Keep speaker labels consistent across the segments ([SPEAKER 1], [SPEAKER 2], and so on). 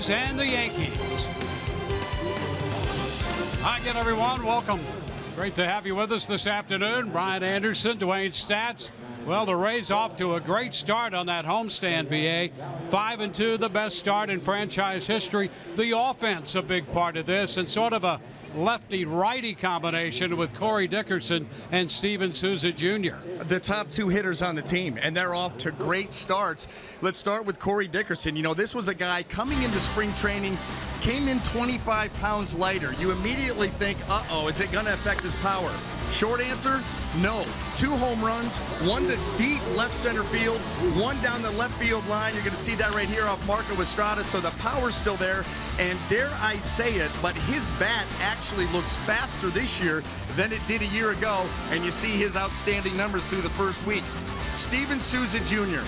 [SPEAKER 1] Rays and the Yankees. Hi again, everyone. Welcome. Great to have you with us this afternoon. Brian Anderson, Dwayne Stats. Well, the Rays off to a great start on that homestand, BA. 5-2, the best start in franchise history. The offense, a big part of this, and sort of a lefty-righty combination with Corey Dickerson and Steven Souza Jr.
[SPEAKER 2] The top two hitters on the team, and they're off to great starts. Let's start with Corey Dickerson. You know, this was a guy coming into spring training, came in 25 pounds lighter. You immediately think, uh-oh, is it going to affect his power? Short answer, no. 2 home runs, 1 to deep left center field, 1 down the left field line. You're going to see that right here off Marco Estrada, so the power's still there. And dare I say it, but his bat actually looks faster this year than it did a year ago, and you see his outstanding numbers through the first week. Steven Souza Jr.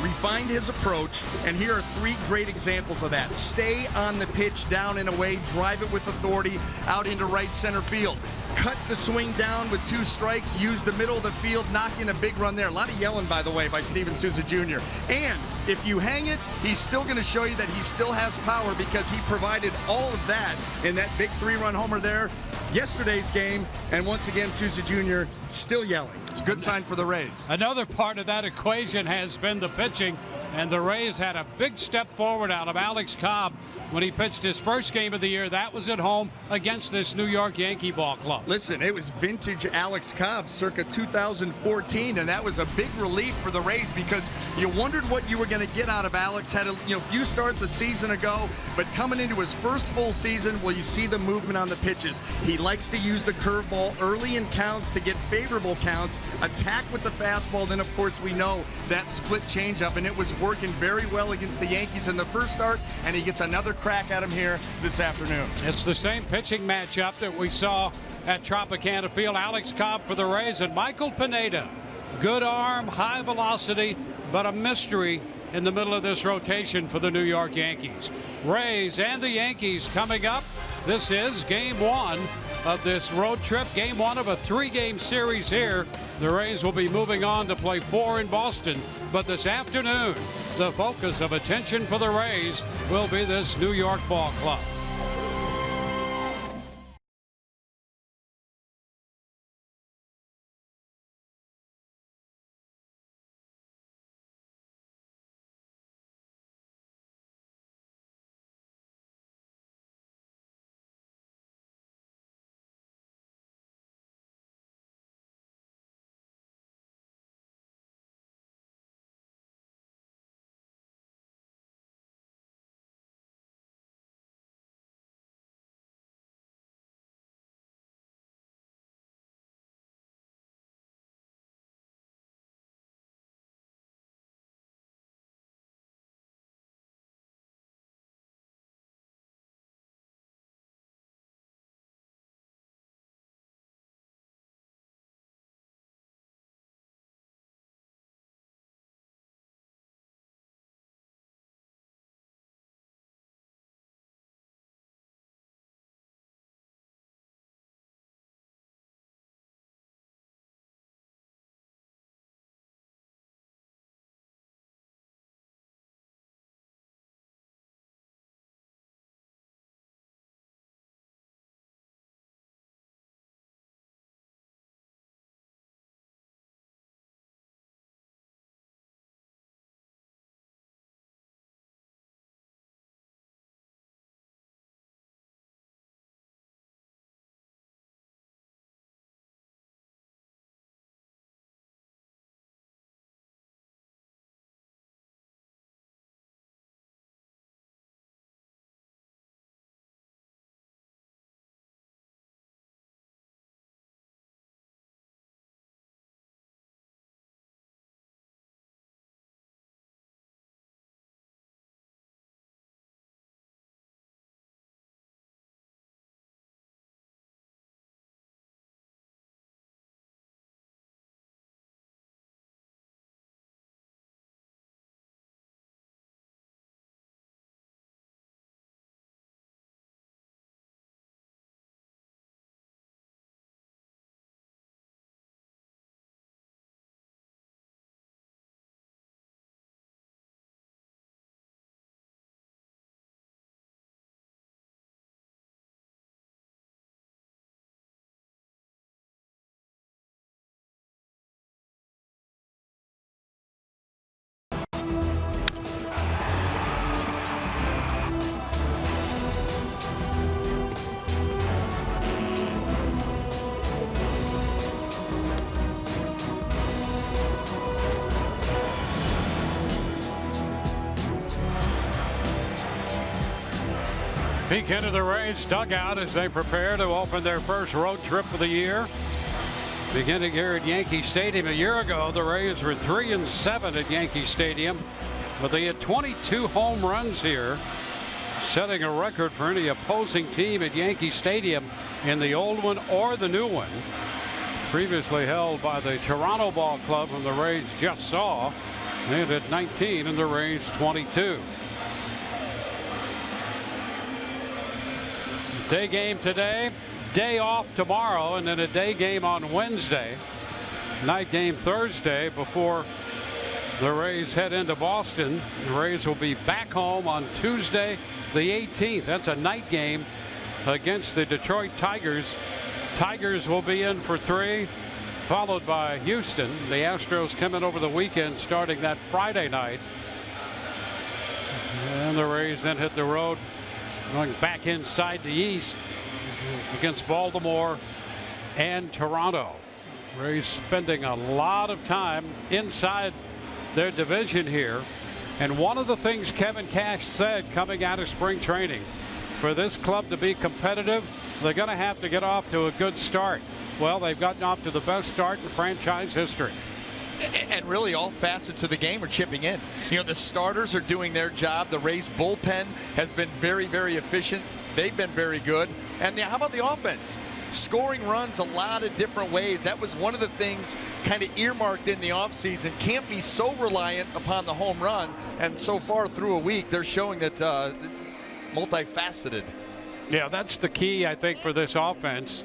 [SPEAKER 2] refined his approach, and here are 3 great examples of that. Stay on the pitch, down and away, drive it with authority out into right center field. Cut the swing down with 2 strikes, use the middle of the field, knock in a big run there. A lot of yelling, by the way, by Steven Souza Jr. And if you hang it, he's still going to show you that he still has power because he provided all of that in that big 3-run homer there yesterday's game. And once again, Souza Jr. still yelling. It's a good sign for the Rays.
[SPEAKER 1] Another part of that equation has been the pitching, and the Rays had a big step forward out of Alex Cobb when he pitched his first game of the year. That was at home against this New York Yankee ball club.
[SPEAKER 2] Listen, it was vintage Alex Cobb circa 2014, and that was a big relief for the Rays because you wondered what you were going to get out of Alex. Had a few starts a season ago, but coming into his first full season, well, you see the movement on the pitches. He likes to use the curveball early in counts to get favorable counts, attack with the fastball. Then, of course, we know that split changeup, and it was working very well against the Yankees in the first start, and he gets another crack at him here this afternoon.
[SPEAKER 1] It's the same pitching matchup that we saw at Tropicana Field. Alex Cobb for the Rays and Michael Pineda. Good arm, high velocity, but a mystery in the middle of this rotation for the New York Yankees. Rays and the Yankees coming up. This is game 1 of this road trip, game 1 of a 3-game series here. The Rays will be moving on to play 4 in Boston, but this afternoon the focus of attention for the Rays will be this New York ball club. Peek into the Rays dugout as they prepare to open their first road trip of the year. Beginning here at Yankee Stadium. A year ago, the Rays were 3-7 at Yankee Stadium, but they had 22 home runs here, setting a record for any opposing team at Yankee Stadium in the old one or the new one, previously held by the Toronto Ball Club, whom the Rays just saw. They had 19 and the Rays 22. Day game today, day off tomorrow, and then a day game on Wednesday. Night game Thursday before the Rays head into Boston. The Rays will be back home on Tuesday the 18th. That's a night game against the Detroit Tigers. Tigers will be in for 3, followed by Houston. The Astros come in over the weekend starting that Friday night. And the Rays then hit the road going back inside the East against Baltimore and Toronto. Rays spending a lot of time inside their division here. And one of the things Kevin Cash said coming out of spring training, for this club to be competitive, they're going to have to get off to a good start. Well, they've gotten off to the best start in franchise history.
[SPEAKER 3] And really all facets of the game are chipping in. You know, the starters are doing their job. The Rays bullpen has been very, very efficient. They've been very good. And how about the offense? Scoring runs a lot of different ways. That was one of the things kind of earmarked in the offseason. Can't be so reliant upon the home run. And so far through a week, they're showing that multifaceted.
[SPEAKER 1] Yeah, that's the key, I think, for this offense.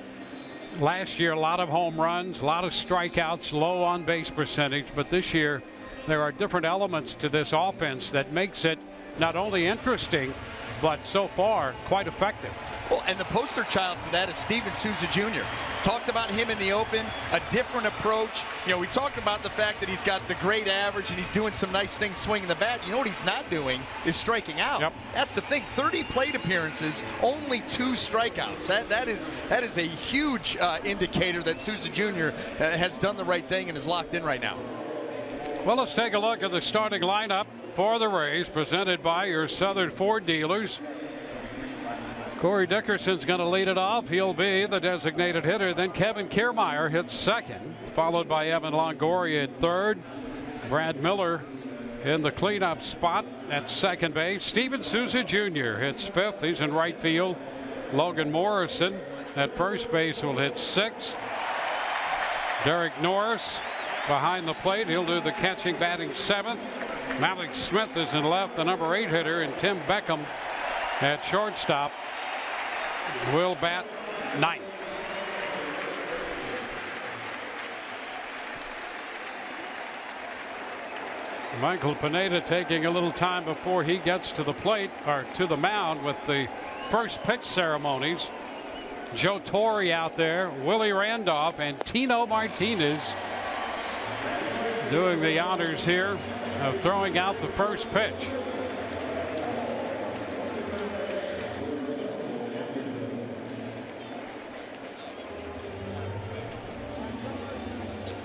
[SPEAKER 1] Last year, a lot of home runs, a lot of strikeouts, low on base percentage. But this year, there are different elements to this offense that makes it not only interesting, but so far quite effective.
[SPEAKER 3] Well, and the poster child for that is Steven Souza Jr. Talked about him in the open, a different approach. You know, we talked about the fact that he's got the great average and he's doing some nice things swinging the bat. You know what he's not doing is striking out.
[SPEAKER 1] Yep.
[SPEAKER 3] That's the thing. 30 plate appearances, only 2 strikeouts. That is a huge indicator that Souza Jr. Has done the right thing and is locked in right now.
[SPEAKER 1] Well, let's take a look at the starting lineup for the Rays, presented by your Southern Ford dealers. Corey Dickerson's going to lead it off. He'll be the designated hitter. Then Kevin Kiermaier hits second, followed by Evan Longoria at third. Brad Miller in the cleanup spot at second base. Steven Souza Jr. hits fifth. He's in right field. Logan Morrison at first base will hit sixth. Derek Norris behind the plate. He'll do the catching, batting seventh. Malik Smith is in left, the number 8 hitter, and Tim Beckham at shortstop will bat ninth. Michael Pineda taking a little time before he gets to the plate or to the mound with the first pitch ceremonies. Joe Torre out there, Willie Randolph, and Tino Martinez doing the honors here of throwing out the first pitch.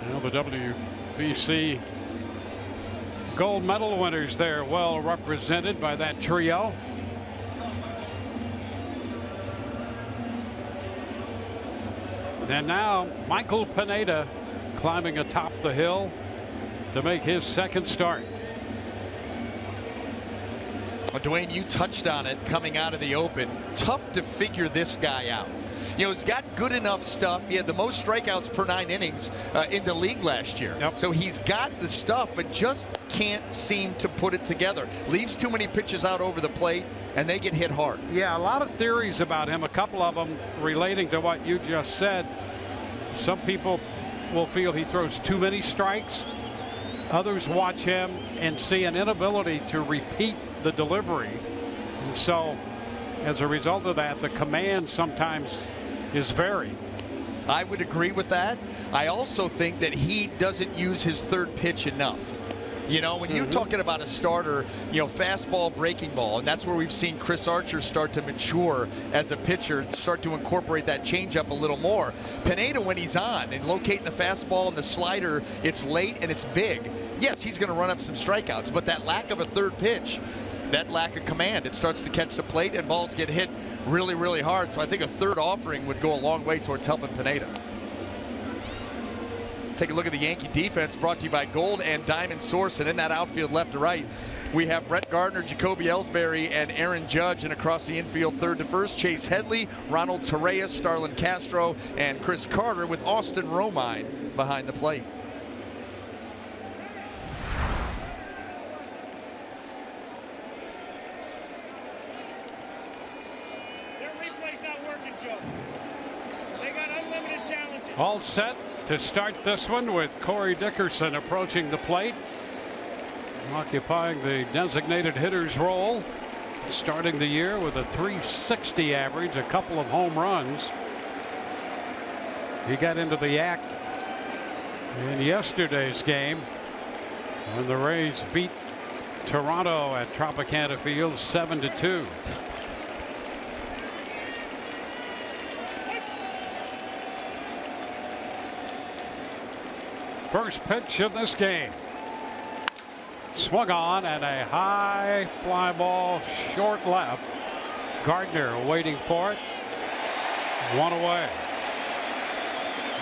[SPEAKER 1] Now the WBC gold medal winners there, well represented by that trio. And now Michael Pineda climbing atop the hill to make his second start.
[SPEAKER 3] Well, Dwayne, you touched on it coming out of the open. Tough to figure this guy out. You know, he's got good enough stuff. He had the most strikeouts per 9 innings in the league last year.
[SPEAKER 1] Yep.
[SPEAKER 3] So he's got the stuff, but just can't seem to put it together. Leaves too many pitches out over the plate, and they get hit hard.
[SPEAKER 1] Yeah, a lot of theories about him, a couple of them relating to what you just said. Some people will feel he throws too many strikes. Others watch him and see an inability to repeat the delivery. And so, as a result of that, the command sometimes is varied.
[SPEAKER 3] I would agree with that. I also think that he doesn't use his third pitch enough. You know, when you're talking about a starter, you know, fastball, breaking ball, and that's where we've seen Chris Archer start to mature as a pitcher, start to incorporate that changeup a little more. Pineda, when he's on and locating the fastball and the slider, it's late and it's big. Yes, he's going to run up some strikeouts, but that lack of a third pitch, that lack of command. It starts to catch the plate and balls get hit really, really hard. So I think a third offering would go a long way towards helping Pineda. Take a look at the Yankee defense, brought to you by Gold and Diamond Source. And in that outfield left to right, we have Brett Gardner, Jacoby Ellsbury, and Aaron Judge. And across the infield, third to first, Chase Headley, Ronald Torreyes, Starlin Castro, and Chris Carter, with Austin Romine behind the plate.
[SPEAKER 4] Their replay's not working, Joe. They got unlimited challenges.
[SPEAKER 1] All set to start this one with Corey Dickerson approaching the plate, occupying the designated hitter's role, starting the year with a .360 average, a couple of home runs. He got into the act in yesterday's game when the Rays beat Toronto at Tropicana Field 7-2. First pitch of this game. Swung on and a high fly ball short left. Gardner waiting for it. One away.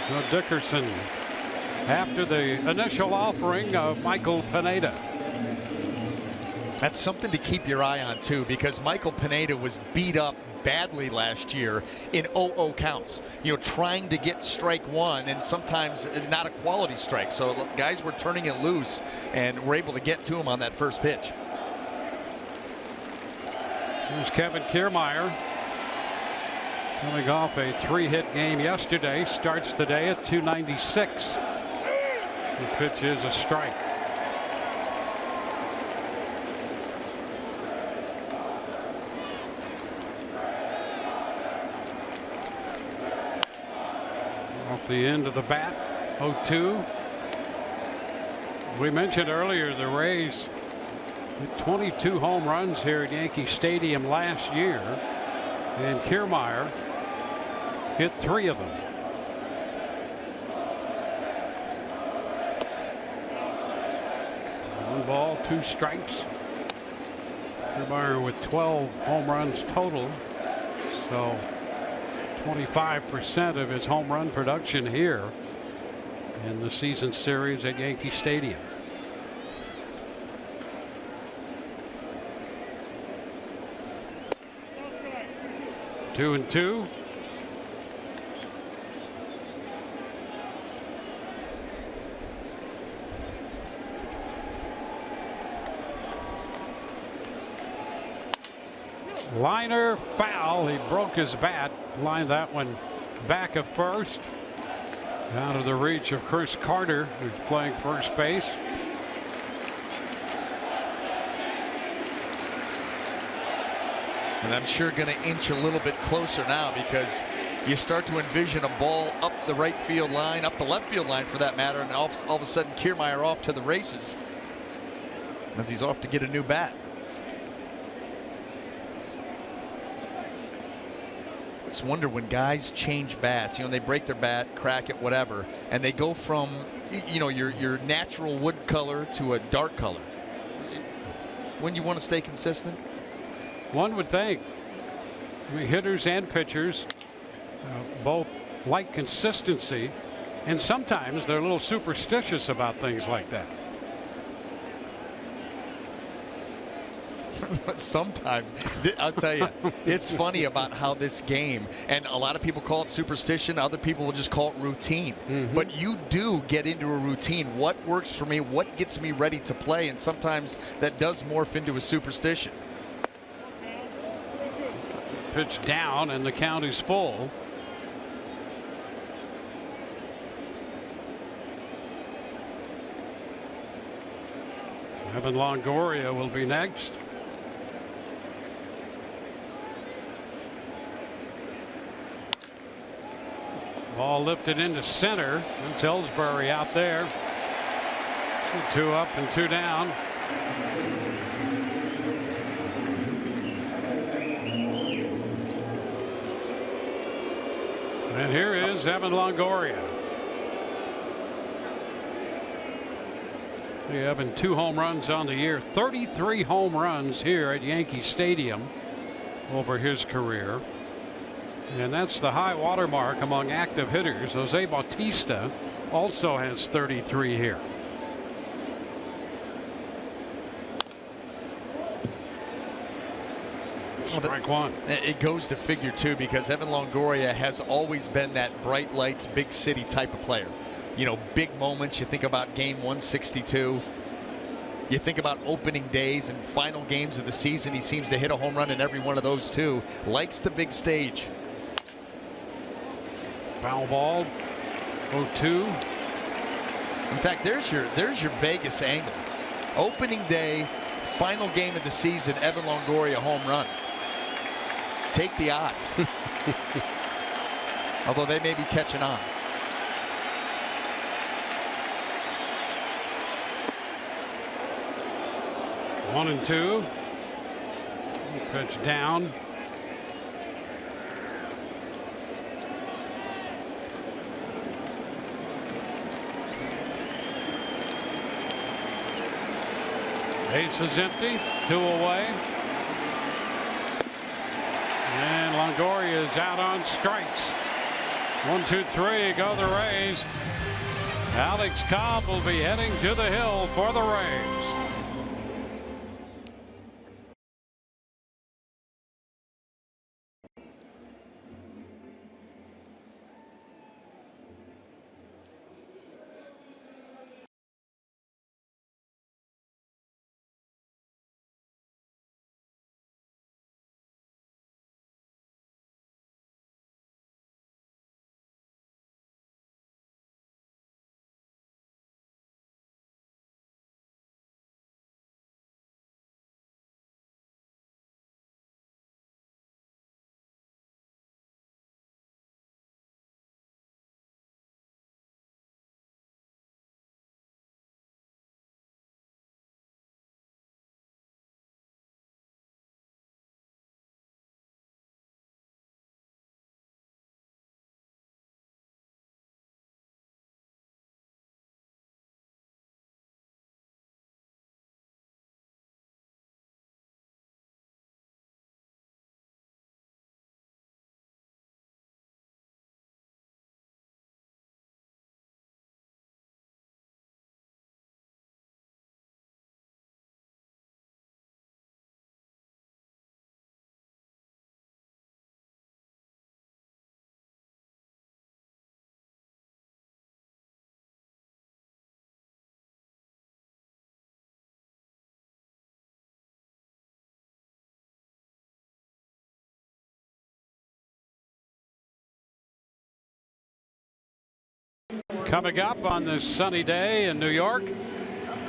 [SPEAKER 1] So Dickerson after the initial offering of Michael Pineda.
[SPEAKER 3] That's something to keep your eye on too, because Michael Pineda was beat up badly last year in 0-0 counts, trying to get strike one, and sometimes not a quality strike. So guys were turning it loose and were able to get to him on that first pitch.
[SPEAKER 1] Here's Kevin Kiermaier, coming off a 3-hit game yesterday, starts the day at .296. The pitch is a strike. Off the end of the bat, 0-2. We mentioned earlier the Rays hit 22 home runs here at Yankee Stadium last year, and Kiermaier hit 3 of them. One ball, 2 strikes. Kiermaier with 12 home runs total, so 25% of his home run production here in the season series at Yankee Stadium. Two and two. Liner foul. He broke his bat. Lined that one back of first. Out of the reach of Chris Carter, who's playing first base.
[SPEAKER 3] And I'm sure going to inch a little bit closer now, because you start to envision a ball up the right field line, up the left field line for that matter, and all of a sudden Kiermaier off to the races as he's off to get a new bat. I just wonder when guys change bats, they break their bat, crack it, whatever, and they go from your natural wood color to a dark color. When you want to stay consistent?
[SPEAKER 1] One would think. I mean, hitters and pitchers both like consistency, and sometimes they're a little superstitious about things like that.
[SPEAKER 3] Sometimes, I'll tell you, it's funny about how this game, and a lot of people call it superstition, other people will just call it routine. But you do get into a routine. What works for me, what gets me ready to play, and sometimes that does morph into a superstition.
[SPEAKER 1] Pitch down, and the count is full. Evan Longoria will be next. Ball lifted into center. It's Ellsbury out there. 2 up and 2 down. And here is Evan Longoria. Evan, 2 home runs on the year, 33 home runs here at Yankee Stadium over his career. And that's the high water mark among active hitters. Jose Bautista also has 33 here. Strike one.
[SPEAKER 3] It goes to figure too, because Evan Longoria has always been that bright lights, big city type of player. You know, big moments. You think about game 162. You think about opening days and final games of the season. He seems to hit a home run in every one of those too. Likes the big stage.
[SPEAKER 1] Foul ball. 0-2.
[SPEAKER 3] In fact, there's your Vegas angle. Opening day, final game of the season, Evan Longoria home run. Take the odds. Although they may be catching on.
[SPEAKER 1] One and two. Pitch down. Base is empty. 2 away. And Longoria is out on strikes. 1, 2, 3. Go the Rays. Alex Cobb will be heading to the hill for the Rays. Coming up on this sunny day in New York,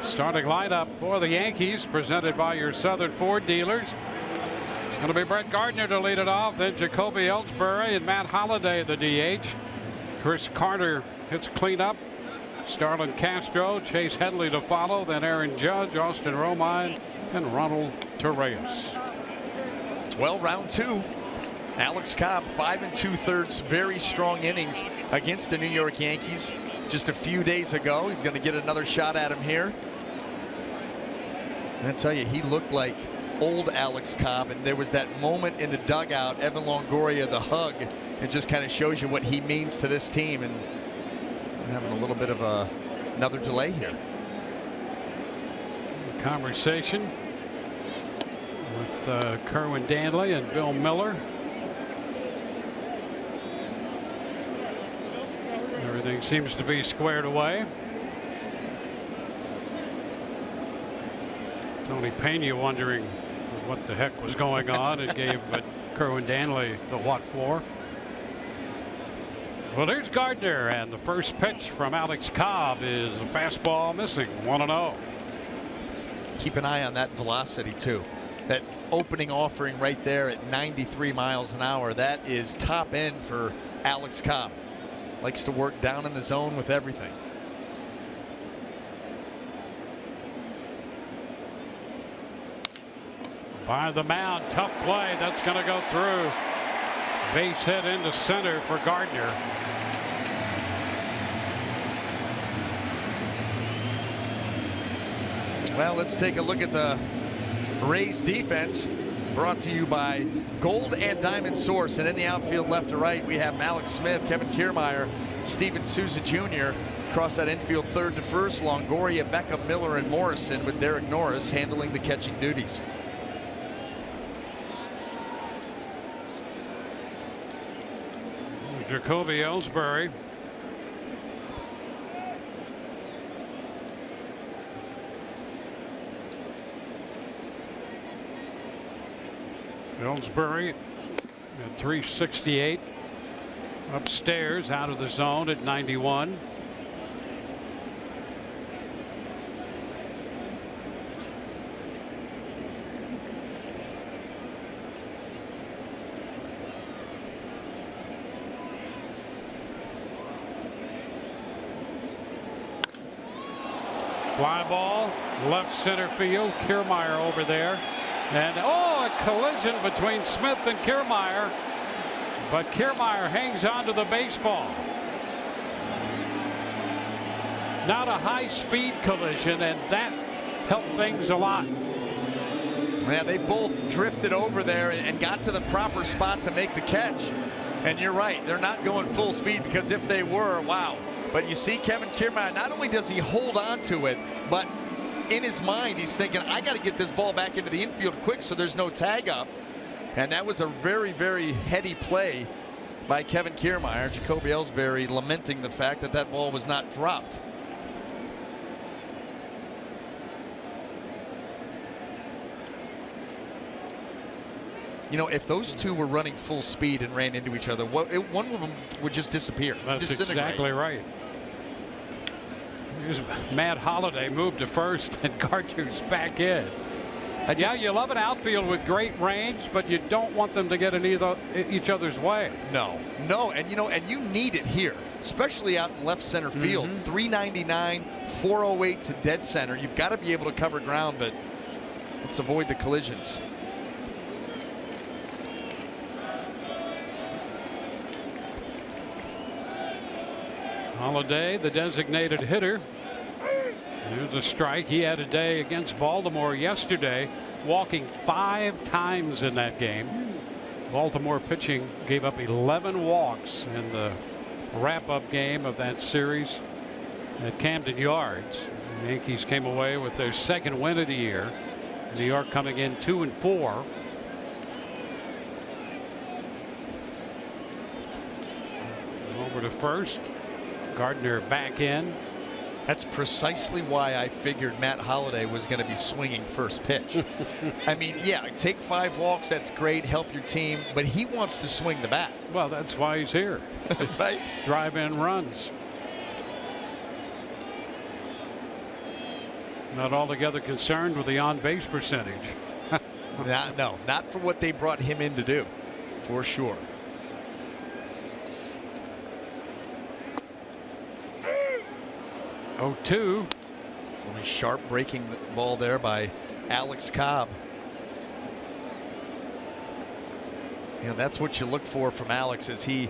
[SPEAKER 1] starting lineup for the Yankees presented by your Southern Ford dealers. It's going to be Brett Gardner to lead it off, then Jacoby Ellsbury and Matt Holliday the DH. Chris Carter hits cleanup. Starlin Castro, Chase Headley to follow, then Aaron Judge, Austin Romine, and Ronald Torreyes.
[SPEAKER 3] Well, round 2. Alex Cobb, 5 2/3, very strong innings against the New York Yankees just a few days ago. He's going to get another shot at him here. And I tell you, he looked like old Alex Cobb, and there was that moment in the dugout, Evan Longoria, the hug. It just kind of shows you what he means to this team, and we're having a little bit of another delay here.
[SPEAKER 1] Conversation with Kerwin Danley and Bill Miller. Everything seems to be squared away. Tony Pena wondering what the heck was going on and gave Kerwin Danley the what for. Well, there's Gardner, and the first pitch from Alex Cobb is a fastball missing. 1-0.
[SPEAKER 3] Keep an eye on that velocity too. That opening offering right there at 93 miles an hour. That is top end for Alex Cobb. Likes to work down in the zone with everything.
[SPEAKER 1] By the mound, tough play. That's going to go through. Base hit into center for Gardner.
[SPEAKER 3] Well, let's take a look at the Rays defense, brought to you by Gold and Diamond Source. And in the outfield, left to right, we have Mallex Smith, Kevin Kiermaier, Steven Souza Jr. Across that infield, third to first, Longoria, Beckham, Miller, and Morrison, with Derek Norris handling the catching duties.
[SPEAKER 1] Jacoby Ellsbury. Ellsbury at 368. Upstairs, out of the zone at 91. Fly ball, left center field. Kiermaier over there. And a collision between Smith and Kiermaier. But Kiermaier hangs on to the baseball. Not a high-speed collision, and that helped things a lot.
[SPEAKER 3] Yeah, they both drifted over there and got to the proper spot to make the catch. And you're right, they're not going full speed, because if they were, wow. But you see Kevin Kiermaier, not only does he hold on to it, but in his mind, he's thinking, I got to get this ball back into the infield quick so there's no tag up. And that was a very, very heady play by Kevin Kiermaier. Jacoby Ellsbury lamenting the fact that that ball was not dropped. You know, if those two were running full speed and ran into each other, one of them would just disappear.
[SPEAKER 1] That's exactly right. Here's Matt Holliday moved to first, and Gardner's back in. Yeah, you love an outfield with great range, but you don't want them to get in each other's way.
[SPEAKER 3] No, and you need it here, especially out in left center field. 399, 408 to dead center. You've got to be able to cover ground, but let's avoid the collisions.
[SPEAKER 1] Holliday, the designated hitter. Here's a strike. He had a day against Baltimore yesterday, walking 5 times in that game. Baltimore pitching gave up 11 walks in the wrap-up game of that series at Camden Yards. The Yankees came away with their 2nd win of the year. New York coming in 2-4. Over to first. Gardner back in.
[SPEAKER 3] That's precisely why I figured Matt Holliday was going to be swinging first pitch. I mean, yeah, take 5 walks, that's great, help your team, but he wants to swing the bat.
[SPEAKER 1] Well, that's why he's here.
[SPEAKER 3] Right?
[SPEAKER 1] Drive in runs. Not altogether concerned with the on-base percentage.
[SPEAKER 3] No, not for what they brought him in to do, for sure.
[SPEAKER 1] Oh, 2.
[SPEAKER 3] Only sharp breaking ball there by Alex Cobb. You know, that's what you look for from Alex as he,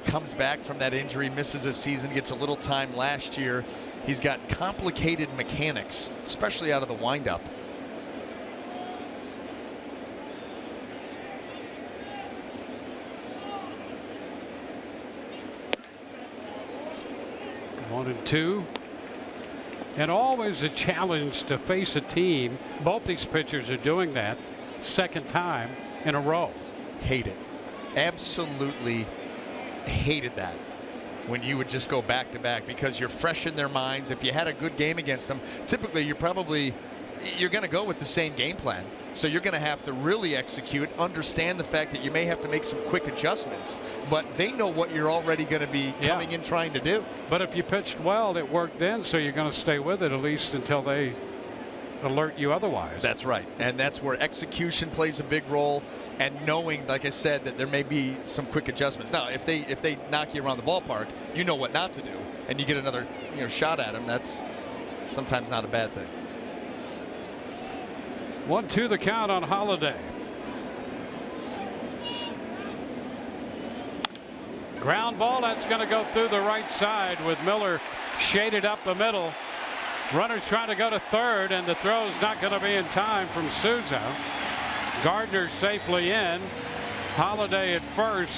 [SPEAKER 3] comes back from that injury, misses a season, gets a little time last year. He's got complicated mechanics, especially out of the windup.
[SPEAKER 1] One and 2. And always a challenge to face a team. Both these pitchers are doing that 2nd time in a row.
[SPEAKER 3] Hate it. Absolutely hated that. When you would just go back to back, because you're fresh in their minds. If you had a good game against them, typically you're going to go with the same game plan. So you're going to have to really execute, understand the fact that you may have to make some quick adjustments, but they know what you're already going to be coming in trying to do.
[SPEAKER 1] But if you pitched well, it worked then, so you're going to stay with it at least until they alert you otherwise.
[SPEAKER 3] That's right. And that's where execution plays a big role, and knowing, like I said, that there may be some quick adjustments. Now, if they knock you around the ballpark, you know what not to do, and you get another shot at them. That's sometimes not a bad thing.
[SPEAKER 1] 1-2 the count on Holliday. Ground ball, that's going to go through the right side with Miller shaded up the middle. Runners trying to go to third, and the throw's not going to be in time from Souza. Gardner safely in. Holiday at first.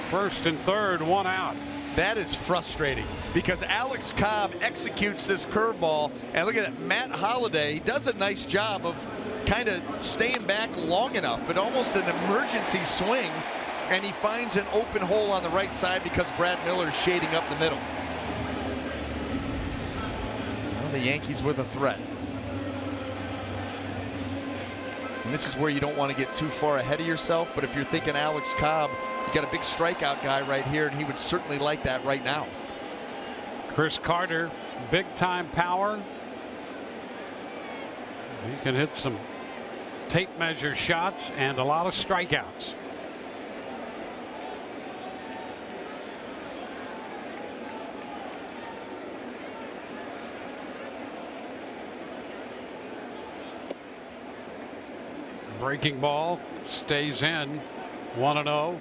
[SPEAKER 1] First and third, one out.
[SPEAKER 3] That is frustrating because Alex Cobb executes this curveball, and look at that. Matt Holliday does a nice job of kind of staying back long enough, but almost an emergency swing, and he finds an open hole on the right side because Brad Miller is shading up the middle. Well, the Yankees with a threat. And this is where you don't want to get too far ahead of yourself, but if you're thinking Alex Cobb, you got a big strikeout guy right here, and he would certainly like that right now.
[SPEAKER 1] Chris Carter, big time power. He can hit some tape measure shots and a lot of strikeouts. Breaking ball stays in. 1-0.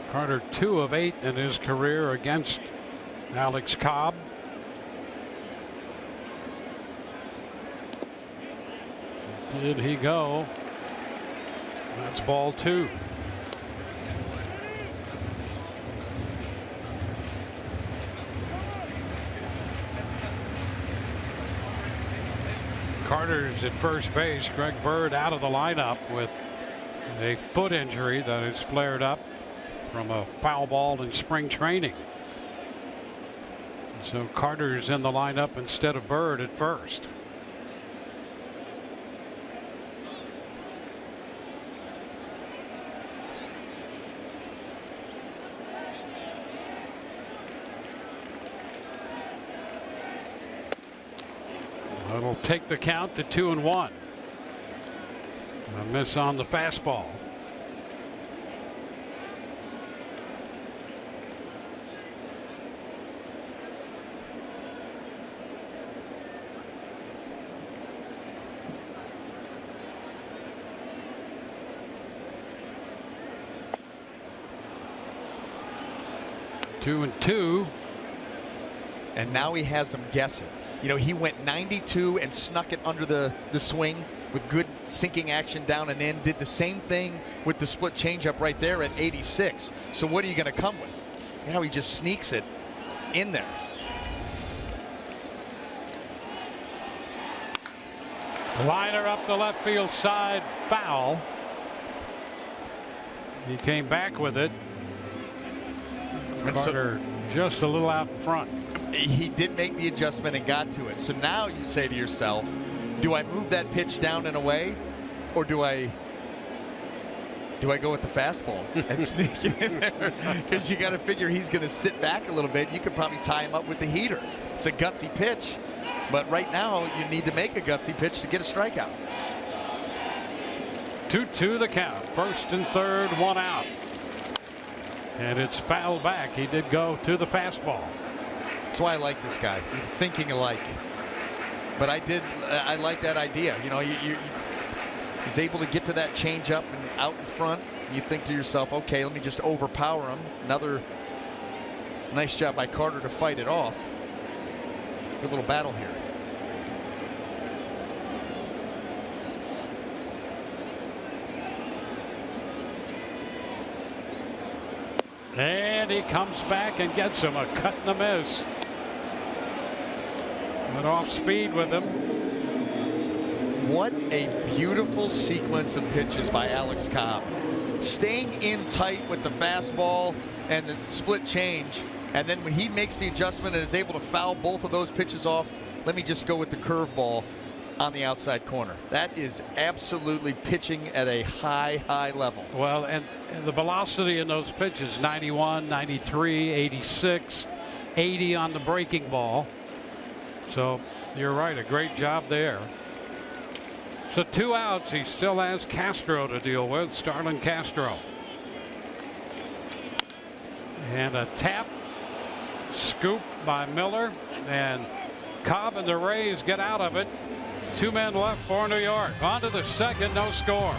[SPEAKER 1] Carter 2 of 8 in his career against Alex Cobb. Did he go? That's ball 2. Carter's at first base. Greg Bird out of the lineup with a foot injury that has flared up from a foul ball in spring training. So Carter's in the lineup instead of Bird at first. It'll take the count to 2-1. A miss on the fastball. Two and two.
[SPEAKER 3] And now he has him guessing. You know, he went 92 and snuck it under the swing with good sinking action down and in. Did the same thing with the split changeup right there at 86. So what are you going to come with? Now he just sneaks it in there.
[SPEAKER 1] Liner up the left field side, foul. He came back with it. Carter just a little out in front.
[SPEAKER 3] He did make the adjustment and got to it. So now you say to yourself, do I move that pitch down and away, or do I go with the fastball and sneak it in there? Because you got to figure he's going to sit back a little bit. You could probably tie him up with the heater. It's a gutsy pitch, but right now you need to make a gutsy pitch to get a strikeout.
[SPEAKER 1] 2-2 the count. First and third, one out. And it's fouled back. He did go to the fastball.
[SPEAKER 3] That's why I like this guy. We're thinking alike. But I like that idea. You know, he's able to get to that changeup and out in front. You think to yourself, okay, let me just overpower him. Another nice job by Carter to fight it off. Good little battle here.
[SPEAKER 1] And he comes back and gets him a cut and a miss. Went off speed with him.
[SPEAKER 3] What a beautiful sequence of pitches by Alex Cobb. Staying in tight with the fastball and the split change. And then when he makes the adjustment and is able to foul both of those pitches off, let me just go with the curveball on the outside corner. That is absolutely pitching at a high level.
[SPEAKER 1] Well, and the velocity in those pitches, 91, 93, 86, 80 on the breaking ball. So you're right, a great job there. So 2 outs. He still has Castro to deal with, Starlin Castro. And a tap, scoop by Miller, and Cobb and the Rays get out of it. 2 men left for New York. On to the second, no score.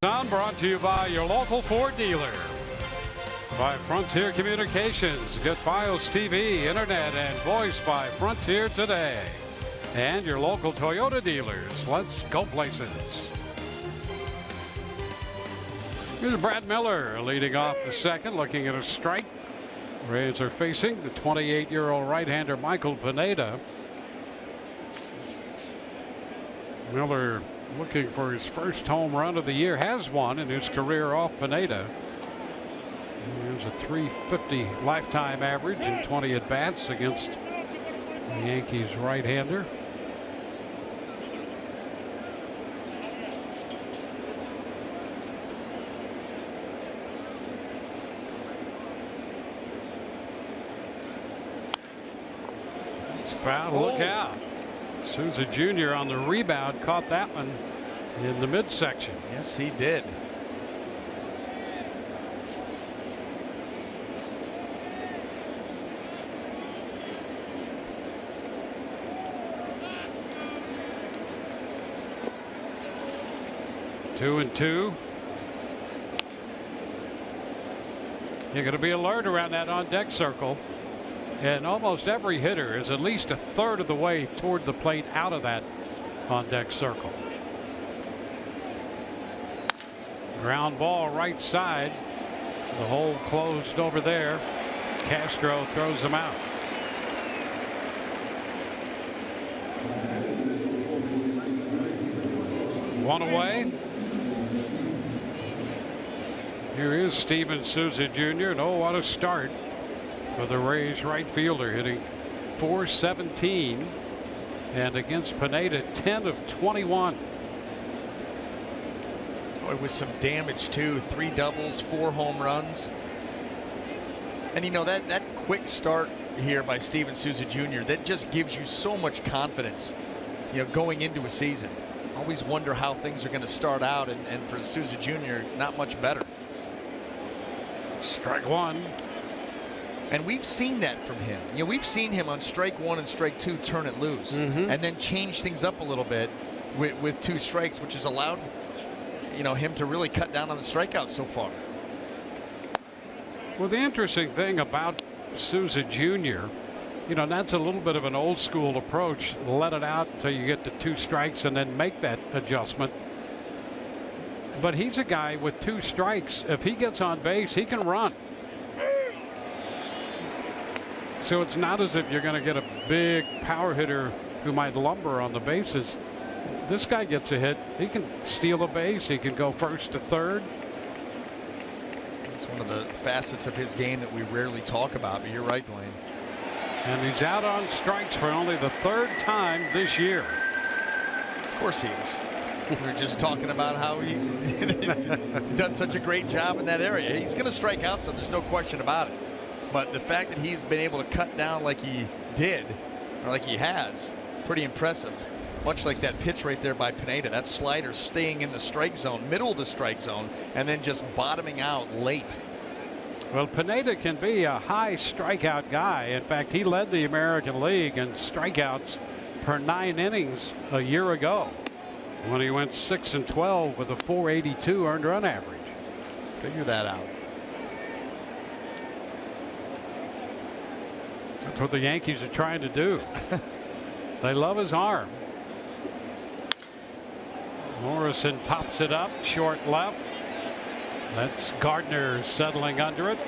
[SPEAKER 1] On brought to you by your local Ford dealer. By Frontier Communications. Get Fios TV, internet, and voice by Frontier today. And your local Toyota dealers. Let's go places. Here's Brad Miller leading off the second, looking at a strike. Rays are facing the 28-year-old right-hander Michael Pineda. Miller looking for his first home run of the year, has one in his career off Pineda. He has a .350 lifetime average in 20 at-bats against the Yankees right-hander. It's foul. Look out. Souza Jr. on the rebound caught that one in the midsection.
[SPEAKER 3] Yes, he did.
[SPEAKER 1] Two and two. You're going to be alert around that on-deck circle. And almost every hitter is at least a third of the way toward the plate out of that on-deck circle. Ground ball right side. The hole closed over there. Castro throws him out. One away. Here is Steven Souza Jr. And oh, what a start for the Rays right fielder, hitting .417, and against Pineda 10 of 21.
[SPEAKER 3] Boy, with some damage too. 3 doubles, 4 home runs. And you know that quick start here by Steven Souza Jr. that just gives you so much confidence, you know, going into a season. Always wonder how things are going to start out, and for Souza Jr. not much better.
[SPEAKER 1] Strike one.
[SPEAKER 3] And we've seen that from him. You know, we've seen him on strike 1 and strike 2 turn it loose, and then change things up a little bit with 2 strikes, which has allowed, you know, him to really cut down on the strikeouts so far.
[SPEAKER 1] Well, the interesting thing about Souza Jr., you know, that's a little bit of an old school approach. Let it out until you get to 2 strikes and then make that adjustment. But he's a guy with 2 strikes. If he gets on base, he can run. So it's not as if you're going to get a big power hitter who might lumber on the bases. This guy gets a hit. He can steal a base. He can go first to third.
[SPEAKER 3] It's one of the facets of his game that we rarely talk about, but you're right, Dwayne.
[SPEAKER 1] And he's out on strikes for only the 3rd time this year.
[SPEAKER 3] Of course he is. We were just talking about how he done such a great job in that area. He's going to strike out, so there's no question about it. But the fact that he's been able to cut down like he did, or like he has, pretty impressive. Much like that pitch right there by Pineda. That slider staying in the strike zone, middle of the strike zone, and then just bottoming out late.
[SPEAKER 1] Well, Pineda can be a high strikeout guy. In fact, he led the American League in strikeouts per 9 innings a year ago, when he went 6 and 12 with a .482 earned run average.
[SPEAKER 3] Figure that out.
[SPEAKER 1] That's what the Yankees are trying to do. They love his arm. Morrison pops it up short left. That's Gardner settling under it.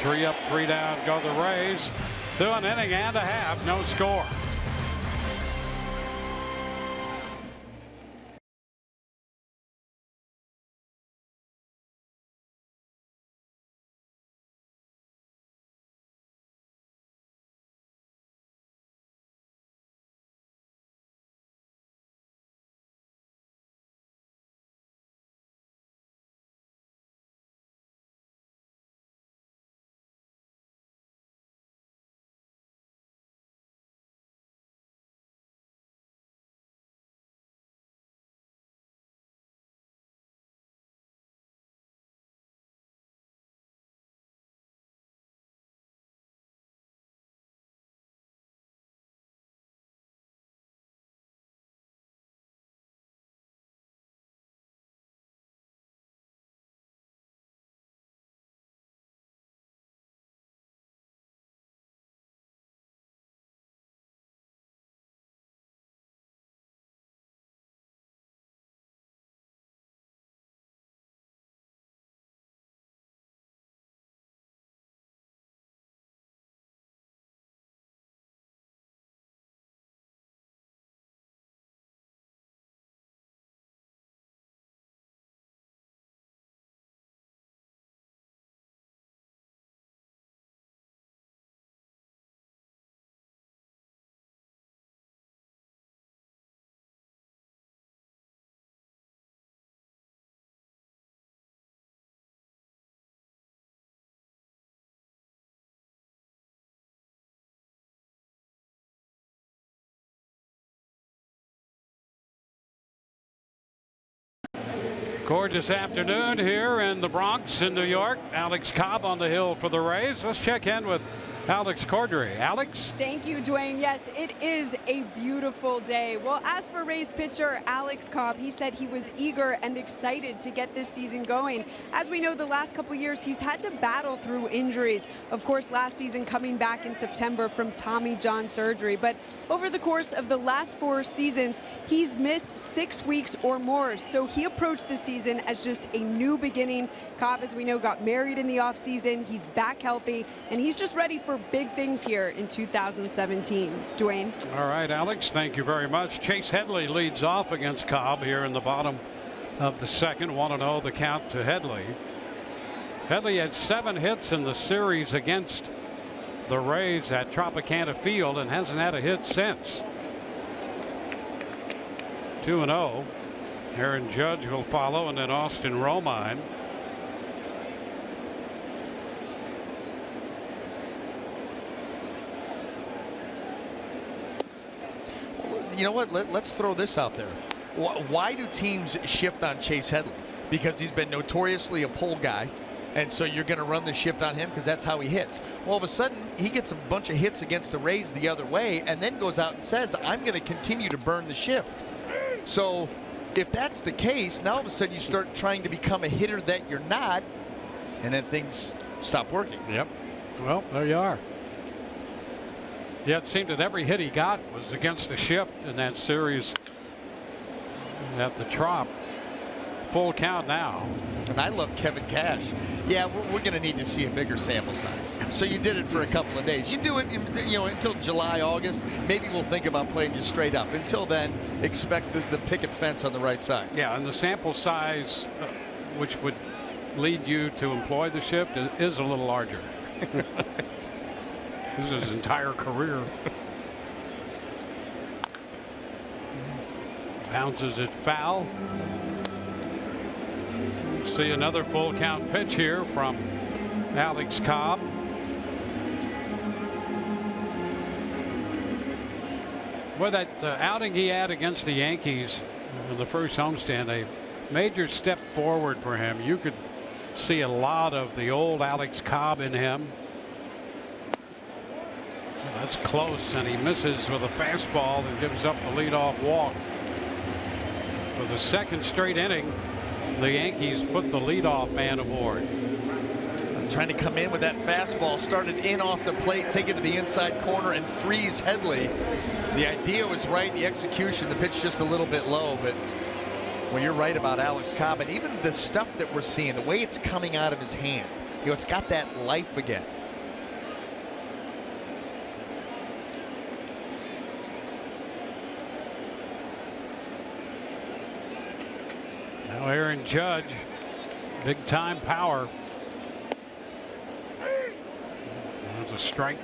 [SPEAKER 1] 3 up, 3 down go the Rays. Through an inning and a half, no score. Gorgeous afternoon here in the Bronx in New York. Alex Cobb on the hill for the Rays. Let's check in with Alex Cordray. Alex?
[SPEAKER 5] Thank you, Dwayne. Yes, it is a beautiful day. Well, as for Rays pitcher Alex Cobb, he said he was eager and excited to get this season going. As we know, the last couple years, he's had to battle through injuries. Of course, last season coming back in September from Tommy John surgery. But over the course of the last 4 seasons, he's missed 6 weeks or more. So he approached this season as just a new beginning. Cobb, as we know, got married in the offseason. He's back healthy, and he's just ready for big things here in 2017. Dwayne.
[SPEAKER 1] All right, Alex, thank you very much. Chase Headley leads off against Cobb here in the bottom of the second. 1-0 the count to Headley. Headley had 7 hits in the series against the Rays at Tropicana Field and hasn't had a hit since. 2-0. Aaron Judge will follow, and then Austin Romine.
[SPEAKER 3] You know what? Let's throw this out there. Why do teams shift on Chase Headley? Because he's been notoriously a pull guy, and so you're going to run the shift on him because that's how he hits. Well, all of a sudden, he gets a bunch of hits against the Rays the other way and then goes out and says, I'm going to continue to burn the shift. So if that's the case, now all of a sudden you start trying to become a hitter that you're not, and then things stop working.
[SPEAKER 1] Yep. Well, there you are. Yeah, it seemed that every hit he got was against the shift in that series at the Trop. Full count now.
[SPEAKER 3] And I love Kevin Cash. Yeah, we're going to need to see a bigger sample size. So you did it for a couple of days. You do it, until July, August. Maybe we'll think about playing you straight up. Until then, expect the picket fence on the right side.
[SPEAKER 1] Yeah, and the sample size, which would lead you to employ the shift, is a little larger. This is his entire career. Bounces it foul. See another full count pitch here from Alex Cobb. Well, that outing he had against the Yankees in the first homestand, a major step forward for him. You could see a lot of the old Alex Cobb in him. That's close, and he misses with a fastball and gives up the leadoff walk. For the second straight inning, the Yankees put the leadoff man aboard.
[SPEAKER 3] Trying to come in with that fastball, started in off the plate, take it to the inside corner and freeze Headley. The idea was right, the execution, the pitch just a little bit low, but well, you're right about Alex Cobb, and even the stuff that we're seeing, the way it's coming out of his hand, it's got that life again.
[SPEAKER 1] Now Aaron Judge, big time power. That's a strike.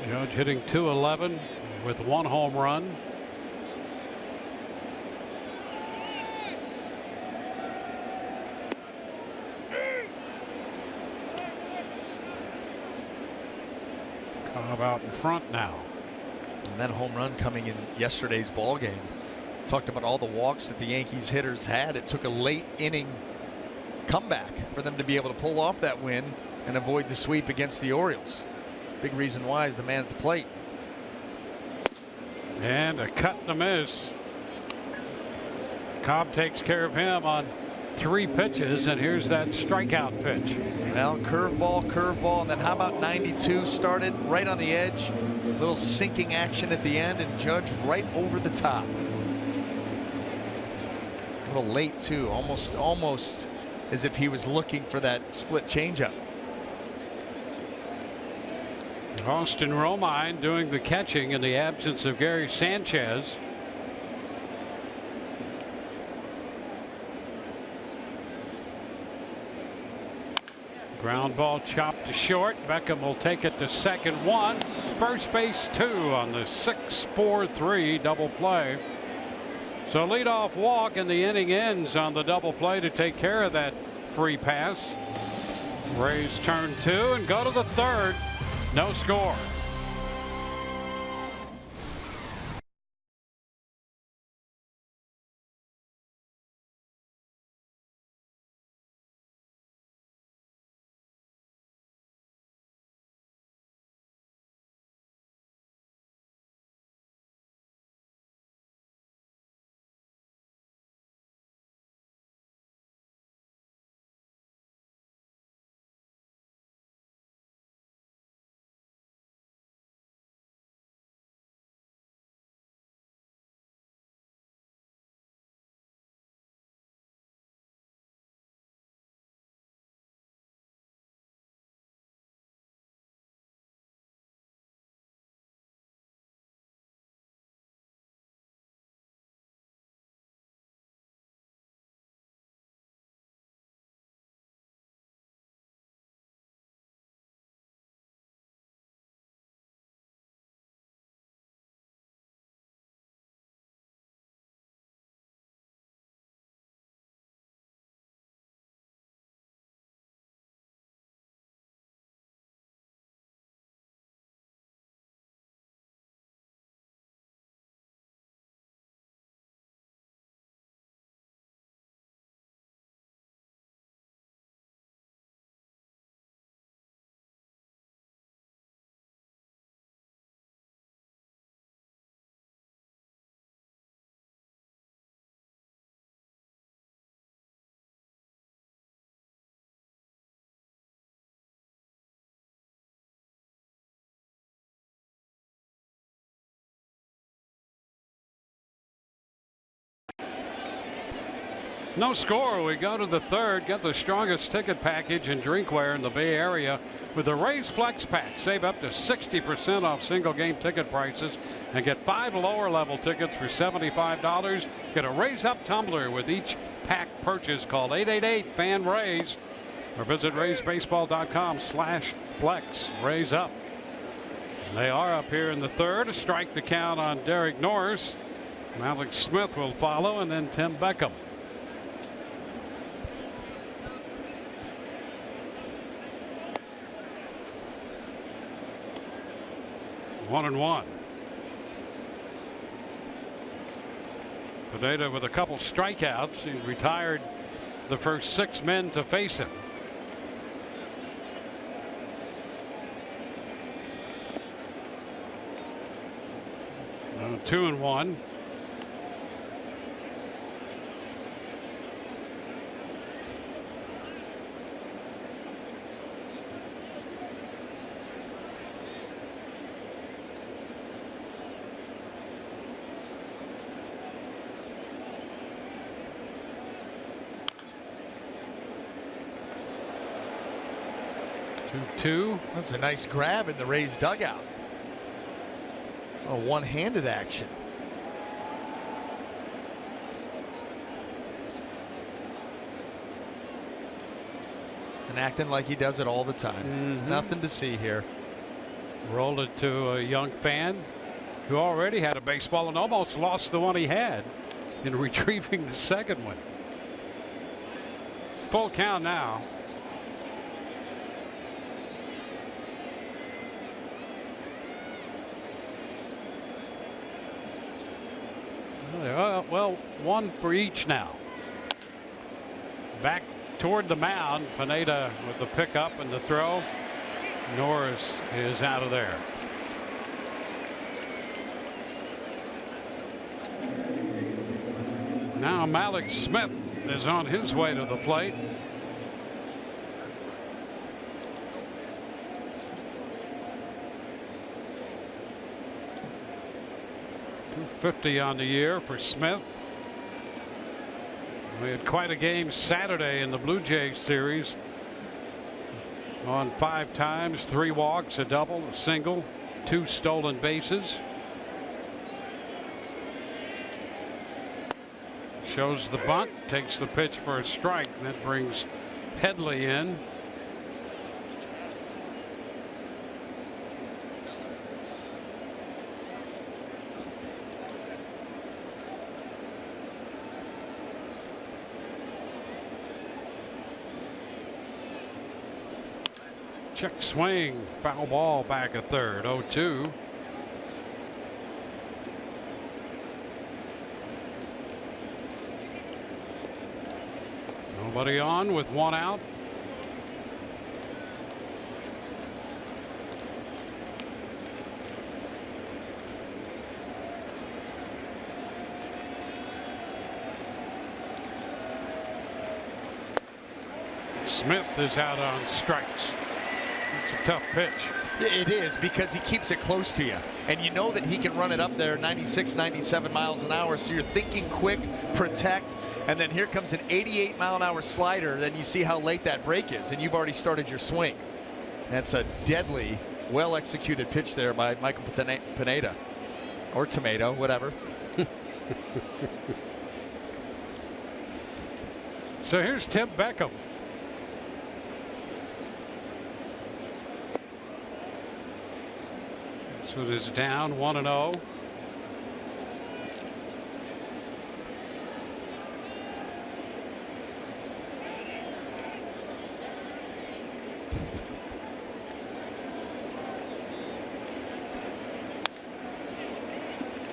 [SPEAKER 1] Judge hitting .211 with 1 home run. Cobb out in front now.
[SPEAKER 3] And that home run coming in yesterday's ball game. Talked about all the walks that the Yankees hitters had. It took a late inning comeback for them to be able to pull off that win and avoid the sweep against the Orioles. Big reason why is the man at the plate.
[SPEAKER 1] And a cut and a miss. Cobb takes care of him on 3 pitches, and here's that strikeout pitch.
[SPEAKER 3] Well, curveball, and then how about 92? Started right on the edge. Little sinking action at the end, and Judge right over the top. A little late too, almost as if he was looking for that split changeup.
[SPEAKER 1] Austin Romine doing the catching in the absence of Gary Sanchez. Ground ball chopped to short. Beckham will take it to second 1. First base 2 on the 6-4-3 double play. So leadoff walk, and the inning ends on the double play to take care of that free pass. Rays turn 2 and go to the 3rd. No score. No score. We go to the third. Get the strongest ticket package and drinkware in the Bay Area with the Rays Flex Pack. Save up to 60% off single game ticket prices and get 5 lower level tickets for $75. Get a Raise Up tumbler with each pack purchase. Call 888-FAN-RAYS or visit RaysBaseball.com/flex. Raise Up. And they are up here in the third. A strike to count on Derek Norris. Alex Smith will follow, and then Tim Beckham. One and one. Pineda with a couple strikeouts. He's retired the first 6 men to face him. Now 2 and 1. Two.
[SPEAKER 3] That's a nice grab in the Rays dugout. A one-handed action. And acting like he does it all the time. Nothing to see here.
[SPEAKER 1] Rolled it to a young fan who already had a baseball and almost lost the one he had in retrieving the second one. Full count now. Well, one for each now. Back toward the mound. Pineda with the pickup and the throw. Norris is out of there. Now Alex Smith is on his way to the plate. .250 on the year for Smith. We had quite a game Saturday in the Blue Jays series. On 5 times, 3 walks, a double, a single, 2 stolen bases. Shows the bunt, takes the pitch for a strike. That brings Headley in. Check swing, foul ball back at third, 0-2. Nobody on with 1 out. Smith is out on strikes. It's a tough pitch.
[SPEAKER 3] It is, because he keeps it close to you, and you know that he can run it up there 96, 97 miles an hour. So you're thinking quick, protect, and then here comes an 88 mile an hour slider. Then you see how late that break is, and you've already started your swing. That's a deadly, well executed pitch there by Michael Pineda, or Tomato, whatever.
[SPEAKER 1] So here's Tim Beckham. So it is down 1-0.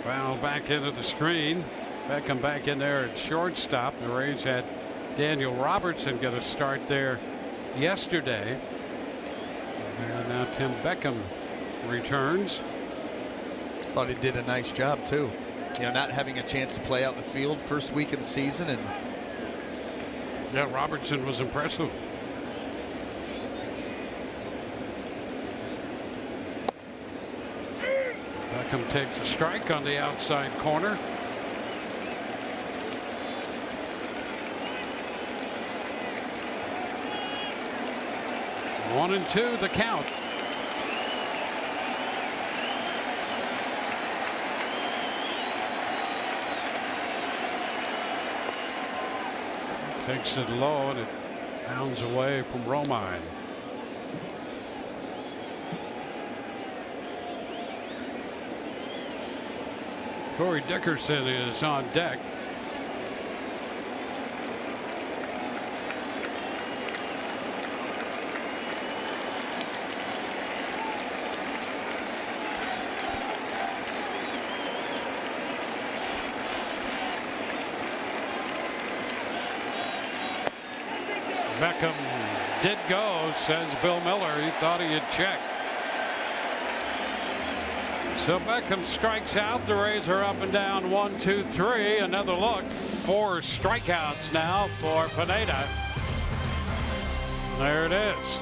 [SPEAKER 1] Foul back into the screen. Beckham back in there at shortstop. The Rays had Daniel Robertson get a start there yesterday. And now Tim Beckham returns.
[SPEAKER 3] Thought he did a nice job too. You know, not having a chance to play out in the field first week of the season, and
[SPEAKER 1] yeah, Robertson was impressive. Beckham takes a strike on the outside corner. 1-2 the count. Takes it low and it pounds away from Romine. Corey Dickerson is on deck. Beckham did go, says Bill Miller. He thought he had checked. So Beckham strikes out. The Rays are up and down 1, 2, 3. Another look. 4 strikeouts now for Pineda. There it is.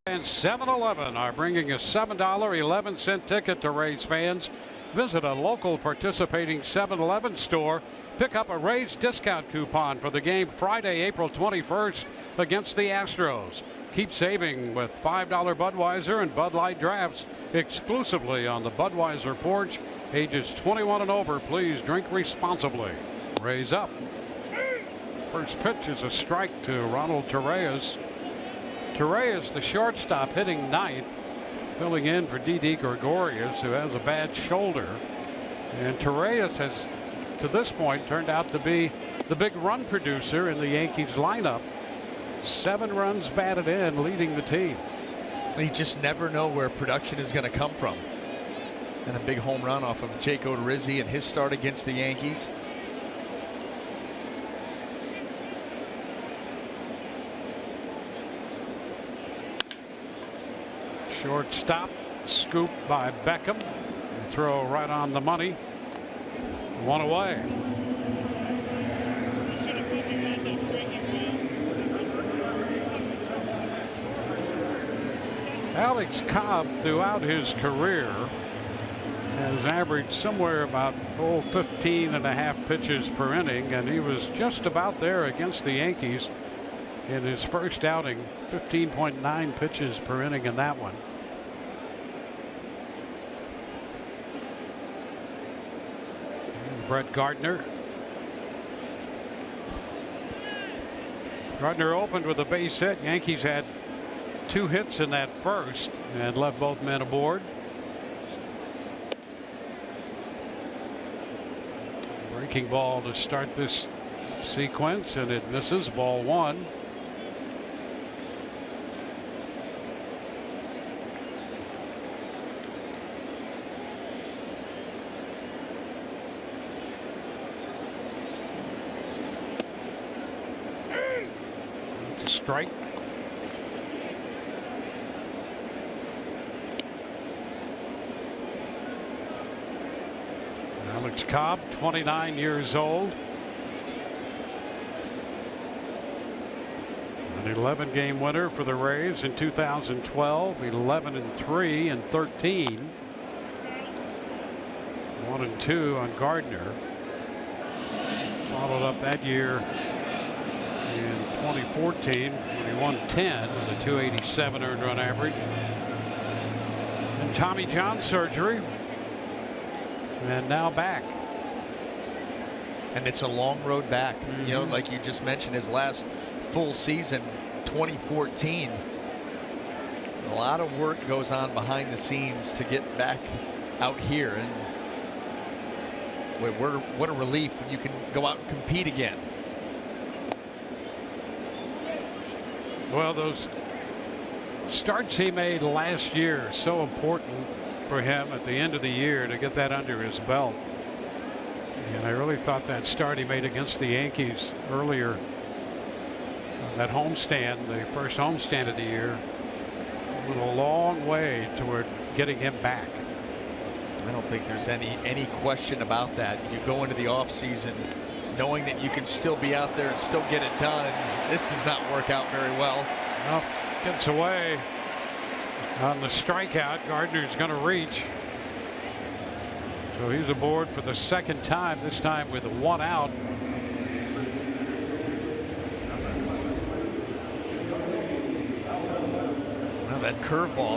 [SPEAKER 1] And 7-Eleven are bringing a $7.11 ticket to Rays fans. Visit a local participating 7-Eleven store. Pick up a Rays discount coupon for the game Friday, April 21st against the Astros. Keep saving with $5 Budweiser and Bud Light drafts exclusively on the Budweiser porch. Ages 21 and over, please drink responsibly. Rays up. First pitch is a strike to Ronald Torreyes. Torreyes, the shortstop, hitting ninth, filling in for Didi Gregorius, who has a bad shoulder. And Torreyes has, to this point, turned out to be the big run producer in the Yankees lineup. 7 runs batted in, leading the team.
[SPEAKER 3] You just never know where production is going to come from. And a big home run off of Jake Odorizzi in his start against the Yankees.
[SPEAKER 1] Shortstop, scoop by Beckham. Throw right on the money. 1 away. Alex Cobb, throughout his career, has averaged somewhere about 15.5 pitches per inning, and he was just about there against the Yankees in his first outing. 15.9 pitches per inning in that one. And Brett Gardner. Gardner opened with a base hit. Yankees had 2 hits in that first and left both men aboard. Breaking ball to start this sequence, and it misses. Ball 1. strike. Alex Cobb, 29 years old. An 11-game winner for the Rays in 2012, 11-3 and 13. 1-2 on Gardner. Followed up that year in 2014 when he won 10 with a 287 earned run average. And Tommy John surgery. And now back.
[SPEAKER 3] And it's a long road back. You know, like you just mentioned, his last full season, 2014. A lot of work goes on behind the scenes to get back out here. And what a relief when you can go out and compete again.
[SPEAKER 1] Well, those starts he made last year, so important for him at the end of the year to get that under his belt. And I really thought that start he made against the Yankees earlier, that homestand, the first homestand of the year, went a long way toward getting him back.
[SPEAKER 3] I don't think there's any question about that. You go into the offseason knowing that you can still be out there and still get it done. And this does not work out very well.
[SPEAKER 1] Well, gets away on the strikeout. Gardner's going to reach. So he's aboard for the second time, this time with 1 out.
[SPEAKER 3] Well,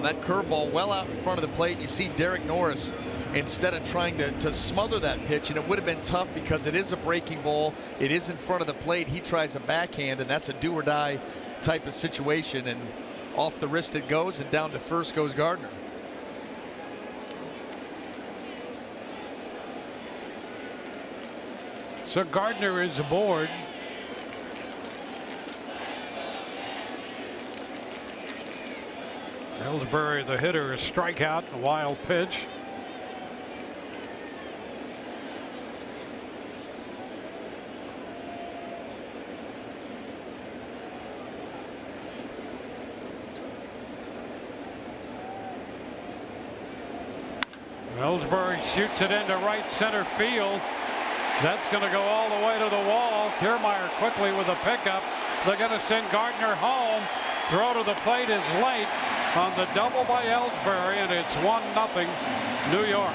[SPEAKER 3] that curveball well out in front of the plate. You see Derek Norris, instead of trying to smother that pitch, and it would have been tough because it is a breaking ball. It is in front of the plate. He tries a backhand, and that's a do or die type of situation. And off the wrist it goes, and down to first goes Gardner.
[SPEAKER 1] So Gardner is aboard. Ellsbury, the hitter, a strikeout, a wild pitch. Ellsbury shoots it into right center field. That's going to go all the way to the wall. Kiermaier quickly with a pickup. They're going to send Gardner home. Throw to the plate is late on the double by Ellsbury, and it's 1-0 New York.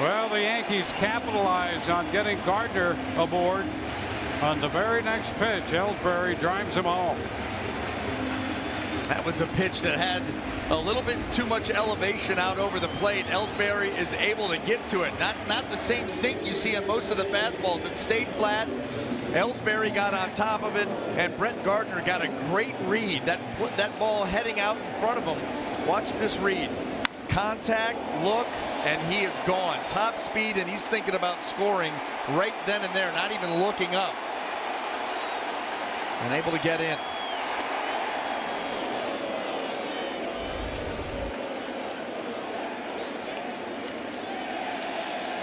[SPEAKER 1] Well, the Yankees capitalize on getting Gardner aboard. On the very next pitch, Ellsbury drives him home.
[SPEAKER 3] That was a pitch that had a little bit too much elevation out over the plate. Ellsbury is able to get to it. Not the same sink you see on most of the fastballs. It stayed flat. Ellsbury got on top of it, and Brett Gardner got a great read. That ball heading out in front of him. Watch this read. Contact, look, and he is gone. Top speed, and he's thinking about scoring right then and there, not even looking up. And able to get in.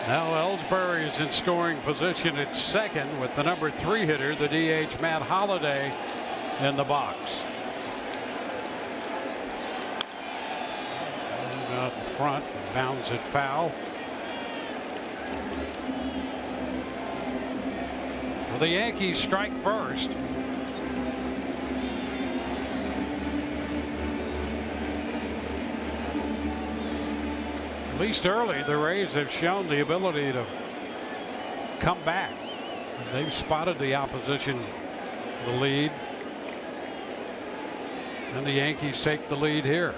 [SPEAKER 1] Now Ellsbury is in scoring position at second with the number 3 hitter, the DH Matt Holliday, in the box. Out in front, bounds it foul. So the Yankees strike first. At least early, the Rays have shown the ability to come back. They've spotted the opposition, the lead, and the Yankees take the lead here.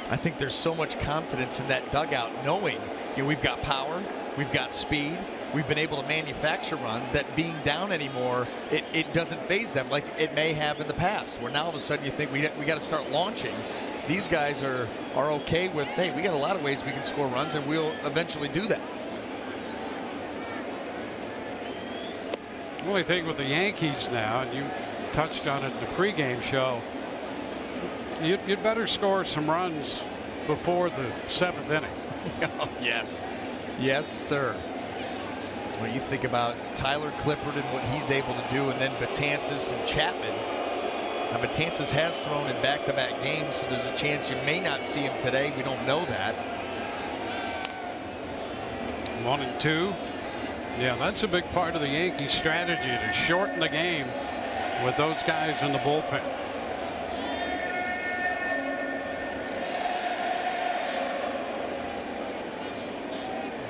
[SPEAKER 3] I think there's so much confidence in that dugout, knowing we've got power, we've got speed, we've been able to manufacture runs, that being down anymore, it doesn't faze them like it may have in the past, where now all of a sudden you think we got to start launching. These guys are okay with, hey, we got a lot of ways we can score runs, and we'll eventually do that.
[SPEAKER 1] The only thing with the Yankees now, and you touched on it in the pregame show, you'd better score some runs before the 7th inning.
[SPEAKER 3] Yes. Yes, sir. When you think about Tyler Clippard and what he's able to do, and then Betances and Chapman. Now, Betances has thrown in back-to-back games, so there's a chance you may not see him today. We don't know that.
[SPEAKER 1] 1-2. Yeah, that's a big part of the Yankees' strategy to shorten the game with those guys in the bullpen.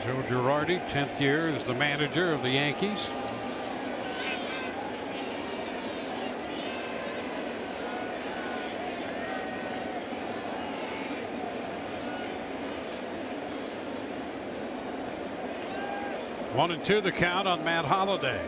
[SPEAKER 1] Joe Girardi, 10th year as the manager of the Yankees. One and two the count on Matt Holliday.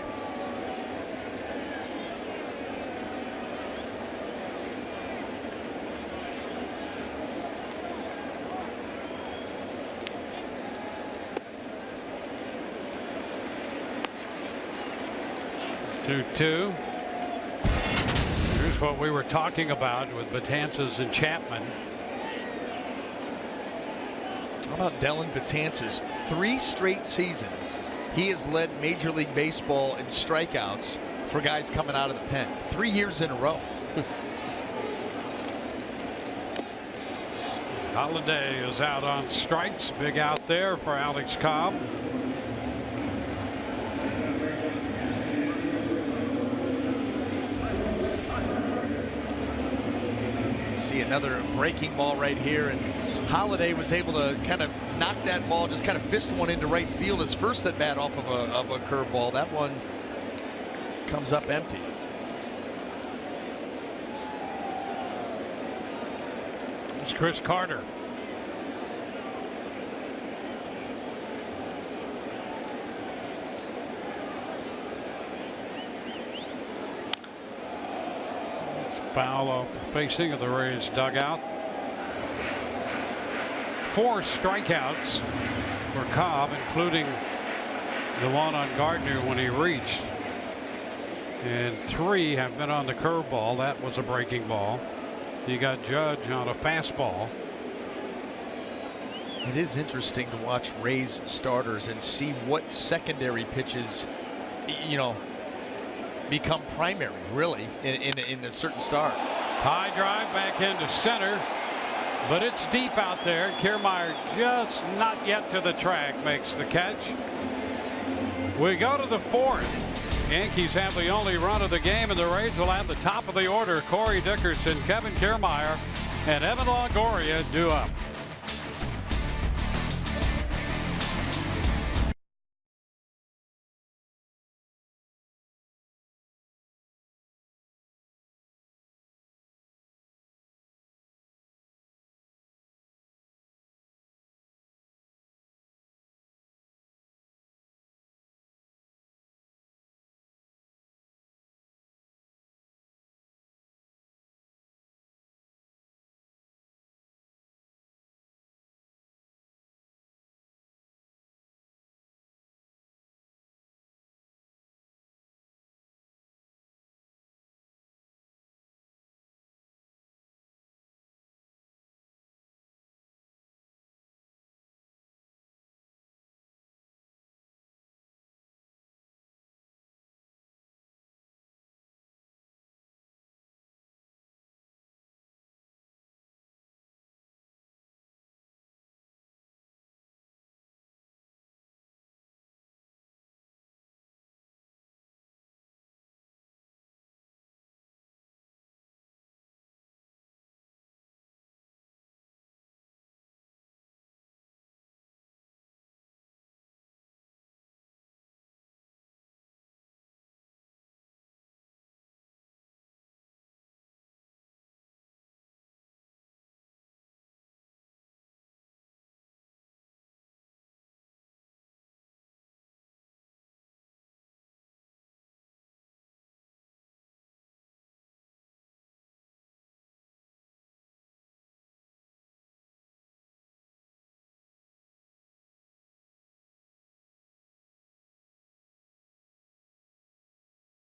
[SPEAKER 1] Two. Here's what we were talking about with Betances and Chapman.
[SPEAKER 3] How about Dellin Betances? 3 straight seasons he has led Major League Baseball in strikeouts for guys coming out of the pen. 3 years in a row.
[SPEAKER 1] Holliday is out on strikes. Big out there for Alex Cobb.
[SPEAKER 3] See another breaking ball right here, and Holliday was able to kind of knock that ball, just kind of fist one into right field. His first at bat off of a curveball. That one comes up empty.
[SPEAKER 1] It's Chris Carter. Foul off the facing of the Rays dugout. 4 strikeouts for Cobb, including the one on Gardner when he reached. And 3 have been on the curveball. That was a breaking ball. You got Judge on a fastball.
[SPEAKER 3] It is interesting to watch Rays starters and see what secondary pitches, you know, become primary, really, in a certain start.
[SPEAKER 1] High drive back into center, but it's deep out there. Kiermaier just not yet to the track, makes the catch. We go to the 4th. Yankees have the only run of the game, and the Rays will have the top of the order. Corey Dickerson, Kevin Kiermaier, and Evan Longoria due up.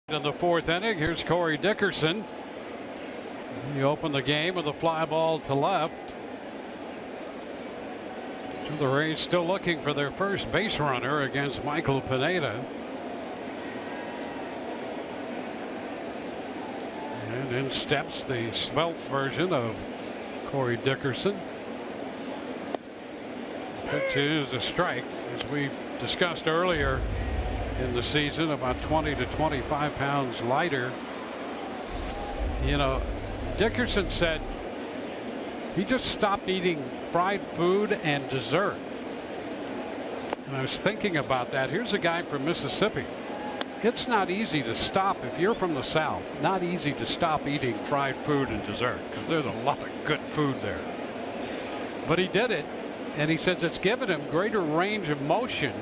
[SPEAKER 1] In the 4th inning, here's Corey Dickerson. He opened the game with a fly ball to left. So the Rays still looking for their first base runner against Michael Pineda. And in steps the svelte version of Corey Dickerson. Pitch is a strike, as we discussed earlier in the season, about 20 to 25 pounds lighter. You know, Dickerson said he just stopped eating fried food and dessert. And I was thinking about that. Here's a guy from Mississippi. It's not easy to stop, if you're from the South, not easy to stop eating fried food and dessert, because there's a lot of good food there. But he did it, and he says it's given him greater range of motion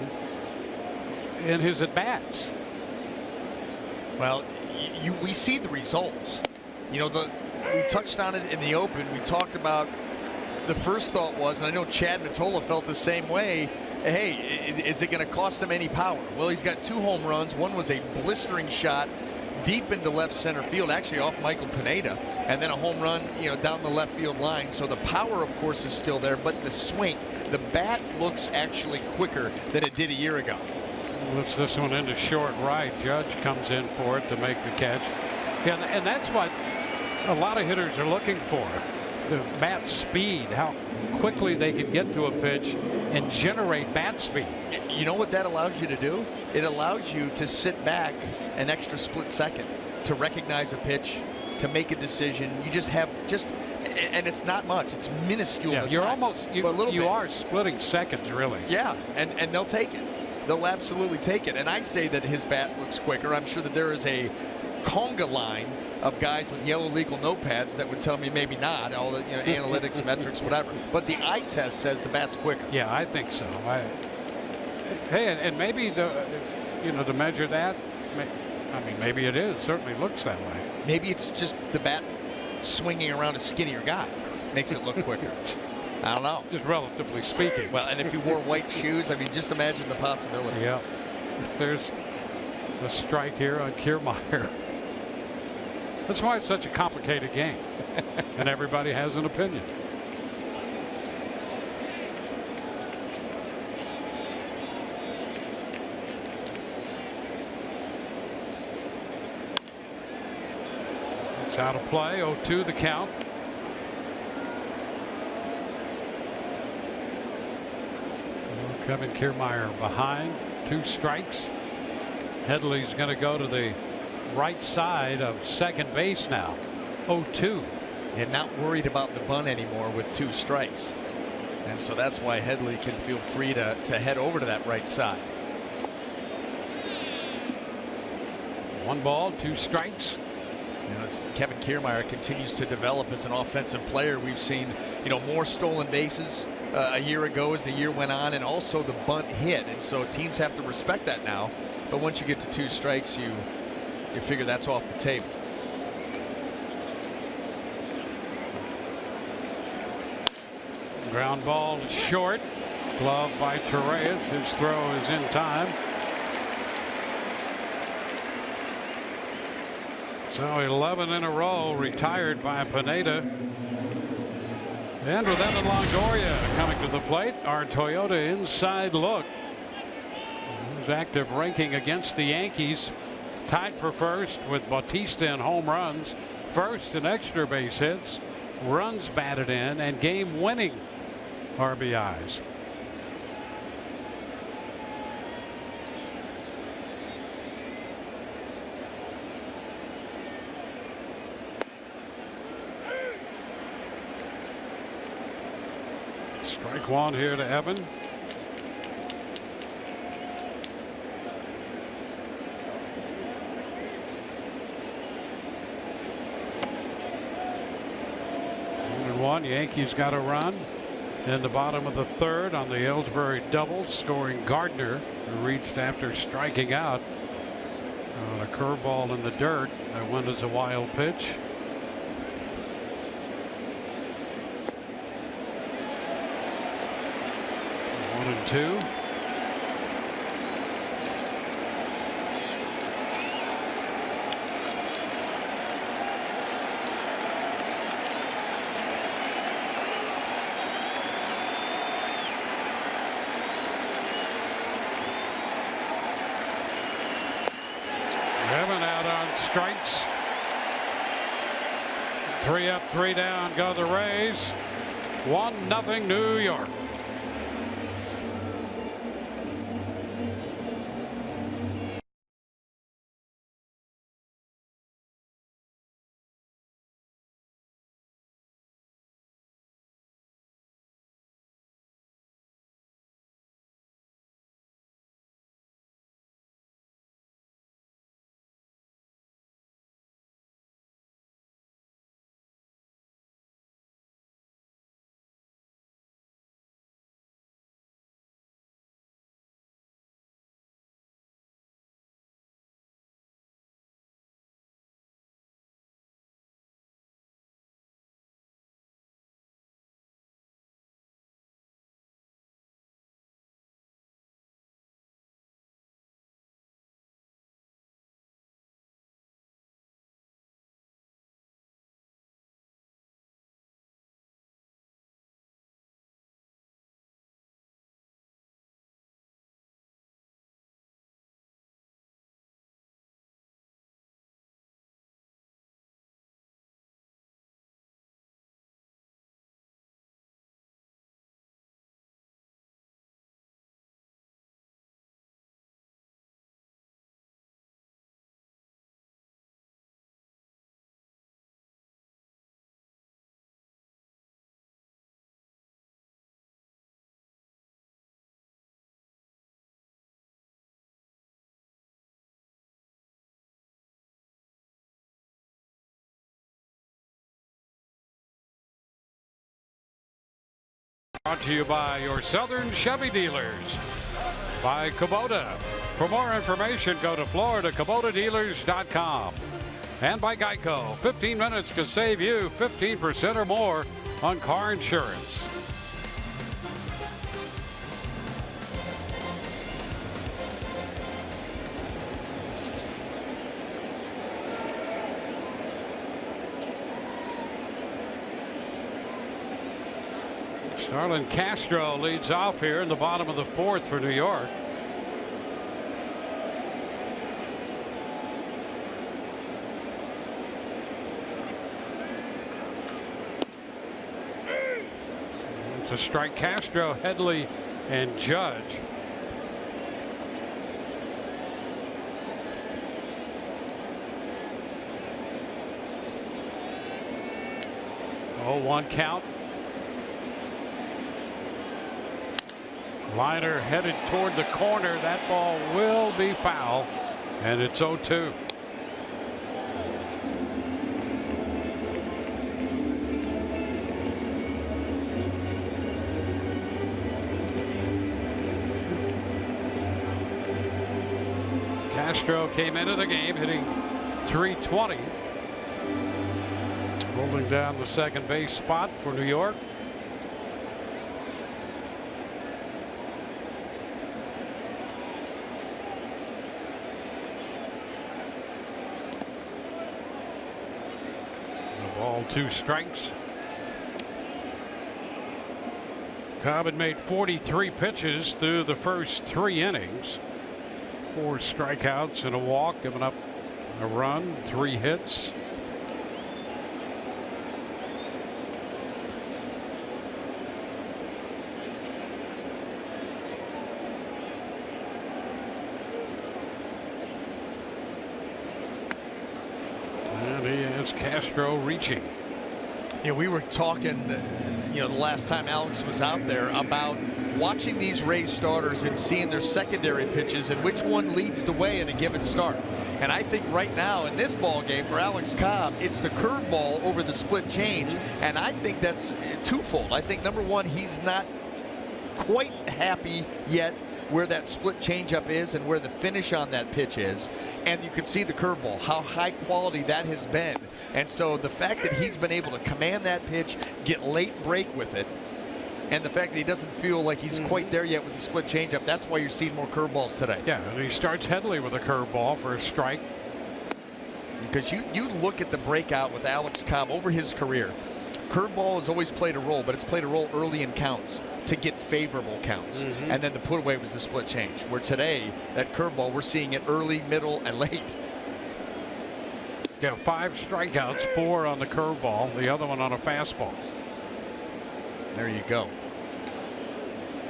[SPEAKER 1] in his at-bats.
[SPEAKER 3] Well, we see the results. You know, we touched on it in the open. We talked about the first thought was, and I know Chad Mottola felt the same way, hey, is it going to cost him any power? Well, he's got 2 home runs. One was a blistering shot deep into left center field, actually off Michael Pineda, and then a home run, you know, down the left field line. So the power, of course, is still there, but the swing, the bat looks actually quicker than it did a year ago.
[SPEAKER 1] Lifts this one into short right. Judge comes in for it to make the catch. Yeah, and that's what a lot of hitters are looking for. The bat speed, how quickly they can get to a pitch and generate bat speed.
[SPEAKER 3] You know what that allows you to do? It allows you to sit back an extra split second to recognize a pitch, to make a decision. You just have and it's not much. It's minuscule.
[SPEAKER 1] Yeah, you're
[SPEAKER 3] time,
[SPEAKER 1] almost you are splitting seconds, really.
[SPEAKER 3] Yeah, and they'll take it. They'll absolutely take it. And I say that his bat looks quicker. I'm sure that there is a conga line of guys with yellow legal notepads that would tell me maybe not, all the analytics, metrics, whatever. But the eye test says the bat's quicker.
[SPEAKER 1] Yeah, I think so. Hey, and maybe to measure that, I mean, maybe it is. Certainly looks that way.
[SPEAKER 3] Maybe it's just the bat swinging around a skinnier guy makes it look quicker. I don't know.
[SPEAKER 1] Just relatively speaking.
[SPEAKER 3] Well, and if he wore white shoes, I mean, just imagine the possibilities.
[SPEAKER 1] Yeah. There's a strike here on Kiermaier. That's why it's such a complicated game. And everybody has an opinion. It's out of play. 0-2 the count. Kevin Kiermaier behind, 2 strikes. Headley's going to go to the right side of second base now. 0-2.
[SPEAKER 3] And not worried about the bunt anymore with 2 strikes. And so that's why Headley can feel free to head over to that right side.
[SPEAKER 1] 1 ball, 2 strikes.
[SPEAKER 3] As Kevin Kiermaier continues to develop as an offensive player, we've seen more stolen bases a year ago as the year went on, and also the bunt hit, and so teams have to respect that now. But once you get to 2 strikes, you figure that's off the table.
[SPEAKER 1] Ground ball short, glove by Torreyes. His throw is in time. So 11 in a row retired by Pineda. And with Evan Longoria coming to the plate, our Toyota inside look. His active ranking against the Yankees, tied for first with Bautista in home runs, first in extra base hits, runs batted in, and game-winning RBIs. Strike 1 here to Evan. Yankees got a run in the bottom of the 3rd on the Ellsbury double, scoring Gardner, who reached after striking out on a curveball in the dirt that went as a wild pitch. One and 2. strikes. 3 up, 3 down go the Rays. 1-0 New York. Brought to you by your Southern Chevy dealers. By Kubota. For more information, go to FloridaKubotaDealers.com. And by Geico. 15 minutes can save you 15% or more on car insurance. Starlin Castro leads off here in the bottom of the 4th for New York. To strike Castro, Headley, and Judge. Oh, 1 count. Liner headed toward the corner. That ball will be foul, and it's 0-2. Castro came into the game hitting .320, holding down the second base spot for New York. Ball, 2 strikes. Cobb had made 43 pitches through the first 3 innings. 4 strikeouts and a walk, giving up a run, 3 hits. And he has Castro reaching.
[SPEAKER 3] Yeah, we were talking, the last time Alex was out there about watching these Rays starters and seeing their secondary pitches and which one leads the way in a given start. And I think right now in this ball game for Alex Cobb, it's the curveball over the split change. And I think that's twofold. I think number one, he's not quite happy yet where that split changeup is and where the finish on that pitch is. And you can see the curveball, how high quality that has been. And so the fact that he's been able to command that pitch, get late break with it, and the fact that he doesn't feel like he's quite there yet with the split changeup, that's why you're seeing more curveballs today.
[SPEAKER 1] Yeah, and he starts Headley with a curveball for a strike.
[SPEAKER 3] Because you look at the breakout with Alex Cobb over his career, curveball has always played a role, but it's played a role early in counts to get favorable counts. And then the put away was the split change, where today that curveball, we're seeing it early, middle, and late.
[SPEAKER 1] Yeah, 5 strikeouts, 4 on the curveball, the other one on a fastball.
[SPEAKER 3] There you go.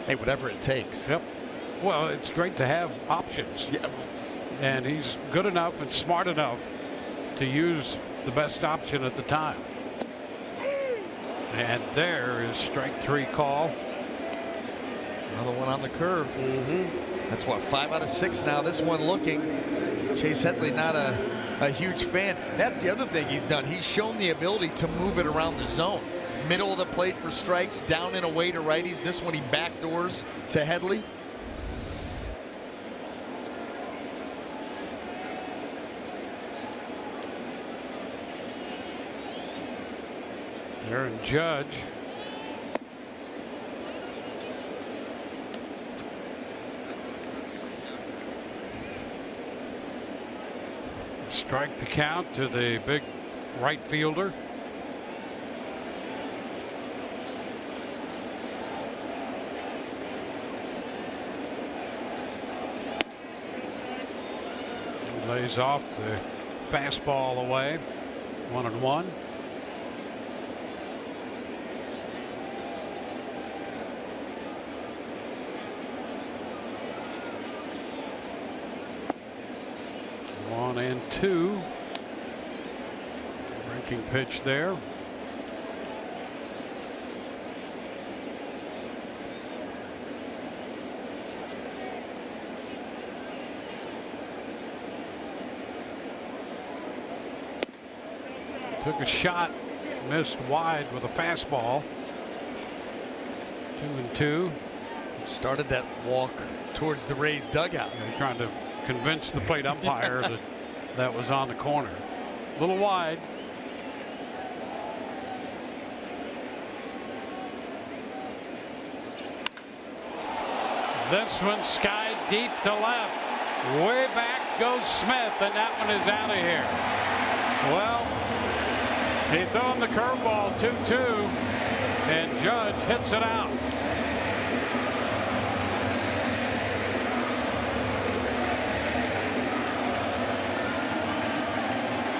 [SPEAKER 3] Hey, whatever it takes.
[SPEAKER 1] Yep. Well, it's great to have options.
[SPEAKER 3] Yeah.
[SPEAKER 1] And he's good enough and smart enough to use the best option at the time. And there is strike 3 call.
[SPEAKER 3] Another one on the curve. That's what, 5 out of 6 now. This one looking. Chase Headley not a huge fan. That's the other thing he's done. He's shown the ability to move it around the zone. Middle of the plate for strikes, down and away to righties. This one he backdoors to Headley.
[SPEAKER 1] Aaron Judge. Strike the count to the big right fielder. He lays off the fastball away. 1-1. One and 2. Breaking pitch there. Took a shot, missed wide with a fastball. 2-2.
[SPEAKER 3] Started that walk towards the Rays dugout.
[SPEAKER 1] He's trying to convince the plate umpire that that was on the corner. A little wide. This one skied deep to left. Way back goes Smith, and that one is out of here. Well, he threw him the curveball 2-2, and Judge hits it out.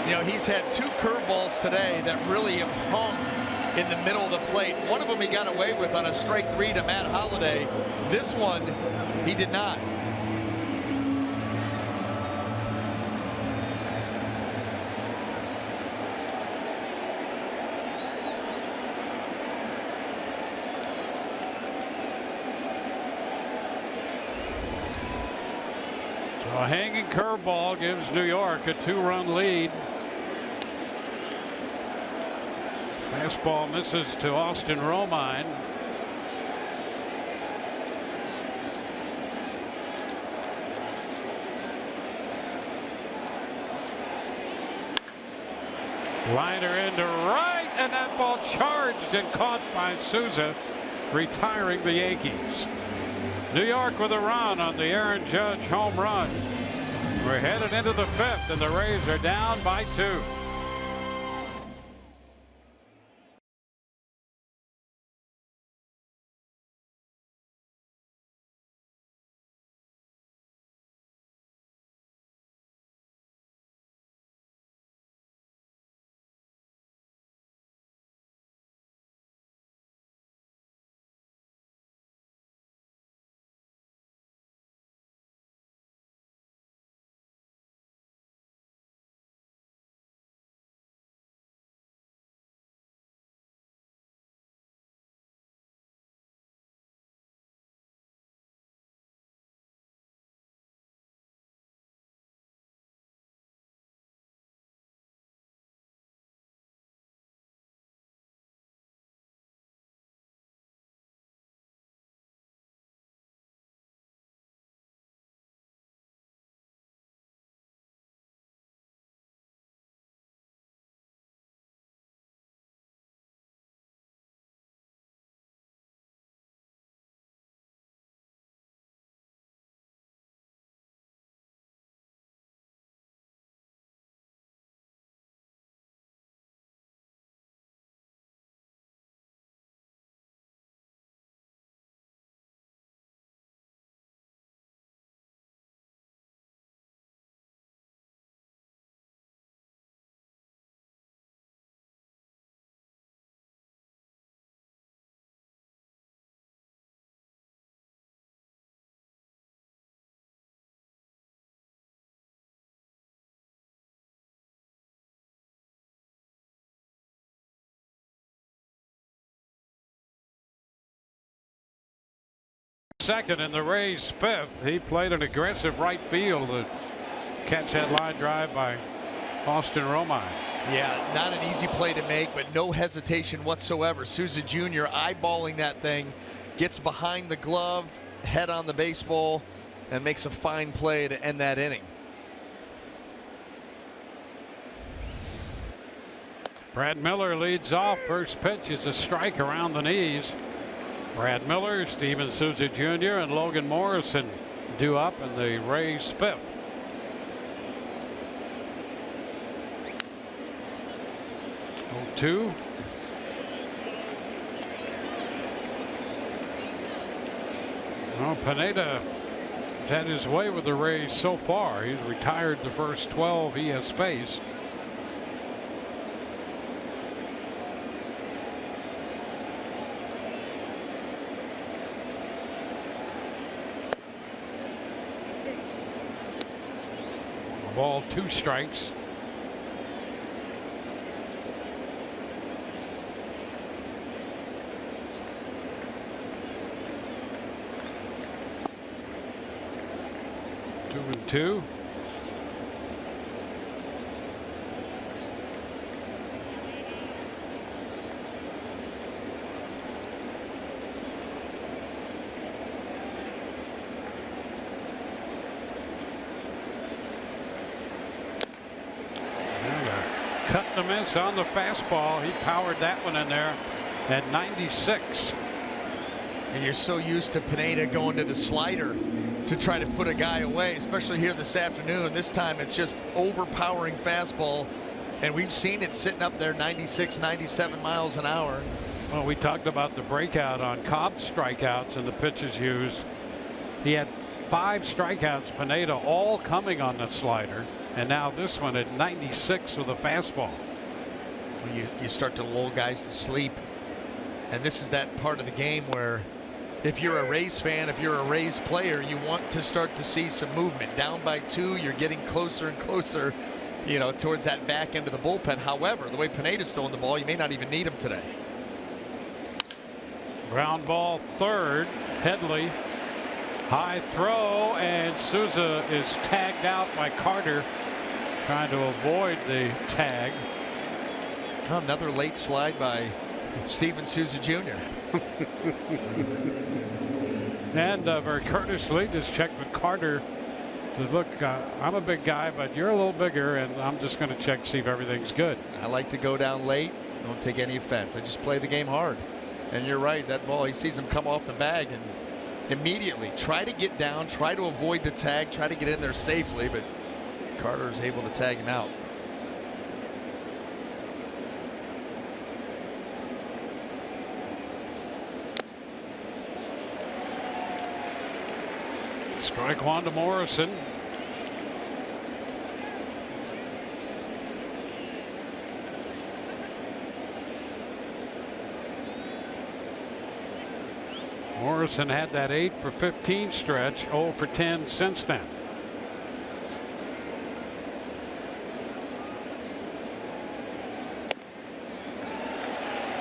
[SPEAKER 3] You know, he's had 2 curveballs today that really have hung in the middle of the plate. One of them he got away with on a strike 3 to Matt Holliday. This one, he did not.
[SPEAKER 1] So a hanging curveball gives New York a 2-run lead. Fastball misses to Austin Romine. Liner into right, and that ball charged and caught by Souza, retiring the Yankees. New York with a run on the Aaron Judge home run. We're headed into the 5th, and the Rays are down by 2. second and the Rays fifth. He played an aggressive right field to catch that line drive by Austin Romine.
[SPEAKER 3] Yeah, not an easy play to make, but no hesitation whatsoever. Souza Jr. eyeballing that thing, gets behind the glove, head on the baseball, and makes a fine play to end that inning.
[SPEAKER 1] Brad Miller leads off. First pitch is a strike around the knees. Brad Miller, Steven Souza Jr., and Logan Morrison due up in the Rays fifth. Two. Well, Pineda has had his way with the Rays so far. He's retired the first 12 he has faced. Ball, 2 strikes. Two and two. Cut the miss on the fastball. He powered that one in there at 96.
[SPEAKER 3] And you're so used to Pineda going to the slider to try to put a guy away, especially here this afternoon. This time it's just overpowering fastball, and we've seen it sitting up there 96, 97 miles an hour.
[SPEAKER 1] Well, we talked about the breakout on Cobb's strikeouts and the pitches used. He had 5 strikeouts, Pineda, all coming on the slider, and now this one at 96 with a fastball.
[SPEAKER 3] You start to lull guys to sleep, and this is that part of the game where if you're a Rays fan, if you're a Rays player, you want to start to see some movement. Down by 2, you're getting closer and closer, you know, towards that back end of the bullpen. However, the way Pineda's throwing the ball, you may not even need him today.
[SPEAKER 1] Ground ball third. Headley. High throw, and Souza is tagged out by Carter, trying to avoid the tag.
[SPEAKER 3] Oh, another late slide by Steven Souza Jr.
[SPEAKER 1] And very courteously just checked with Carter. Said, look, I'm a big guy, but you're a little bigger, and I'm just going to check, see if everything's good.
[SPEAKER 3] I like to go down late. Don't take any offense. I just play the game hard. And you're right, that ball, he sees him come off the bag and immediately try to get down, try to avoid the tag, try to get in there safely, but Carter is able to tag him out.
[SPEAKER 1] Strike one to Morrison. Morrison had that 8 for 15 stretch, 0 for 10 since then.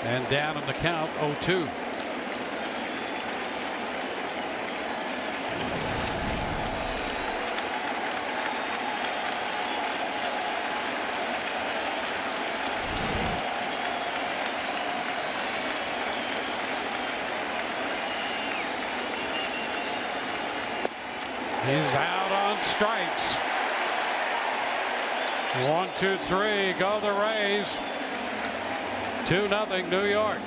[SPEAKER 1] And down in the count, 0-2. He's out on strikes. 1, 2, 3, go the Rays. 2-0 New York.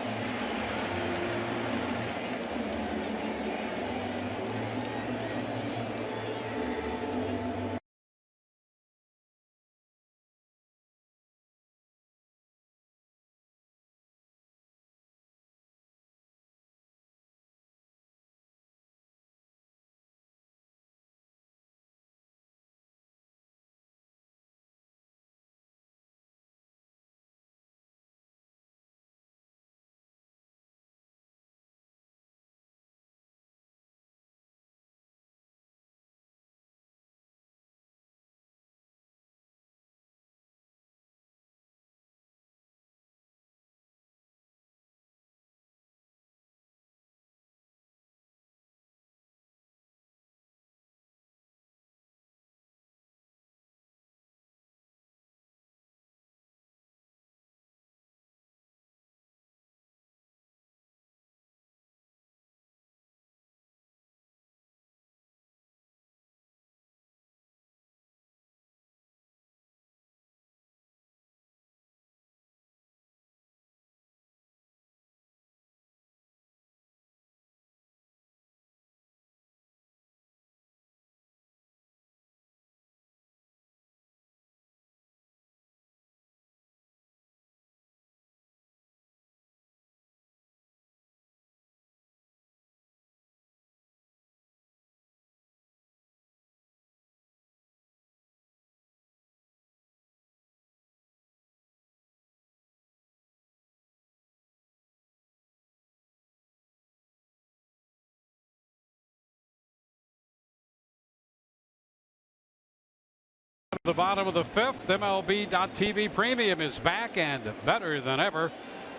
[SPEAKER 1] The bottom of the fifth, MLB.TV Premium is back and better than ever.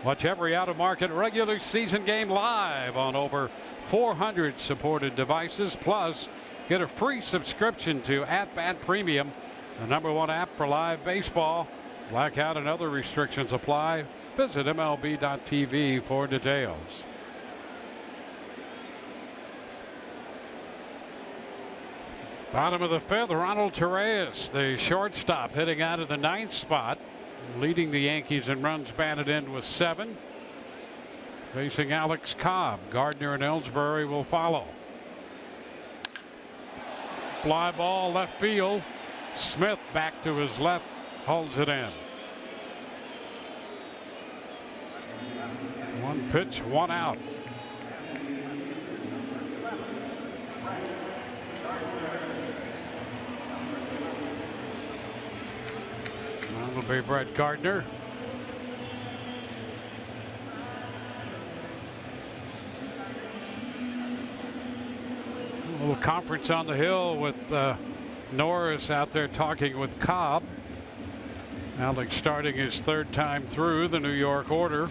[SPEAKER 1] Watch every out-of-market regular season game live on over 400 supported devices. Plus, get a free subscription to At-Bat Premium, the #1 app for live baseball. Blackout and other restrictions apply. Visit MLB.TV for details. Bottom of the fifth, Ronald Torreyes, the shortstop, hitting out of the 9th spot, leading the Yankees in runs batted in with 7. Facing Alex Cobb, Gardner and Ellsbury will follow. Fly ball left field. Smith back to his left, holds it in. 1 pitch, 1 out. That'll be Brett Gardner. A little conference on the hill with Norris out there talking with Cobb. Alex starting his 3rd time through the New York order.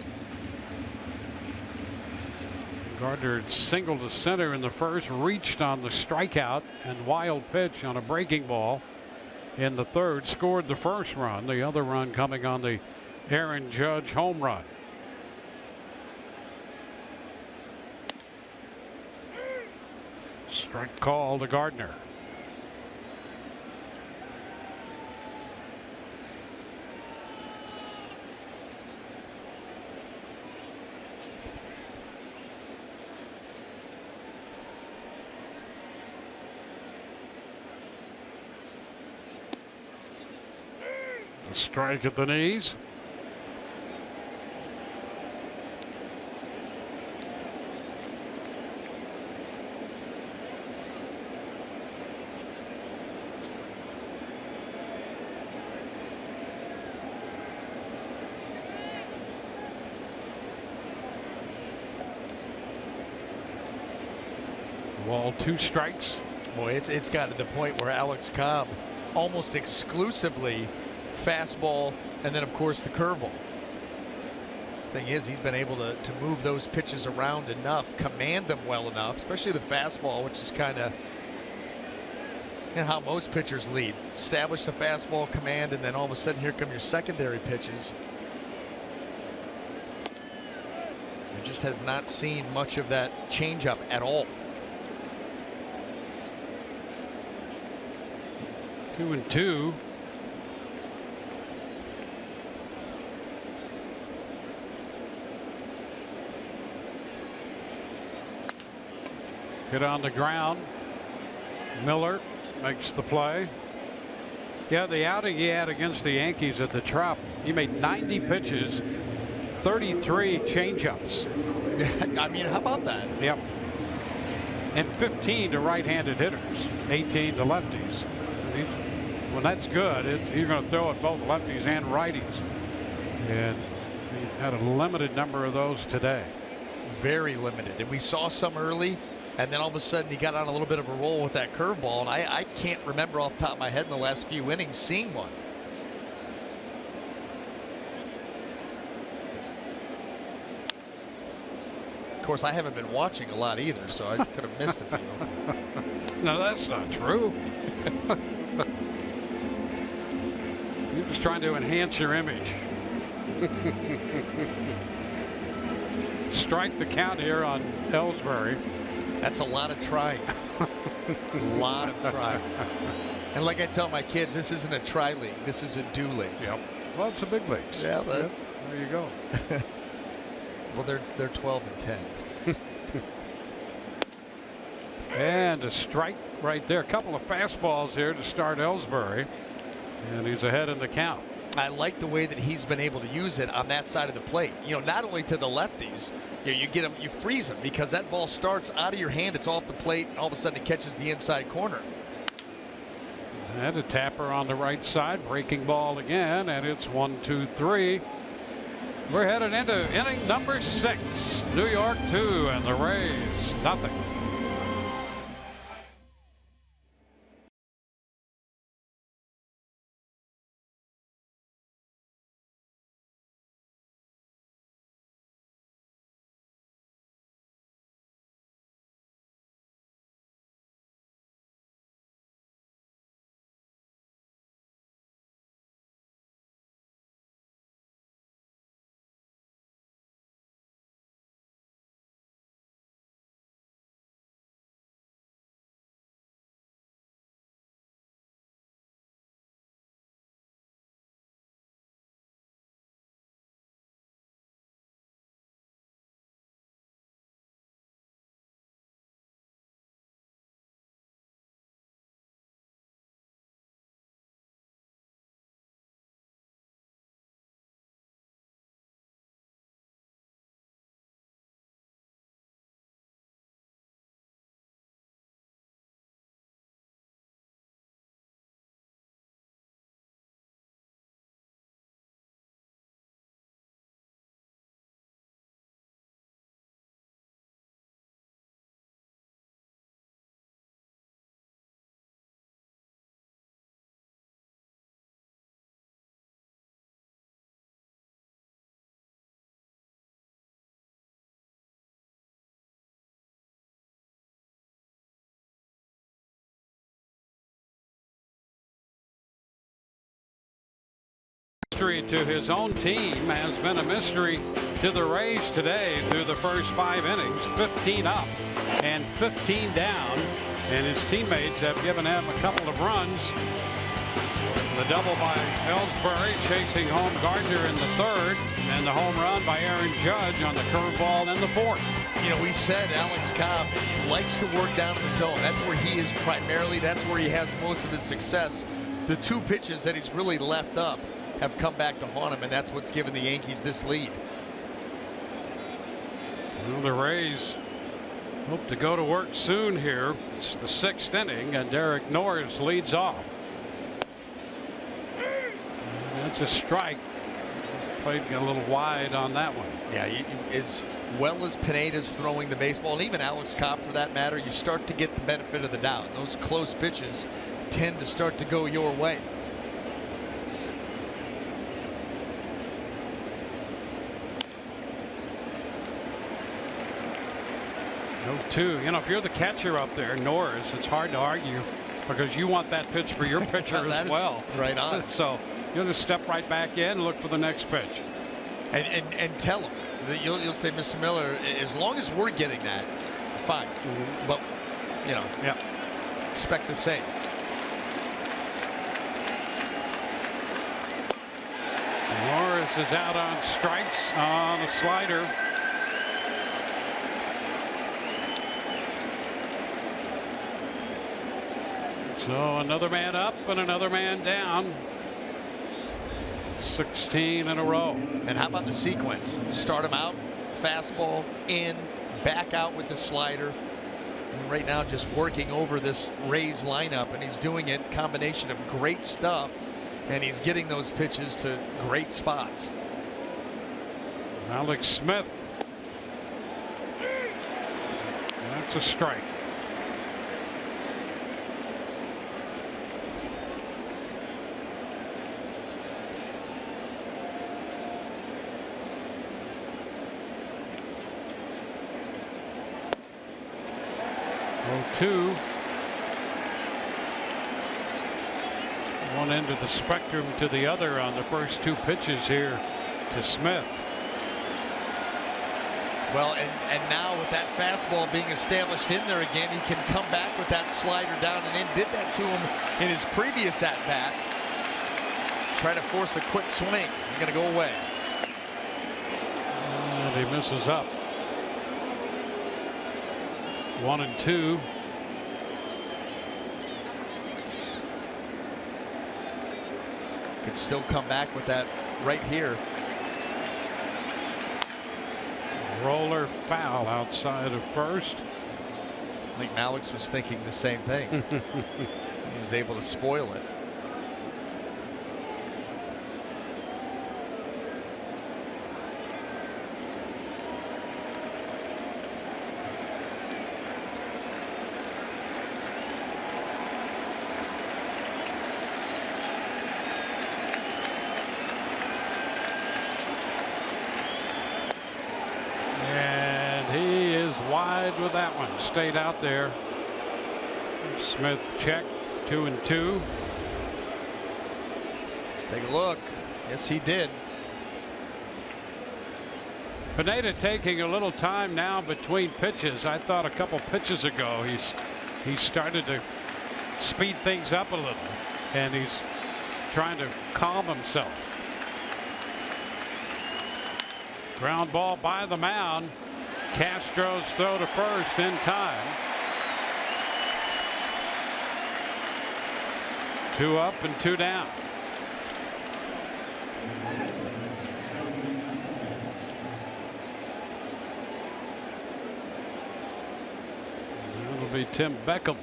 [SPEAKER 1] Gardner singled to center in the first, reached on the strikeout and wild pitch on a breaking ball in the 3rd, scored the first run, the other run coming on the Aaron Judge home run. Strike call to Gardner. A strike at the knees. Wall, 2 strikes.
[SPEAKER 3] Boy, it's gotten to the point where Alex Cobb almost exclusively fastball, and then of course the curveball. Thing is, he's been able to move those pitches around enough, command them well enough, especially the fastball, which is kind of how most pitchers lead. Establish the fastball command, and then all of a sudden here come your secondary pitches. I just have not seen much of that changeup at all.
[SPEAKER 1] 2-2. Hit on the ground. Miller makes the play. Yeah, the outing he had against the Yankees at the Trop, he made 90 pitches, 33 changeups.
[SPEAKER 3] I mean, how about that?
[SPEAKER 1] Yep. And 15 to right-handed hitters, 18 to lefties. Well, that's good. You're going to throw at both lefties and righties. And he had a limited number of those today.
[SPEAKER 3] Very limited. And we saw some early. And then all of a sudden he got on a little bit of a roll with that curveball, and I can't remember off the top of my head in the last few innings seeing one. Of course, I haven't been watching a lot either, so I could have missed a few.
[SPEAKER 1] No, that's not true. You're just trying to enhance your image. Strike the count here on Ellsbury.
[SPEAKER 3] That's a lot of trying. A lot of trying. And like I tell my kids, this isn't a try league. This is a do league.
[SPEAKER 1] Yep. Well, it's a big leagues.
[SPEAKER 3] Yeah.
[SPEAKER 1] Yep. There you go.
[SPEAKER 3] Well, they're 12 and 10.
[SPEAKER 1] And a strike right there. A couple of fastballs here to start Ellsbury. And he's ahead in the count.
[SPEAKER 3] I like the way that he's been able to use it on that side of the plate. You know, not only to the lefties, you get him, you freeze him because that ball starts out of your hand, it's off the plate, and all of a sudden it catches the inside corner.
[SPEAKER 1] And a tapper on the right side, breaking ball again, and it's 1-2-3. We're headed into inning number 6. New York 2 and the Rays nothing. mystery to his own team, has been a mystery to the Rays today through the first 5 innings. 15 up and 15 down, and his teammates have given him a couple of runs. The double by Ellsbury chasing home Gardner in the 3rd, and the home run by Aaron Judge on the curveball in the 4th.
[SPEAKER 3] You know, we said Alex Cobb likes to work down in the zone. That's where he is primarily. That's where he has most of his success. The 2 pitches that he's really left up have come back to haunt him, and that's what's given the Yankees this lead.
[SPEAKER 1] Well, the Rays hope to go to work soon here. It's the 6th inning, and Derek Norris leads off. That's a strike. Played a little wide on that one.
[SPEAKER 3] Yeah, as well as Pineda's throwing the baseball, and even Alex Cobb for that matter, you start to get the benefit of the doubt. Those close pitches tend to start to go your way.
[SPEAKER 1] No 2. You know, if you're the catcher up there, Norris, it's hard to argue because you want that pitch for your pitcher as well.
[SPEAKER 3] Right on.
[SPEAKER 1] So you'll just step right back in and look for the next pitch.
[SPEAKER 3] And tell him. You'll say, Mr. Miller, as long as we're getting that, fine. But, you know, expect the same.
[SPEAKER 1] Morris is out on strikes on the slider. So another man up and another man down. 16 in a row.
[SPEAKER 3] And how about the sequence? Start him out, fastball in, back out with the slider. And right now just working over this Rays lineup, and he's doing it combination of great stuff, and he's getting those pitches to great spots.
[SPEAKER 1] Alex Smith. That's a strike. Two. One end of the spectrum to the other on the first 2 pitches here to Smith.
[SPEAKER 3] Well, and now with that fastball being established in there again, he can come back with that slider down and in. Did that to him in his previous at-bat. Try to force a quick swing. He's going to go away.
[SPEAKER 1] And he misses up. 1 and 2.
[SPEAKER 3] Could still come back with that right here.
[SPEAKER 1] Roller foul outside of first.
[SPEAKER 3] I think Alex was thinking the same thing. He was able to spoil it.
[SPEAKER 1] With that one, stayed out there. Smith check, 2 and 2.
[SPEAKER 3] Let's take a look. Yes, he did.
[SPEAKER 1] Pineda taking a little time now between pitches. I thought a couple pitches ago he started to speed things up a little, and he's trying to calm himself. Ground ball by the mound. Castro's throw to first in time. 2 up and 2 down. It'll be Tim Beckham.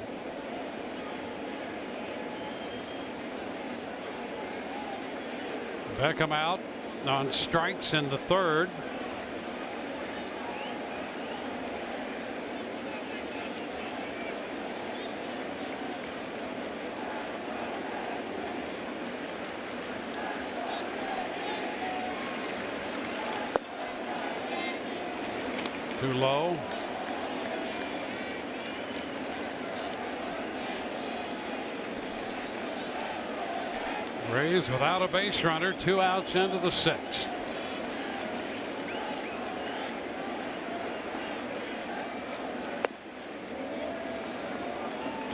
[SPEAKER 1] Beckham out on strikes in the 3rd. Too low. Rays without a base runner, 2 outs into the 6th.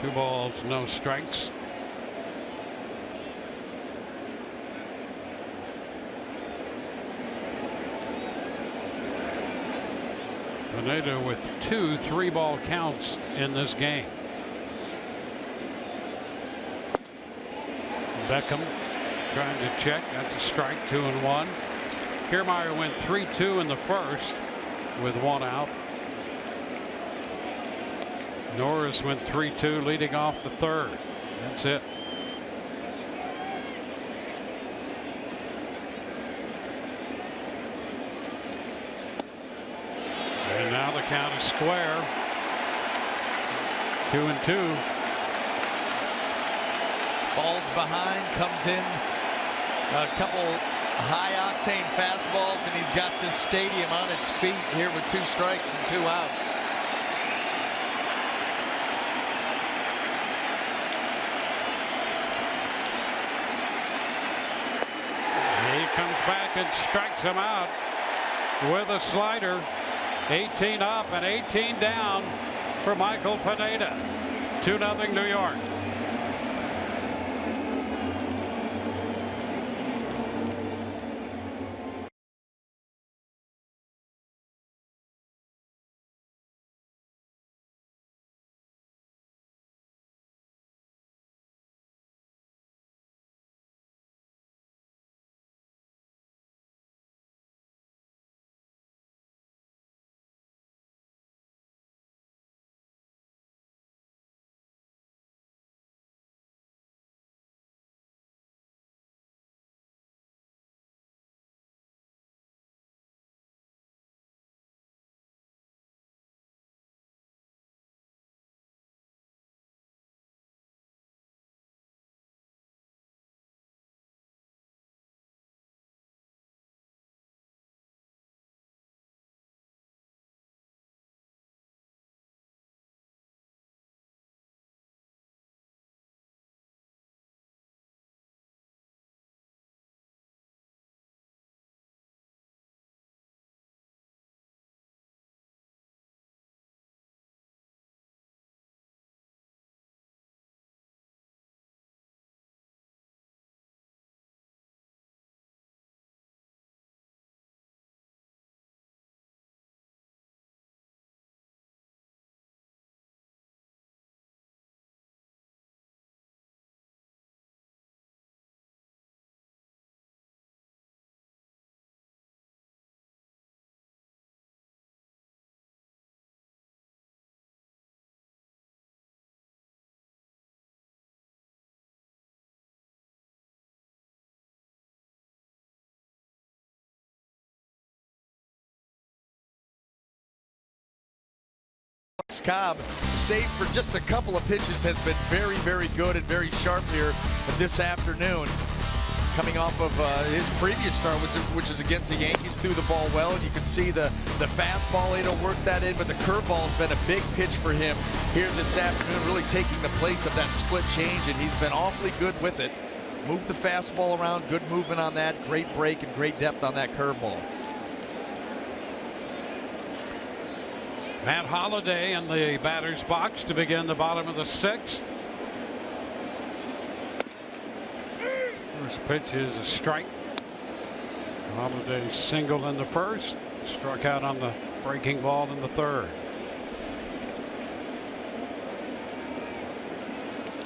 [SPEAKER 1] Two balls, no strikes. Pineda with 2 3-ball counts in this game. Beckham trying to check. That's a strike, 2-1. Kiermaier went 3-2 in the first with 1 out. Norris went 3-2 leading off the 3rd. That's it. And now the count is square. 2-2.
[SPEAKER 3] Falls behind, comes in a couple high-octane fastballs, and he's got this stadium on its feet here with 2 strikes and 2 outs.
[SPEAKER 1] He comes back and strikes him out with a slider. 18 up and 18 down for Michael Pineda. 2-0 New York.
[SPEAKER 3] Cobb, save for just a couple of pitches, has been very, very good and very sharp here this afternoon. Coming off of his previous start, which was against the Yankees, threw the ball well, and you can see the fastball, he don't work that in, but the curveball has been a big pitch for him here this afternoon, really taking the place of that split change, and he's been awfully good with it. Moved the fastball around, good movement on that, great break and great depth on that curveball.
[SPEAKER 1] Matt Holliday in the batter's box to begin the bottom of the 6th. First pitch is a strike. Holliday singled in the first, struck out on the breaking ball in the 3rd.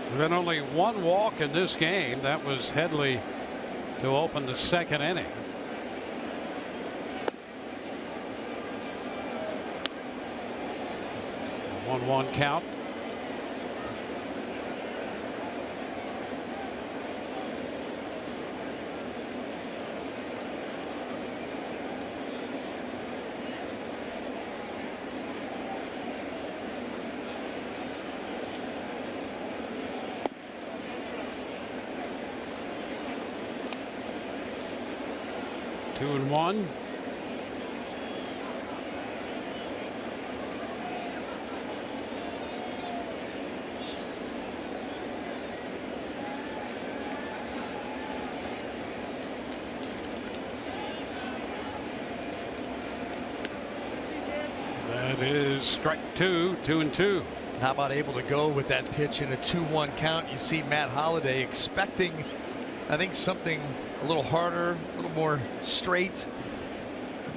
[SPEAKER 1] There's been only 1 walk in this game. That was Headley to open the 2nd inning. 1-1 count. Two and one. It is strike two, 2-2.
[SPEAKER 3] How about able to go with that pitch in a 2-1 count? You see Matt Holliday expecting, I think, something a little harder, a little more straight,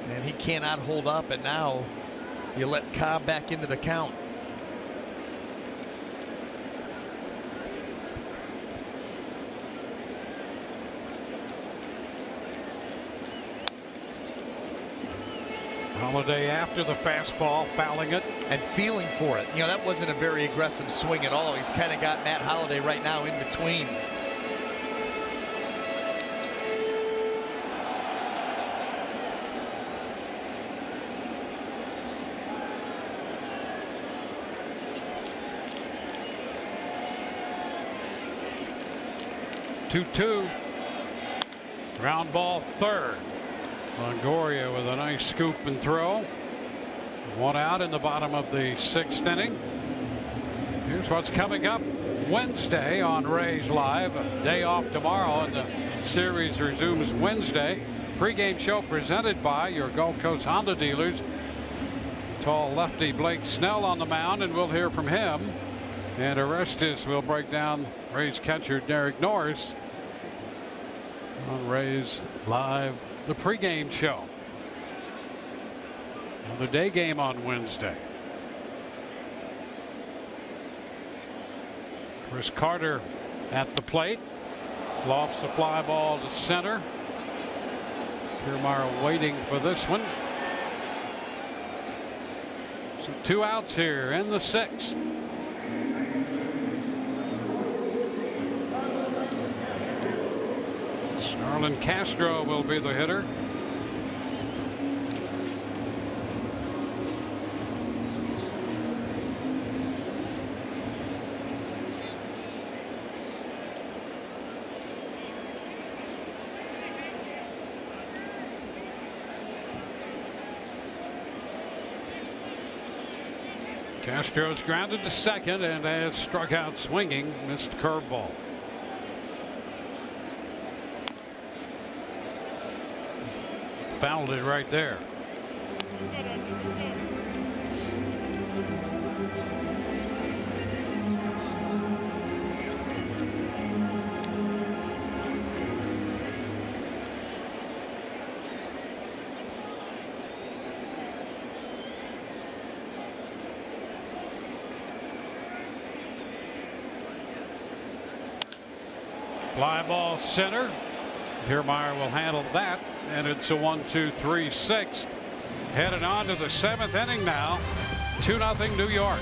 [SPEAKER 3] and he cannot hold up, and now you let Cobb back into the count.
[SPEAKER 1] Holliday after the fastball, fouling it.
[SPEAKER 3] And feeling for it. You know, that wasn't a very aggressive swing at all. He's kind of got Matt Holliday right now in between.
[SPEAKER 1] Two. Ground ball third. Longoria with a nice scoop and throw. One out in the bottom of the 6th inning. Here's what's coming up Wednesday on Rays Live. A day off tomorrow, and the series resumes Wednesday. Pre-game show presented by your Gulf Coast Honda dealers. Tall lefty Blake Snell on the mound, and we'll hear from him. And Orestes will break down Rays catcher Derek Norris on Rays Live, the pregame show. The day game on Wednesday. Chris Carter at the plate. Lofts a fly ball to center. Kiermaier waiting for this one. So 2 outs here in the 6th. Starlin Castro will be the hitter. Castro's grounded to second and has struck out swinging. Missed curveball. Fouled it right there. Fly ball center. Kiermaier will handle that, and it's a 1-2-3 6th. Headed on to the 7th inning now. 2-0 New York.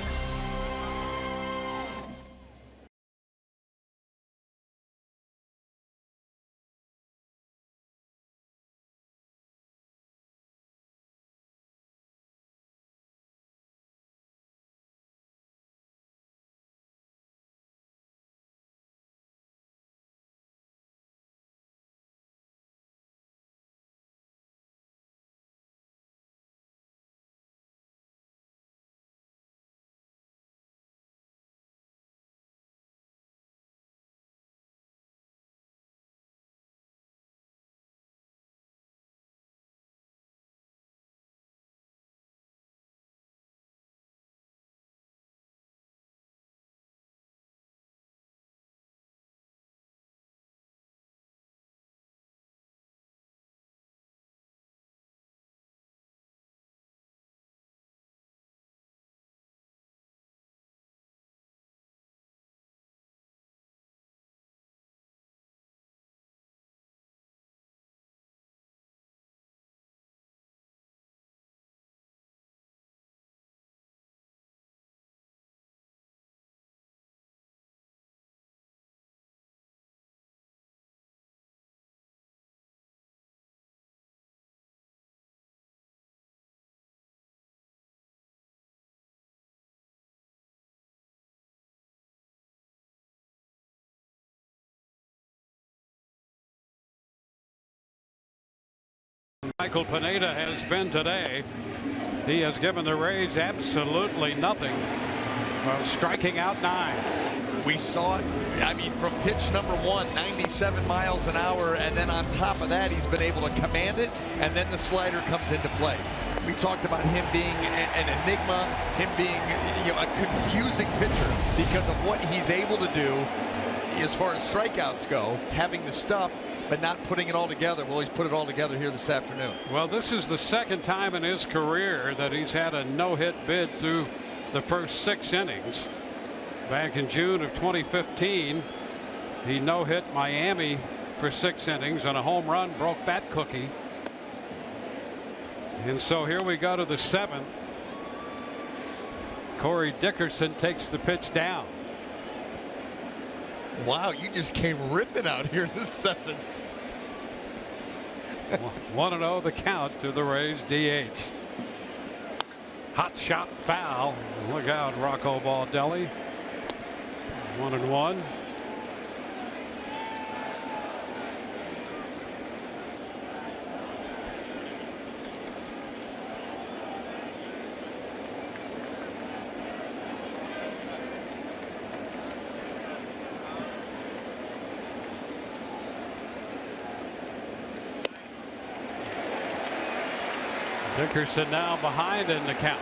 [SPEAKER 1] Michael Pineda has been today. He has given the Rays absolutely nothing while striking out 9.
[SPEAKER 3] We saw it, I mean, from pitch number 1, 97 miles an hour, and then on top of that, he's been able to command it, and then the slider comes into play. We talked about him being an enigma, him being a confusing pitcher because of what he's able to do as far as strikeouts go, having the stuff, but not putting it all together. Well, he's put it all together here this afternoon.
[SPEAKER 1] Well, this is the second time in his career that he's had a no-hit bid through the first 6 innings. Back in June of 2015, he no-hit Miami for 6 innings, and a home run broke that cookie. And so here we go to the 7th. Corey Dickerson takes the pitch down.
[SPEAKER 3] Wow, you just came ripping out here in the 7th.
[SPEAKER 1] 1-0 the count to the Rays DH. Hot shot foul. Look out, Rocco Baldelli. 1-1. Dickerson now behind in the count.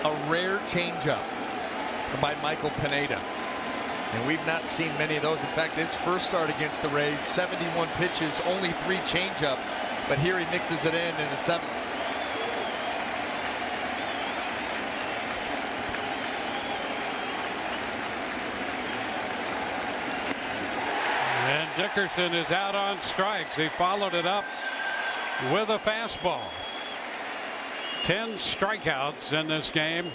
[SPEAKER 3] A rare changeup by Michael Pineda. And we've not seen many of those. In fact, his first start against the Rays, 71 pitches, only 3 changeups. But here he mixes it in the 7th.
[SPEAKER 1] And Dickerson is out on strikes. He followed it up with a fastball. 10 strikeouts in this game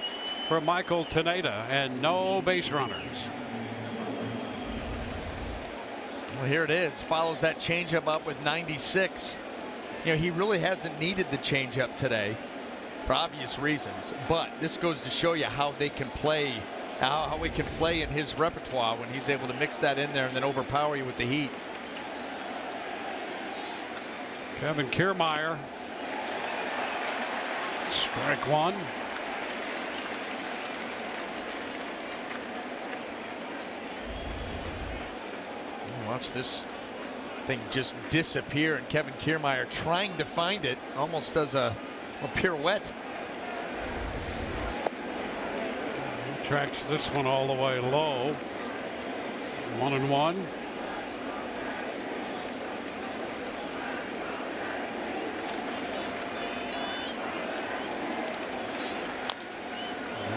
[SPEAKER 1] for Michael Pineda and no base runners.
[SPEAKER 3] Well, here it is. Follows that changeup up with 96. He really hasn't needed the changeup today for obvious reasons, but this goes to show you how they can play, how he can play in his repertoire when he's able to mix that in there and then overpower you with the heat.
[SPEAKER 1] Kevin Kiermaier, strike 1.
[SPEAKER 3] Watch this thing just disappear, and Kevin Kiermaier trying to find it, almost does a pirouette.
[SPEAKER 1] He tracks this one all the way low. 1-1.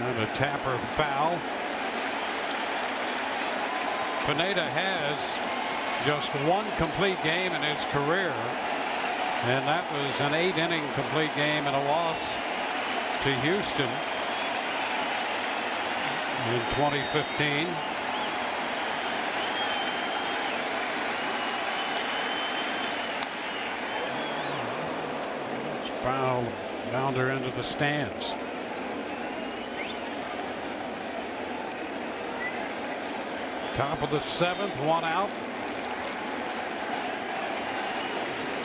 [SPEAKER 1] And a tapper foul. Pineda has just 1 complete game in his career, and that was an 8-inning complete game and a loss to Houston in 2015. It's foul, bounder into the stands. Top of the 7th, 1 out.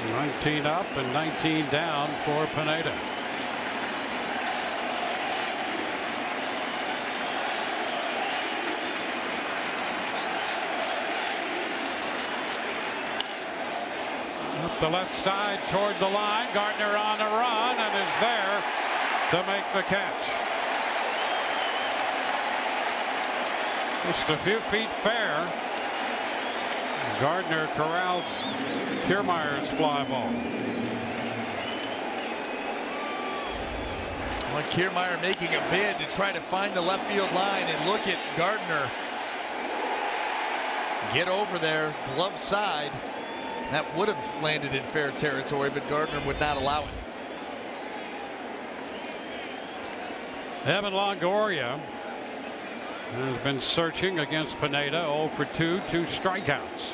[SPEAKER 1] 19 up and 19 down for Pineda. Up the left side toward the line. Gardner on a run and is there to make the catch. Just a few feet fair. Gardner corrals Kiermaier's fly ball.
[SPEAKER 3] Well, Kiermaier making a bid to try to find the left field line, and look at Gardner get over there, glove side. That would have landed in fair territory, but Gardner would not allow it.
[SPEAKER 1] Evan Longoria has been searching against Pineda. 0 for 2, 2 strikeouts.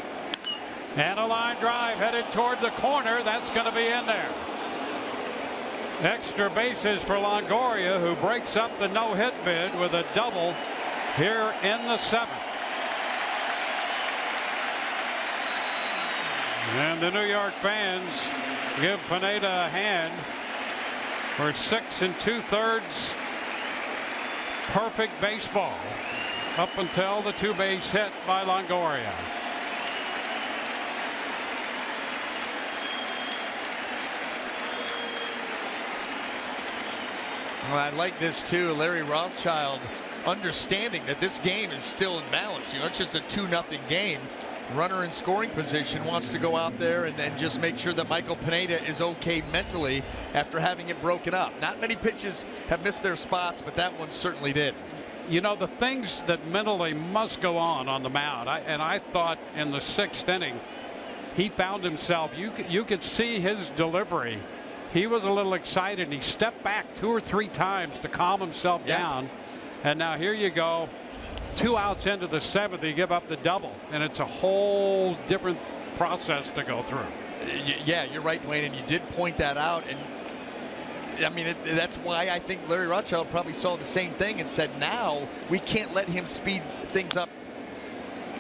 [SPEAKER 1] And a line drive headed toward the corner. That's going to be in there. Extra bases for Longoria, who breaks up the no-hit bid with a double here in the 7th. And the New York fans give Pineda a hand for 6 2/3 perfect baseball up until the 2-base hit by Longoria.
[SPEAKER 3] Well, I like this too. Larry Rothschild understanding that this game is still in balance. You know, it's just a 2-0 game. Runner in scoring position wants to go out there and just make sure that Michael Pineda is okay mentally after having it broken up. Not many pitches have missed their spots, but that one certainly did.
[SPEAKER 1] You know, the things that mentally must go on the mound. I thought in the 6th inning, he found himself, you could see his delivery. He was a little excited, and he stepped back 2 or 3 times to calm himself down. And now here you go, 2 outs into the 7th, you give up the double, and it's a whole different process to go through.
[SPEAKER 3] Yeah, you're right, Dwayne, and you did point that out. And I mean, that's why I think Larry Rothschild probably saw the same thing and said, now we can't let him speed things up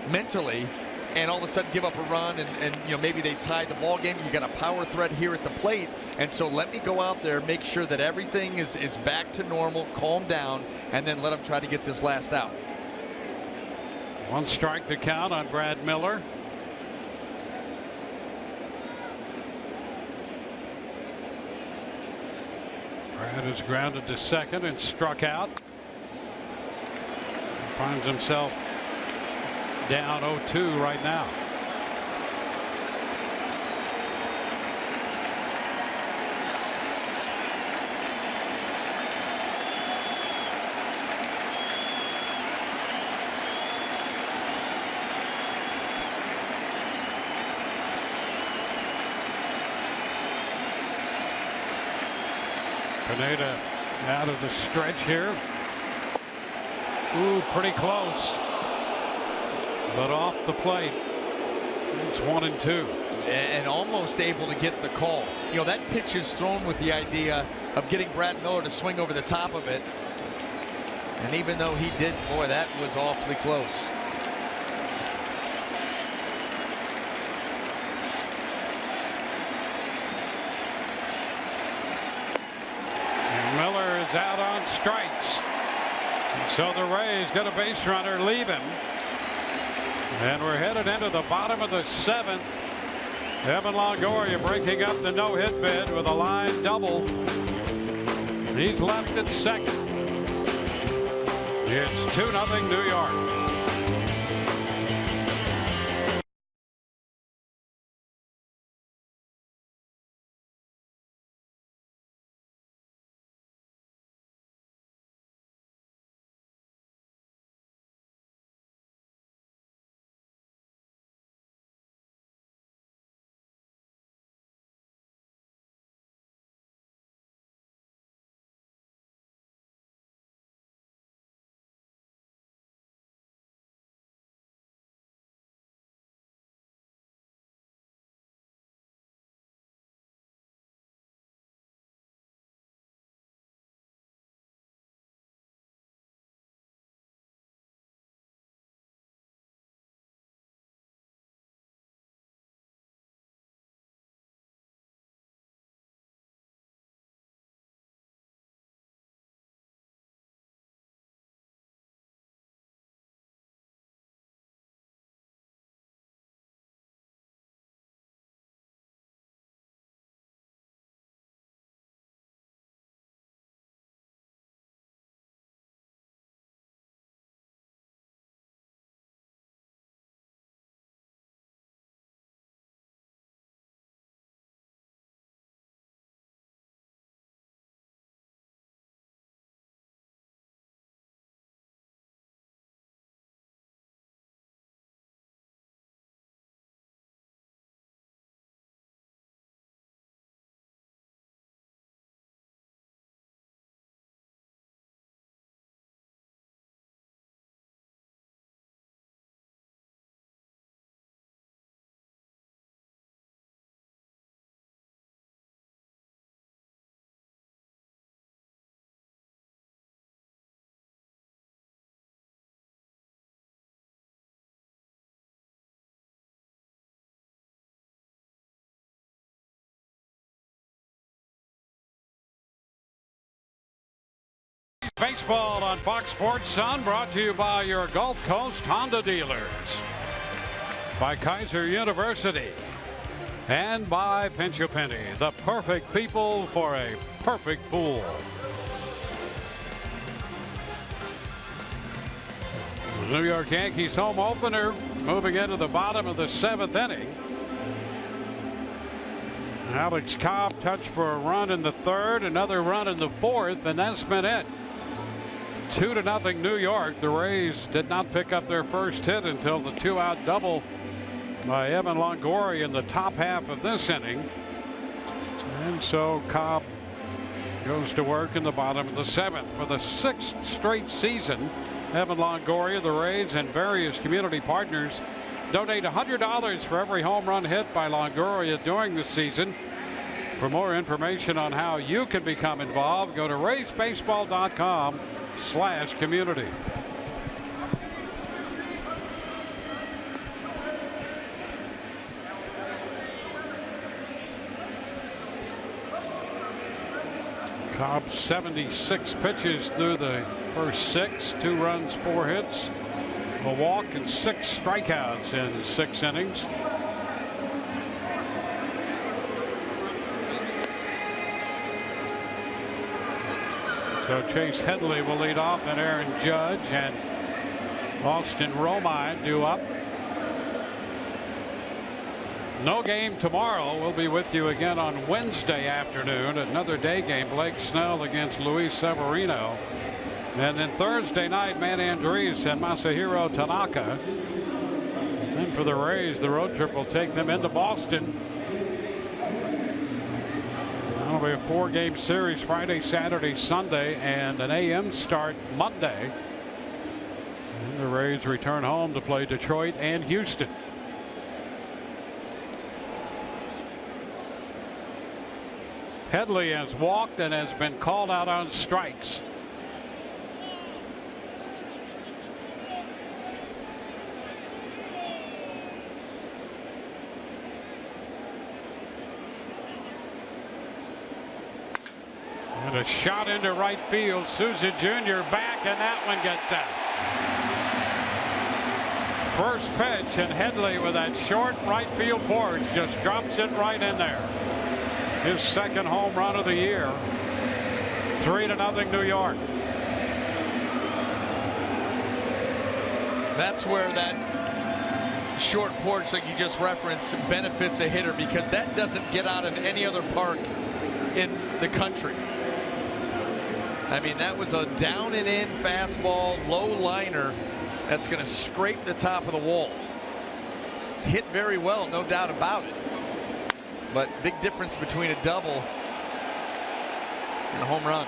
[SPEAKER 3] mentally and all of a sudden give up a run, and you know, maybe they tie the ball game. You got a power threat here at the plate, and so let me go out there, make sure that everything is back to normal, calm down, and then let him try to get this last out.
[SPEAKER 1] 1 strike to count on Brad Miller. Brad is grounded to second and struck out. Finds himself down 0-2 right now. Pineda out of the stretch here. Ooh, pretty close. But off the plate. It's 1-2.
[SPEAKER 3] And almost able to get the call. You know, that pitch is thrown with the idea of getting Brad Miller to swing over the top of it. And even though he did, boy, that was awfully close.
[SPEAKER 1] Miller is out on strikes. And so the Rays get a base runner, leave him. And we're headed into the bottom of the 7th. Evan Longoria breaking up the no-hit bid with a line double. He's left at second. It's 2-0 New York. Baseball on Fox Sports Sun, brought to you by your Gulf Coast Honda dealers, by Kaiser University, and by Pinch A Penny, the perfect people for a perfect pool. New York Yankees home opener moving into the bottom of the 7th inning. Alex Cobb touched for a run in the 3rd, another run in the 4th, and that's been it. 2-0 New York. The Rays did not pick up their first hit until the 2-out double by Evan Longoria in the top half of this inning. And so Cobb goes to work in the bottom of the 7th. For the 6th straight season, Evan Longoria, the Rays, and various community partners donate $100 for every home run hit by Longoria during the season. For more information on how you can become involved, go to RaysBaseball.com/community. Cobb 76 pitches through the first 6, 2 runs, 4 hits, a walk, and 6 strikeouts in 6 innings. So Chase Headley will lead off, and Aaron Judge and Austin Romine due up. No game tomorrow. We'll be with you again on Wednesday afternoon. Another day game, Blake Snell against Luis Severino. And then Thursday night, Manny Andres and Masahiro Tanaka. And for the Rays, the road trip will take them into Boston. That'll be a 4-game series Friday, Saturday, Sunday, and an AM start Monday. And the Rays return home to play Detroit and Houston. Headley has walked and has been called out on strikes. And a shot into right field. Souza Jr. back, and that one gets out. First pitch, and Headley with that short right field porch just drops it right in there. His 2nd home run of the year. 3-0 New York.
[SPEAKER 3] That's where that short porch, like you just referenced, benefits a hitter, because that doesn't get out of any other park in the country. I mean, that was a down and in fastball, low liner that's going to scrape the top of the wall. Hit very well, no doubt about it. But big difference between a double and a home run.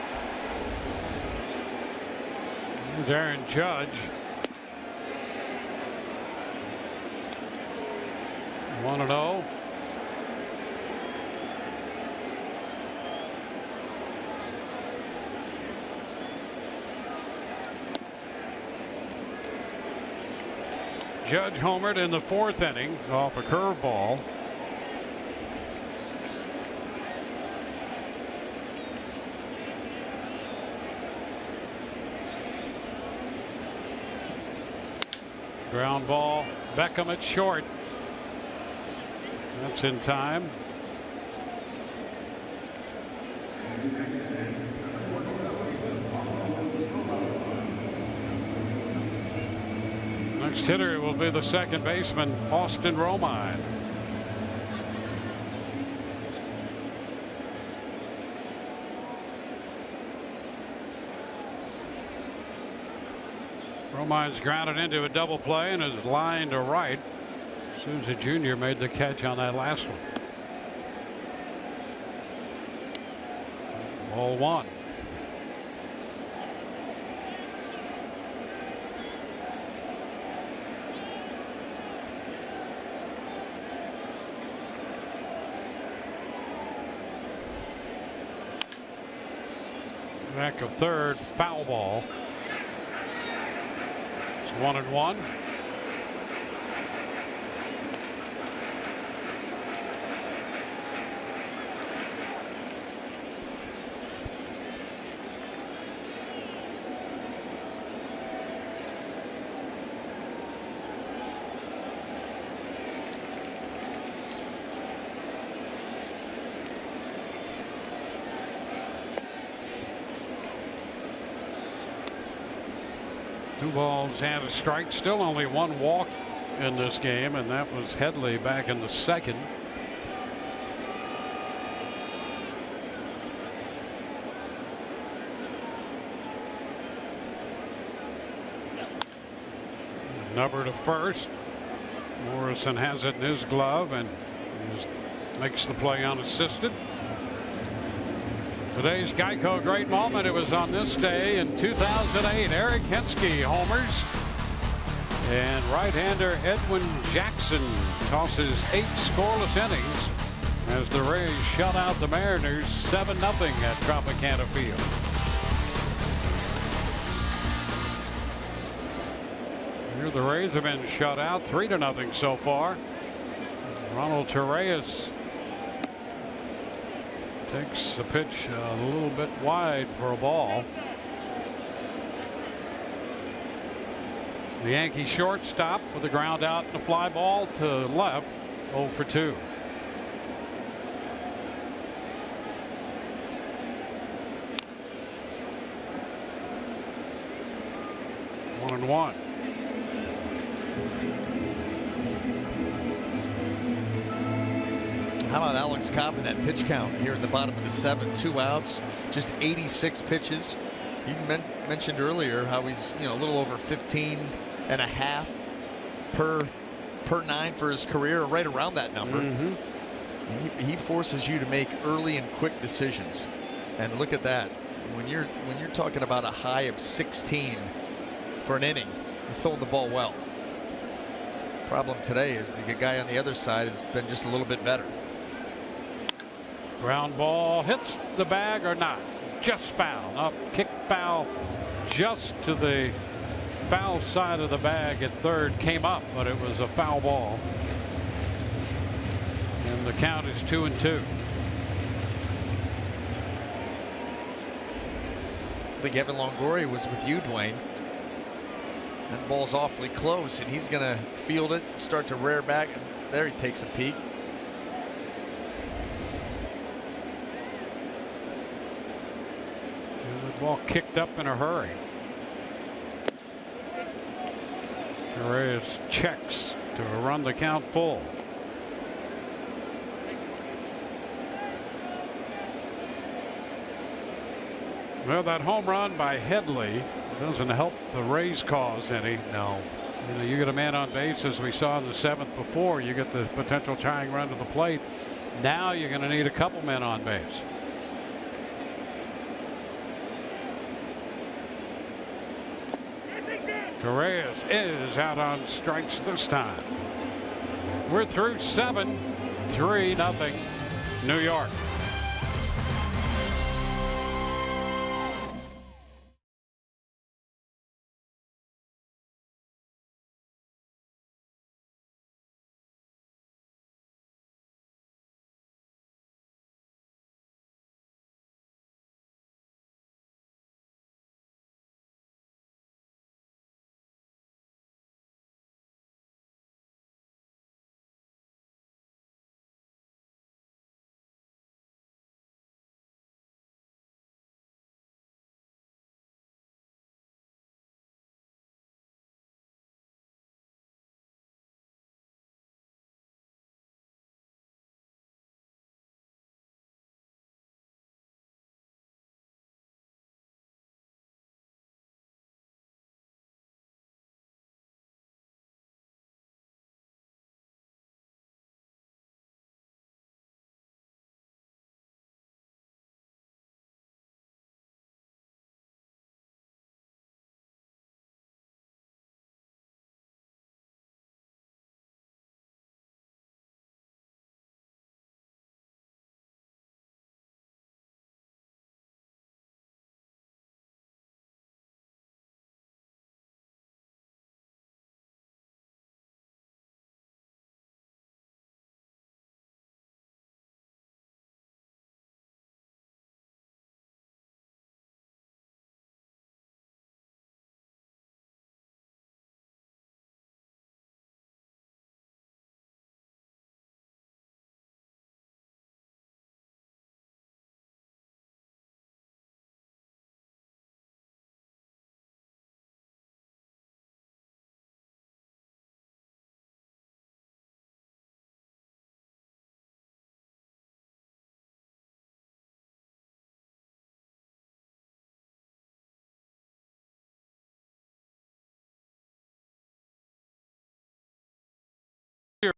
[SPEAKER 1] Here's Aaron Judge. 1-0. Judge homered in the 4th inning off a curveball. Ground ball. Beckham at short. That's in time. Next hitter will be the 2nd baseman, Austin Romine. Romine's grounded into a double play and is lined to right. Souza Jr. made the catch on that last one. Ball 1. Back of 3rd, foul ball. It's 1-1. 2 balls and a strike. Still only 1 walk in this game, and that was Headley back in the 2nd. Number to first. Morrison has it in his glove and makes the play unassisted. Today's Geico great moment. It was on this day in 2008. Eric Hensky homers. And right-hander Edwin Jackson tosses 8 scoreless innings as the Rays shut out the Mariners 7-0 at Tropicana Field. Here the Rays have been shut out 3-0 so far. Ronald Torreyes takes the pitch a little bit wide for a ball. The Yankee shortstop with a ground out and a fly ball to left. 0 for 2. One and one.
[SPEAKER 3] How about Alex Cobb in that pitch count here in the bottom of the 7th? 2 outs, just 86 pitches. You mentioned earlier how he's a little over 15.5 per 9 for his career, right around that number. He forces you to make early and quick decisions, and look at that. When you're talking about a high of 16 for an inning, you're throwing the ball well. Problem today is the guy on the other side has been just a little bit better.
[SPEAKER 1] Ground ball hits the bag or not. Just foul. Up, kick foul just to the foul side of the bag at third. Came up, but it was a foul ball. And the count is 2-2.
[SPEAKER 3] I think Evan Longoria was with you, Dwayne. That ball's awfully close, and he's going to field it, start to rear back, and there he takes a peek.
[SPEAKER 1] Ball kicked up in a hurry. Reyes checks to run the count full. Well, that home run by Headley doesn't help the Rays cause any.
[SPEAKER 3] No.
[SPEAKER 1] You get a man on base, as we saw in the 7th before. You get the potential tying run to the plate. Now you're going to need a couple men on base. Torreyes is out on strikes this time. We're through 7, 3-0 New York.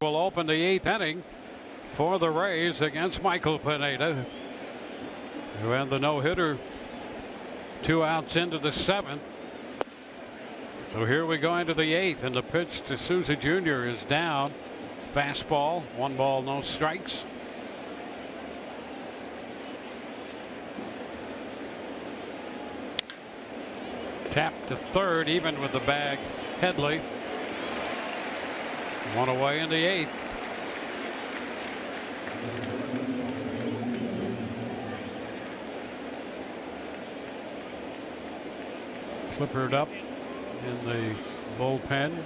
[SPEAKER 1] will open the 8th inning for the Rays against Michael Pineda, who had the no-hitter 2 outs into the 7th. So here we go into the 8th, and the pitch to Souza Jr. is down. Fastball, 1 ball, no strikes. Tap to third, even with the bag. Headley. 1 away in the 8th. Clippard up in the bullpen.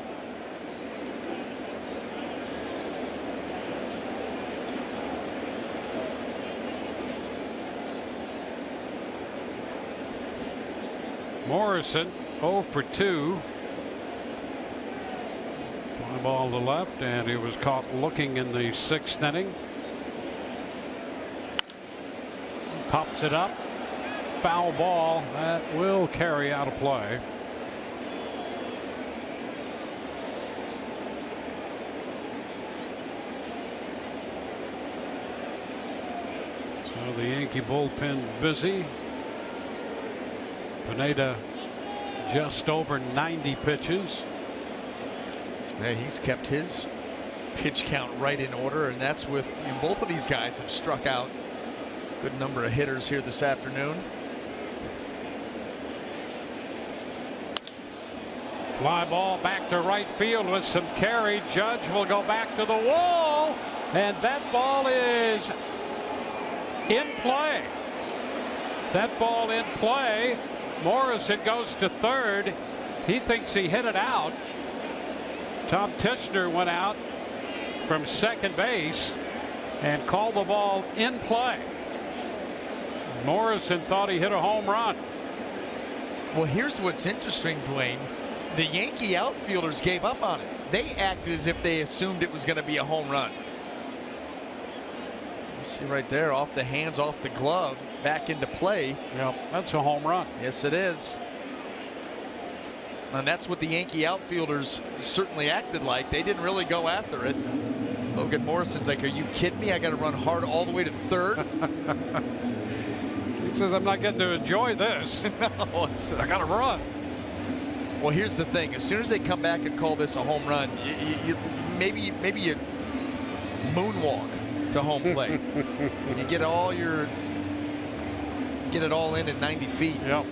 [SPEAKER 1] Morrison 0 for 2. Fly ball to left, and he was caught looking in the 6th inning. Pops it up. Foul ball. That will carry out of play. So the Yankee bullpen busy. Pineda just over 90 pitches.
[SPEAKER 3] Yeah, he's kept his pitch count right in order, and that's with both of these guys have struck out a good number of hitters here this afternoon.
[SPEAKER 1] Fly ball back to right field with some carry. Judge will go back to the wall, and that ball is in play. That ball in play. Morrison goes to third. He thinks he hit it out. Tom Tishner went out from second base and called the ball in play. Morrison thought he hit a home run.
[SPEAKER 3] Well, here's what's interesting, Dwayne. The Yankee outfielders gave up on it. They acted as if they assumed it was going to be a home run. You see right there, off the hands, off the glove, back into play.
[SPEAKER 1] Yep, that's a home run.
[SPEAKER 3] Yes, it is. And that's what the Yankee outfielders certainly acted like. They didn't really go after it. Logan Morrison's like, are you kidding me? I got to run hard all the way to third.
[SPEAKER 1] He says, I'm not getting to enjoy this.
[SPEAKER 3] No.
[SPEAKER 1] I got to run.
[SPEAKER 3] Well, here's the thing. As soon as they come back and call this a home run, maybe you moonwalk to home plate. You get all get it all in at 90 feet.
[SPEAKER 1] Yep.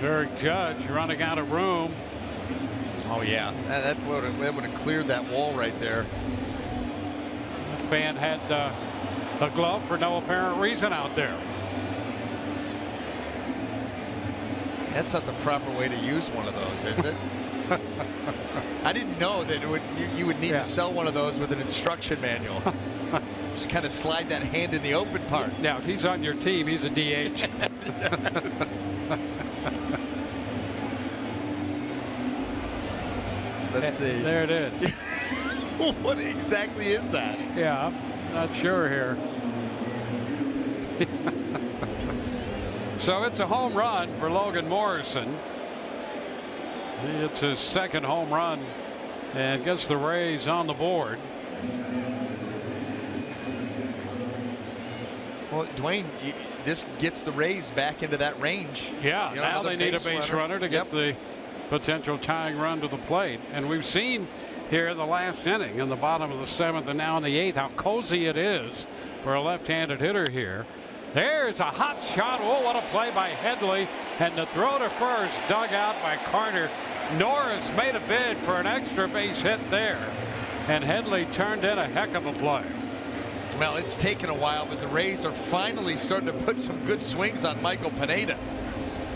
[SPEAKER 1] Derek Judge running out of room.
[SPEAKER 3] Oh yeah, that would have cleared that wall right there.
[SPEAKER 1] That fan had a glove for no apparent reason out there.
[SPEAKER 3] That's not the proper way to use one of those, is it? I didn't know that you would need to sell one of those with an instruction manual. Just kind of slide that hand in the open part.
[SPEAKER 1] Now, if he's on your team, he's a DH.
[SPEAKER 3] Let's see.
[SPEAKER 1] There it is.
[SPEAKER 3] What exactly is that?
[SPEAKER 1] Yeah, I'm not sure here. So it's a home run for Logan Morrison. It's his 2nd home run and gets the Rays on the board.
[SPEAKER 3] Well, Dwayne, this gets the Rays back into that range.
[SPEAKER 1] Yeah, now they need a base runner to get the potential tying run to the plate. And we've seen here in the last inning, in the bottom of the 7th and now in the 8th, how cozy it is for a left-handed hitter here. There's a hot shot. Oh, what a play by Headley. And the throw to first, dug out by Carter. Norris made a bid for an extra base hit there. And Headley turned in a heck of a play.
[SPEAKER 3] Well, it's taken a while, but the Rays are finally starting to put some good swings on Michael Pineda.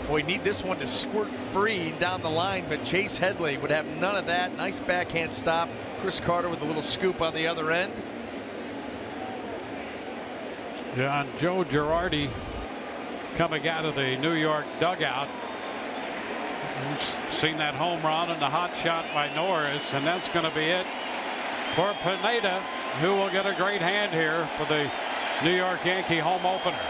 [SPEAKER 3] We need this one to squirt free down the line, but Chase Headley would have none of that. Nice backhand stop. Chris Carter with a little scoop on the other end.
[SPEAKER 1] Yeah, and Joe Girardi coming out of the New York dugout. We've seen that home run and the hot shot by Norris, and that's going to be it for Pineda, who will get a great hand here for the New York Yankee home opener.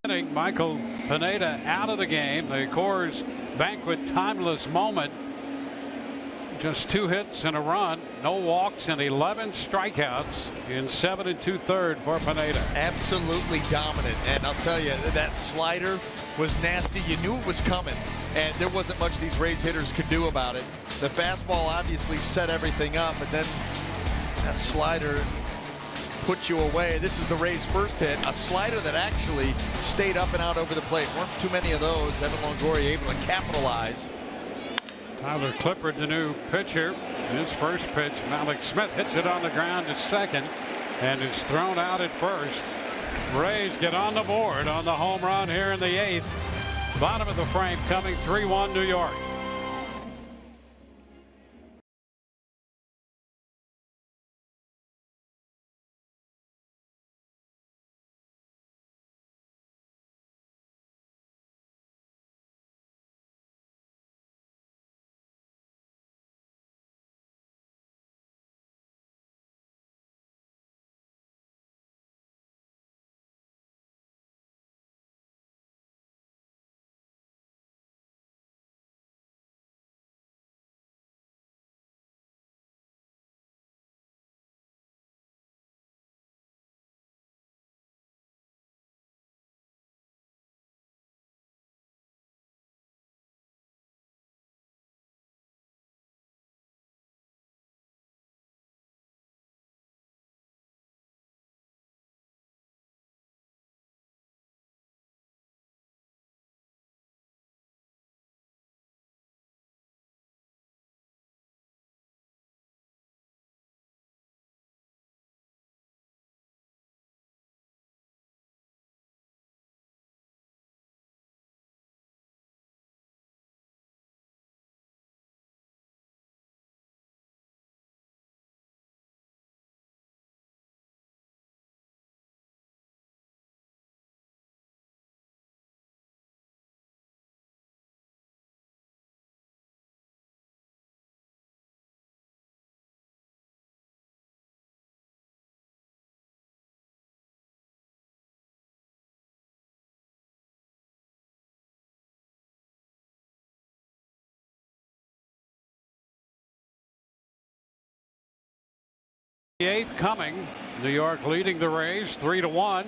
[SPEAKER 1] Michael Pineda out of the game. The Coors Banquet timeless moment. Just 2 hits and a run, no walks, and 11 strikeouts in 7 2/3 for Pineda.
[SPEAKER 3] Absolutely dominant, and I'll tell you, that slider was nasty. You knew it was coming, and there wasn't much these Rays hitters could do about it. The fastball obviously set everything up, but then that slider put you away. This is the Rays' first hit, a slider that actually stayed up and out over the plate. Weren't too many of those. Evan Longoria able to capitalize.
[SPEAKER 1] Tyler Clippard, the new pitcher. His first pitch, Malik Smith hits it on the ground to second and is thrown out at first. Rays get on the board on the home run here in the 8th. Bottom of the frame coming, 3-1 New York. The 8th coming. New York leading the Rays 3-1.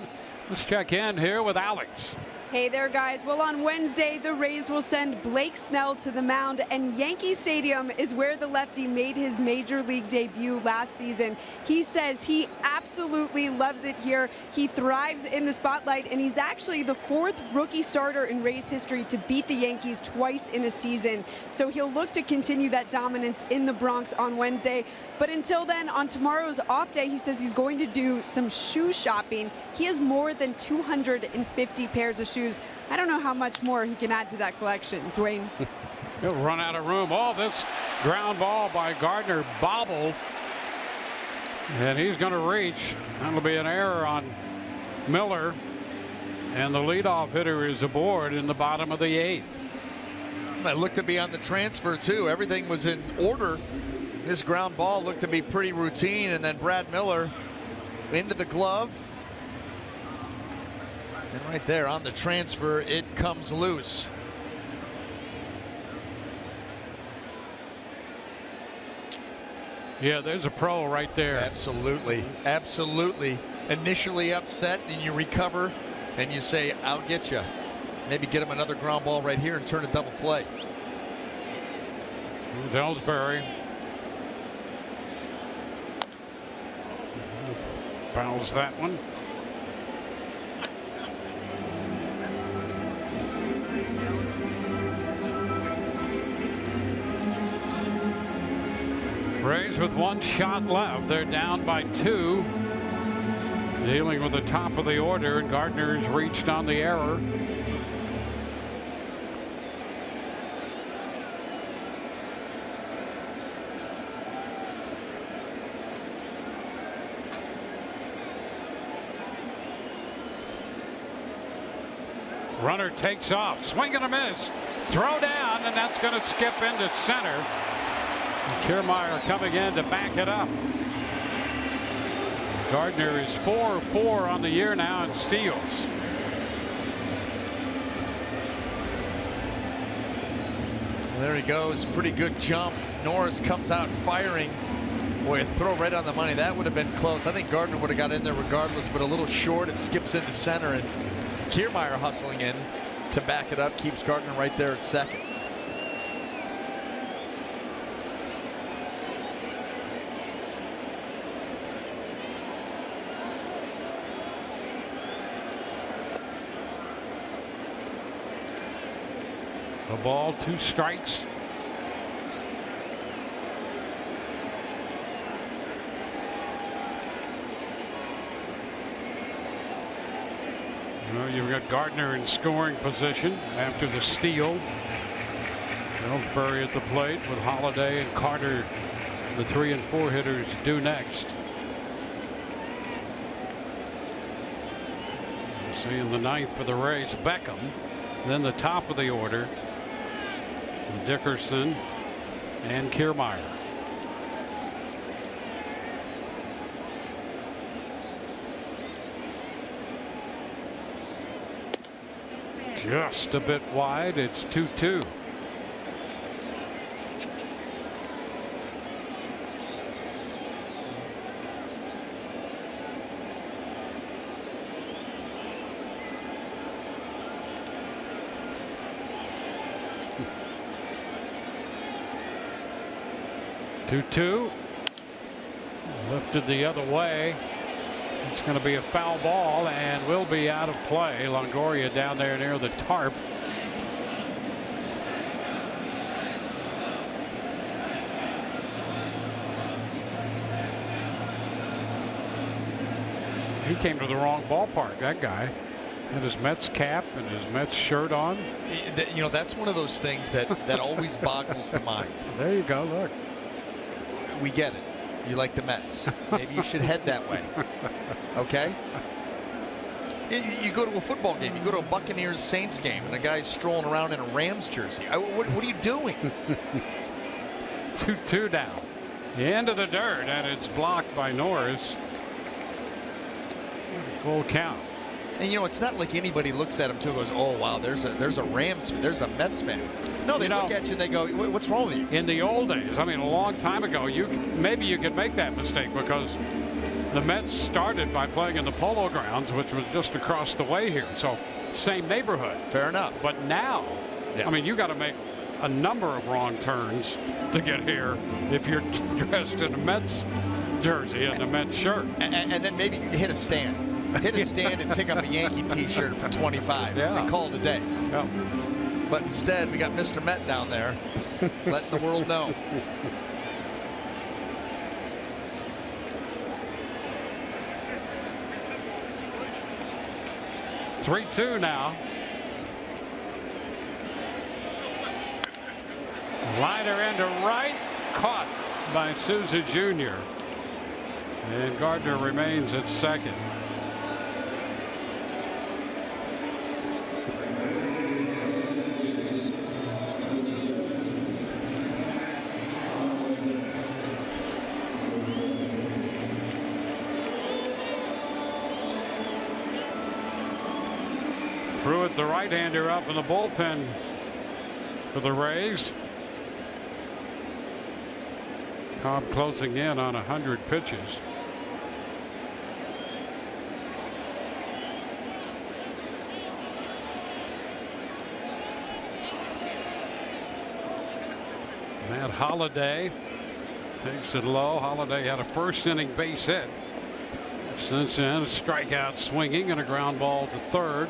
[SPEAKER 1] Let's check in here with Alex.
[SPEAKER 5] Hey there, guys. Well, on Wednesday, the Rays will send Blake Snell to the mound, and Yankee Stadium is where the lefty made his major league debut last season. He says he absolutely loves it here. He thrives in the spotlight, and he's actually the 4th rookie starter in Rays history to beat the Yankees twice in a season. So he'll look to continue that dominance in the Bronx on Wednesday. But until then, on tomorrow's off day, he says he's going to do some shoe shopping. He has more than 250 pairs of shoes. I don't know how much more he can add to that collection, Dwayne.
[SPEAKER 1] He'll run out of room. Oh, this ground ball by Gardner bobbled. And he's going to reach. That'll be an error on Miller. And the leadoff hitter is aboard in the bottom of the 8th.
[SPEAKER 3] That looked to be on the transfer, too. Everything was in order. This ground ball looked to be pretty routine. And then Brad Miller into the glove. And right there on the transfer, it comes loose.
[SPEAKER 1] Yeah, there's a pro right there.
[SPEAKER 3] Absolutely. Absolutely. Initially upset, and you recover, and you say, I'll get you. Maybe get him another ground ball right here and turn a double play.
[SPEAKER 1] Ellsbury fouls that one. Rays with 1 shot left. They're down by 2. Dealing with the top of the order, and Gardner's reached on the error. Runner takes off, swing and a miss, throw down, and that's going to skip into center. Kiermaier coming in to back it up. Gardner is 4-4 on the year now in steals.
[SPEAKER 3] There he goes. Pretty good jump. Norris comes out firing. Boy, a throw right on the money. That would have been close. I think Gardner would have got in there regardless, but a little short. It skips into center, and Kiermaier hustling in to back it up. Keeps Gardner right there at second.
[SPEAKER 1] A ball, 2 strikes. Well, you've got Gardner in scoring position after the steal. Ellsbury at the plate with Holiday and Carter, the 3 and 4 hitters, due next. See in the 9th for the Rays, Beckham. Then the top of the order, Dickerson and Kiermaier. Just a bit wide. It's 2-2. Lifted the other way. It's going to be a foul ball and will be out of play. Longoria down there near the tarp. He came to the wrong ballpark, that guy. Had his Mets cap and his Mets shirt on.
[SPEAKER 3] You know, that's one of those things that always boggles the mind.
[SPEAKER 1] There you go, look.
[SPEAKER 3] We get it. You like the Mets. Maybe you should head that way. Okay? You go to a football game. You go to a Buccaneers-Saints game, and a guy's strolling around in a Rams jersey. What are you doing?
[SPEAKER 1] 2-2 now. The end of the dirt, and it's blocked by Norris. Full count.
[SPEAKER 3] And you know, it's not like anybody looks at him too and goes, "Oh wow, there's a Rams, there's a Mets fan." No, they look at you and they go, "What's wrong with you?"
[SPEAKER 1] In the old days, I mean, a long time ago, maybe you could make that mistake because the Mets started by playing in the Polo Grounds, which was just across the way here, so same neighborhood.
[SPEAKER 3] Fair enough.
[SPEAKER 1] But now, yeah. I mean, you got to make a number of wrong turns to get here if you're dressed in a Mets jersey and a Mets shirt,
[SPEAKER 3] and then maybe hit a stand. Hit a stand and pick up a Yankee t-shirt for 25 and call it a day.
[SPEAKER 1] Yeah.
[SPEAKER 3] But instead, we got Mr. Met down there letting the world know.
[SPEAKER 1] (3-2) now. Liner into right, caught by Souza Jr. And Gardner remains at second. Pruitt, the right-hander, up in the bullpen for the Rays. Cobb closing in on 100 pitches. Matt Holliday takes it low. Holliday had a first-inning base hit. Since then, a strikeout swinging and a ground ball to third.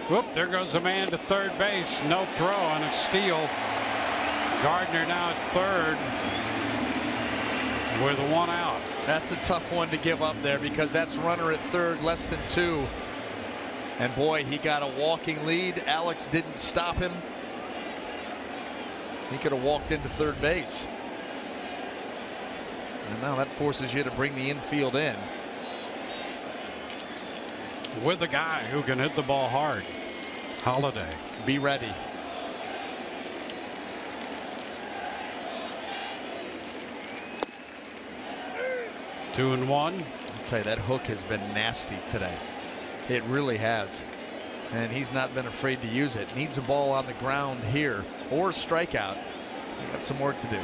[SPEAKER 1] Whoop, there goes a man to third base. No throw on a steal. Gardner now at third with one out.
[SPEAKER 3] That's a tough one to give up there because that's runner at third, less than 2. And boy, he got a walking lead. Alex didn't stop him. He could have walked into third base. And now that forces you to bring the infield in.
[SPEAKER 1] With a guy who can hit the ball hard. Holliday.
[SPEAKER 3] Be ready.
[SPEAKER 1] 2-1.
[SPEAKER 3] I'll tell you, that hook has been nasty today. It really has. And he's not been afraid to use it. Needs a ball on the ground here or strikeout. He got some work to do.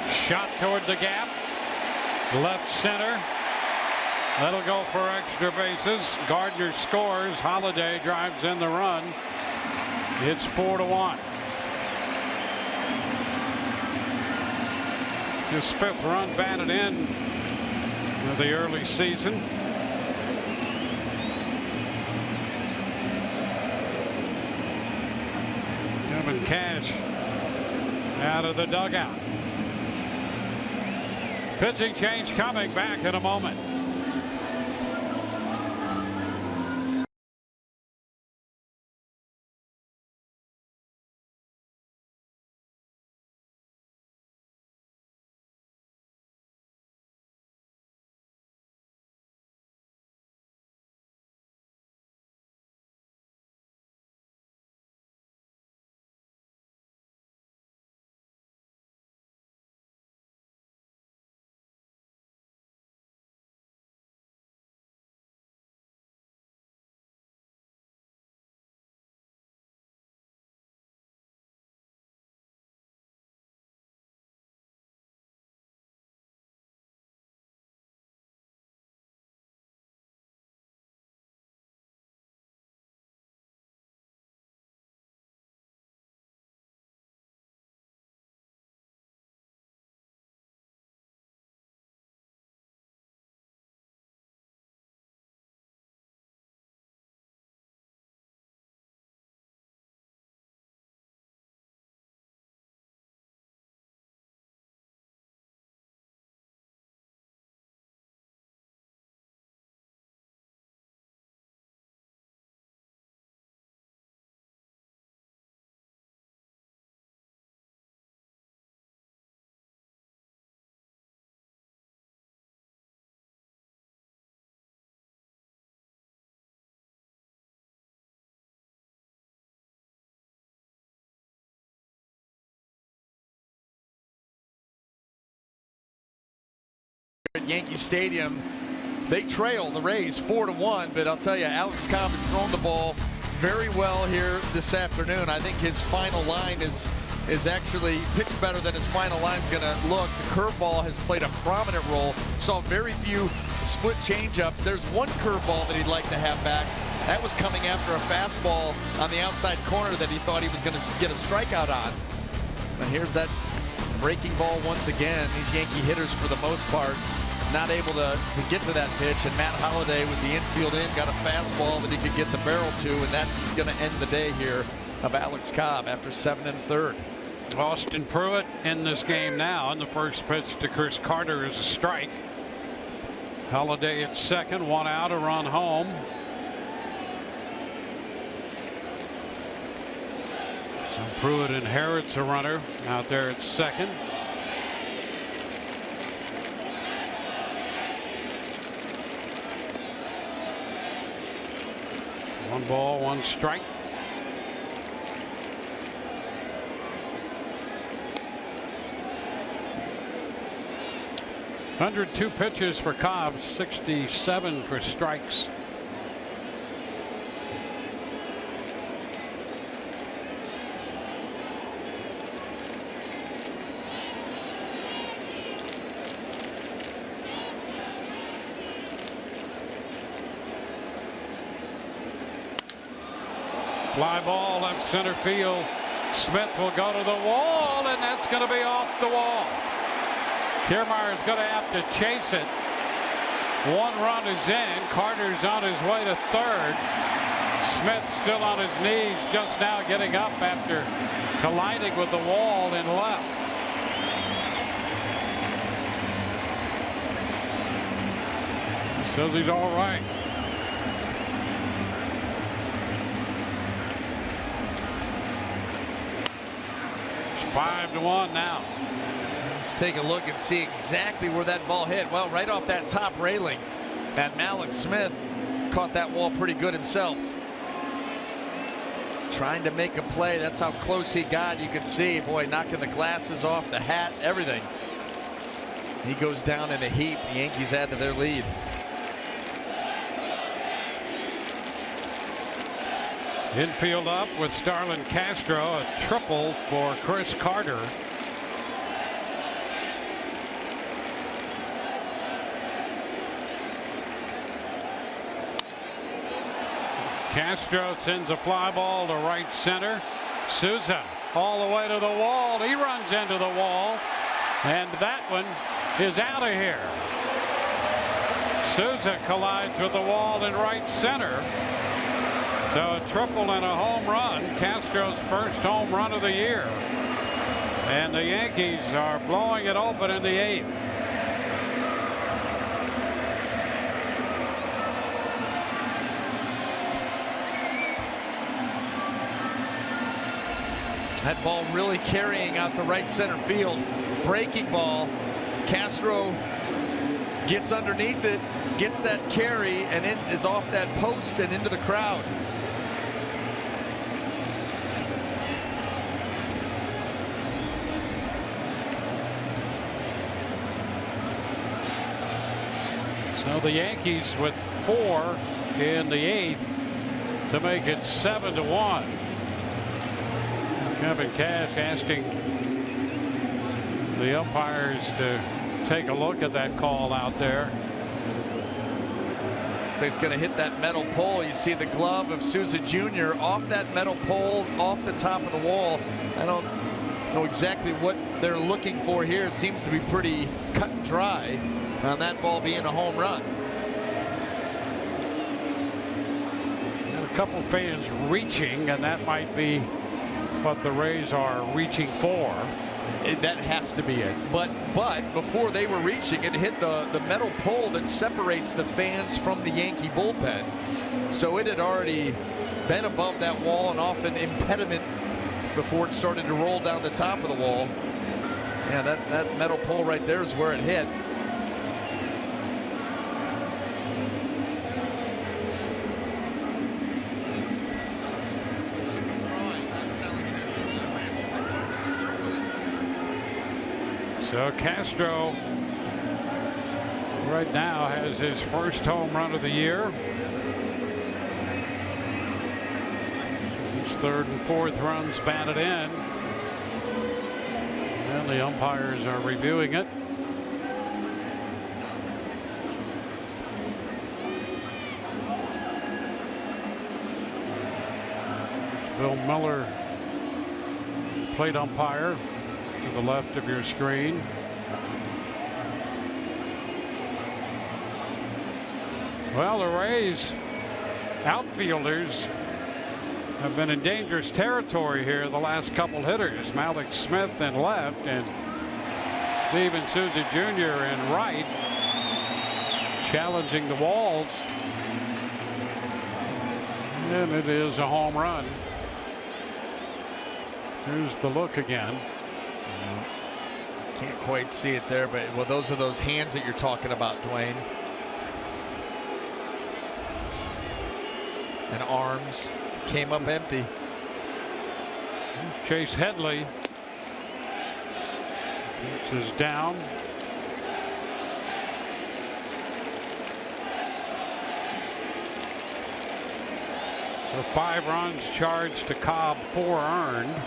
[SPEAKER 1] Shot toward the gap. Left center. That'll go for extra bases. Gardner scores. Holliday drives in the run. It's 4-1. His 5th run batted in the early season. Kevin Cash out of the dugout. Pitching change coming back in a moment.
[SPEAKER 3] At Yankee Stadium, they trail the Rays 4-1, but I'll tell you, Alex Cobb has thrown the ball very well here this afternoon. I think his final line is actually pitched better than his final line is going to look. The curveball has played a prominent role. Saw very few split changeups. There's one curveball that he'd like to have back. That was coming after a fastball on the outside corner that he thought he was going to get a strikeout on. And here's that breaking ball once again. These Yankee hitters, for the most part, not able to get to that pitch. And Matt Holliday with the infield in got a fastball that he could get the barrel to, and that's going to end the day here of Alex Cobb after 7 1/3.
[SPEAKER 1] Austin Pruitt in this game now, and the first pitch to Chris Carter is a strike. Holliday at second, 1 out, a run home. So Pruitt inherits a runner out there at second. One ball, one strike. (102 pitches for Cobb, 67 for strikes. Fly ball left center field. Smith will go to the wall, and that's going to be off the wall. Kiermaier is going to have to chase it. 1 run is in. Carter's on his way to third. Smith still on his knees, just now getting up after colliding with the wall in left. He says he's all right. It's 5-1 now.
[SPEAKER 3] Let's take a look and see exactly where that ball hit. Well, right off that top railing. And Mallex Smith caught that wall pretty good himself. trying to make a play. That's how close he got. You could see, boy, knocking the glasses off, the hat, everything. He goes down in a heap. The Yankees add to their lead.
[SPEAKER 1] Infield up with Starlin Castro, a triple for Chris Carter. Castro sends a fly ball to right center. Souza all the way to the wall. He runs into the wall, and that one is out of here. Souza collides with the wall in right center. So a triple and a home run. Castro's first home run of the year. And the Yankees are blowing it open in the 8th.
[SPEAKER 3] That ball really carrying out to right center field. Breaking ball. Castro gets underneath it, gets that carry, and it is off that post and into the crowd.
[SPEAKER 1] So the Yankees with 4 in the 8th to make it 7-1. Kevin Cash asking the umpires to take a look at that call out there.
[SPEAKER 3] So it's going to hit that metal pole. You see the glove of Souza Jr. off that metal pole, off the top of the wall. I don't know exactly what they're looking for here. It seems to be pretty cut and dry on that ball being a home run.
[SPEAKER 1] And a couple fans reaching, and that might be what the Rays are reaching for.
[SPEAKER 3] That has to be it. But before they were reaching, it hit the metal pole that separates the fans from the Yankee bullpen. So it had already been above that wall and off an impediment before it started to roll down the top of the wall. Yeah, that metal pole right there is where it hit.
[SPEAKER 1] So Castro right now has his first home run of the year. His 3rd and 4th runs batted in. And the umpires are reviewing it. It's Bill Miller, plate umpire, to the left of your screen. Well, the Rays outfielders have been in dangerous territory here the last couple hitters. Malik Smith in left and Steven Souza Jr. in right, challenging the walls. And it is a home run. Here's the look again.
[SPEAKER 3] Can't quite see it there, but well, those are those hands that you're talking about, Dwayne. And arms came up empty.
[SPEAKER 1] Chase Headley. This is down. So 5 runs charged to Cobb, 4 earned.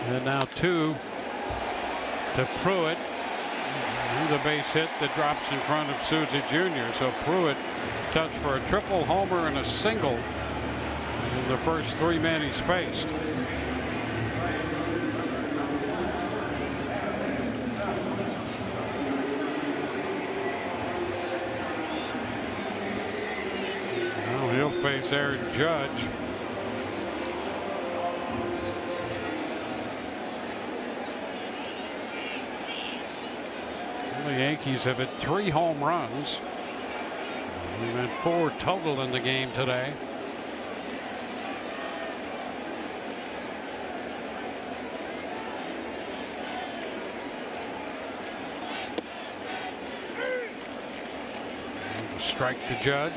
[SPEAKER 1] And now 2 to Pruitt. The base hit that drops in front of Souza Jr. So Pruitt touched for a triple homer and a single in the first 3 men he's faced. Now he'll face Aaron Judge. The Yankees have hit 3 home runs. We've had 4 total in the game today. And a strike to Judge.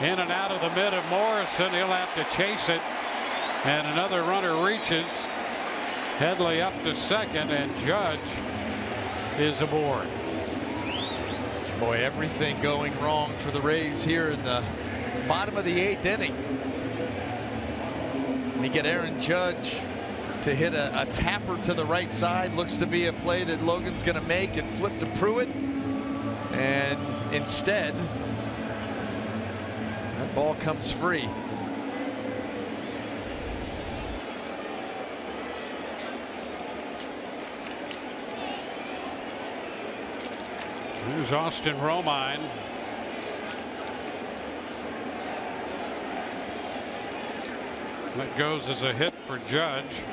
[SPEAKER 1] In and out of the mid of Morrison. He'll have to chase it. And another runner reaches. Headley up to second, and Judge is aboard.
[SPEAKER 3] Boy, everything going wrong for the Rays here in the bottom of the 8th inning. We get Aaron Judge to hit a tapper to the right side. Looks to be a play that Logan's going to make and flip to Pruitt. And instead, that ball comes free.
[SPEAKER 1] Here's Austin Romine. That goes as a hit for Judge.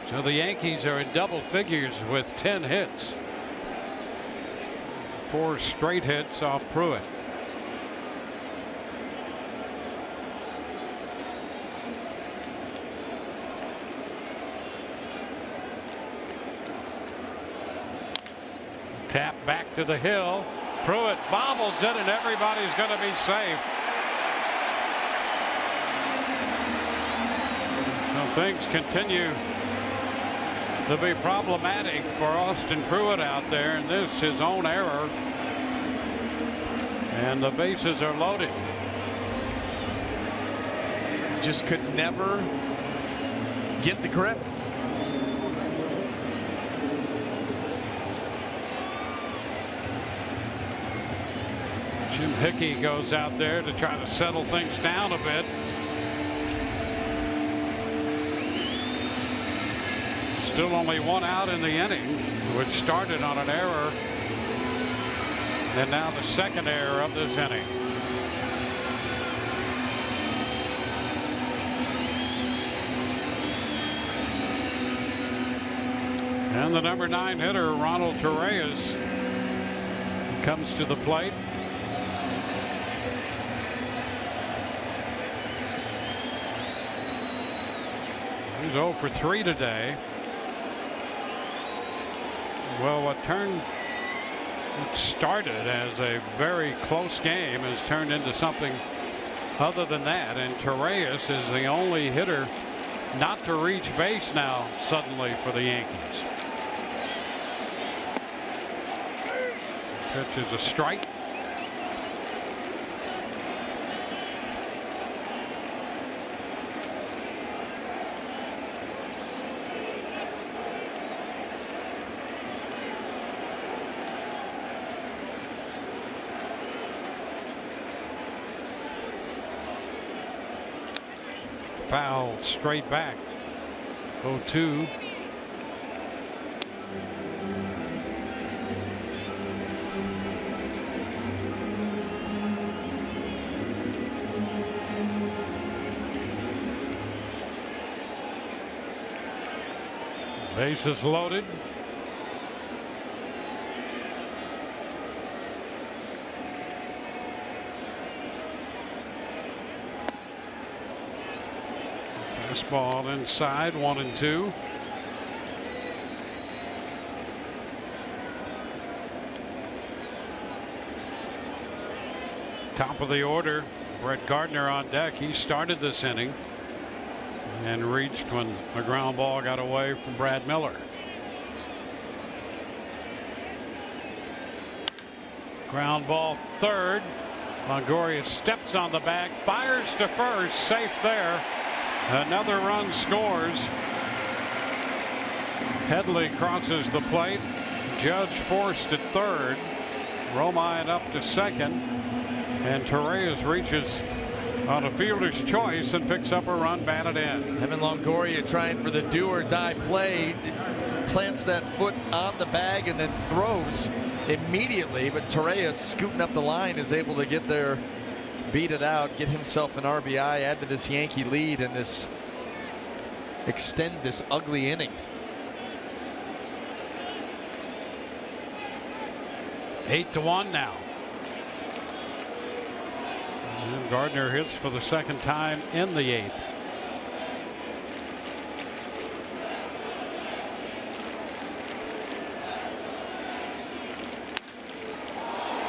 [SPEAKER 1] So the Yankees are in double figures with 10 hits. 4 straight hits off Pruitt. Tap back to the hill. Pruitt bobbles it, and everybody's going to be safe. So things continue to be problematic for Austin Pruitt out there, and this his own error. And the bases are loaded.
[SPEAKER 3] Just could never get the grip.
[SPEAKER 1] Jim Hickey goes out there to try to settle things down a bit. Still only 1 out in the inning, which started on an error. And now the second error of this inning. And the number 9 hitter, Ronald Torreyes, comes to the plate. He's 0 for 3 today. Well, what started as a very close game has turned into something other than that. And Torreyes is the only hitter not to reach base now suddenly for the Yankees. Pitch is a strike. Foul straight back. 0-2. Bases loaded. Fastball inside, 1-2. Top of the order, Brett Gardner on deck. He started this inning and reached when a ground ball got away from Brad Miller. Ground ball third. Longoria steps on the bag, fires to first, safe there. Another run scores. Headley crosses the plate. Judge forced at third. Romine up to second. And Torreyes reaches on a fielder's choice and picks up a run batted in.
[SPEAKER 3] Evan Longoria trying for the do or die play. Plants that foot on the bag and then throws immediately. But Torreyes scooting up the line is able to get there, beat it out, get himself an RBI, add to this Yankee lead, and extend this ugly inning.
[SPEAKER 1] 8-1 now. And Gardner hits for the second time in the 8th.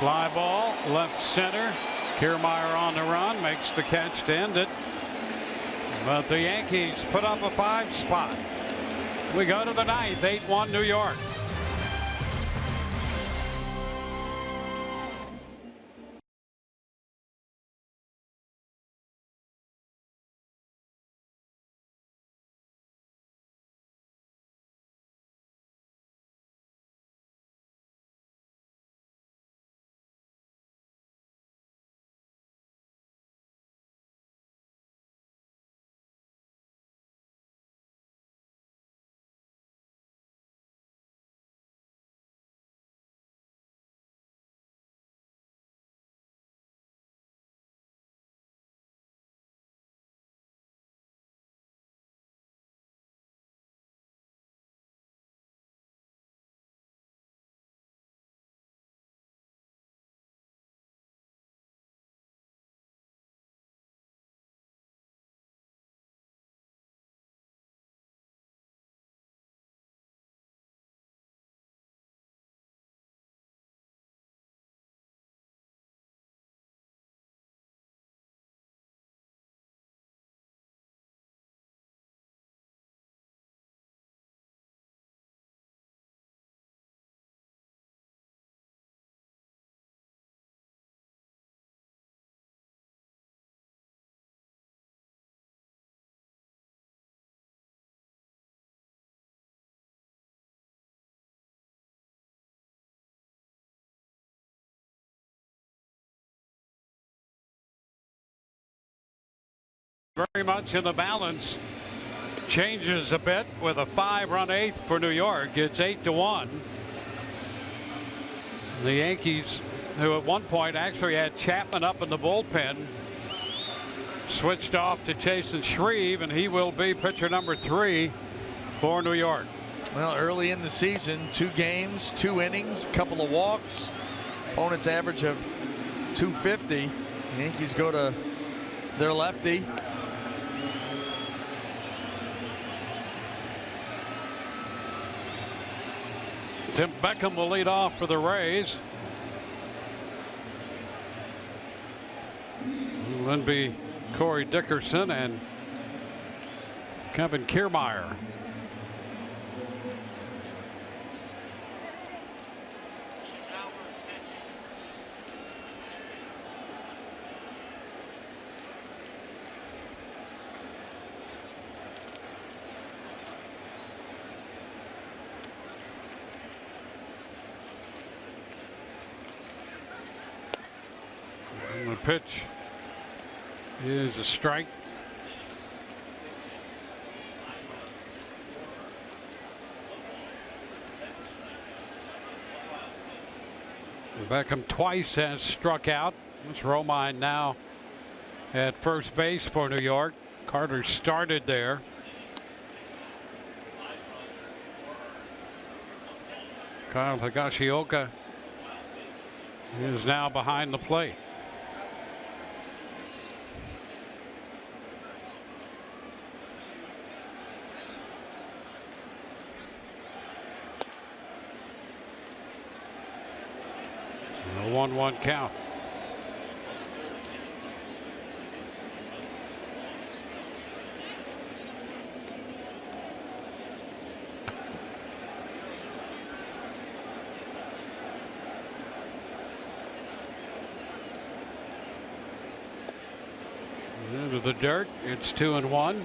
[SPEAKER 1] Fly ball, left center. Kiermaier on the run, makes the catch to end it. But the Yankees put up a 5 spot. We go to the 9th, 8-1 New York. Very much in the balance. Changes a bit with a 5-run 8th for New York. It's 8-1. The Yankees, who at one point actually had Chapman up in the bullpen, switched off to Chasen Shreve, and he will be pitcher number 3 for New York.
[SPEAKER 3] Well, early in the season, 2 games, 2 innings, couple of walks. Opponent's average of 250. The Yankees go to their lefty.
[SPEAKER 1] Tim Beckham will lead off for the Rays. It'll then be Corey Dickerson and Kevin Kiermaier. The pitch is a strike. Beckham twice has struck out. It's Romine now at first base for New York. Carter started there. Kyle Higashioka is now behind the plate. A 1-1 count. Into the dirt. It's 2-1.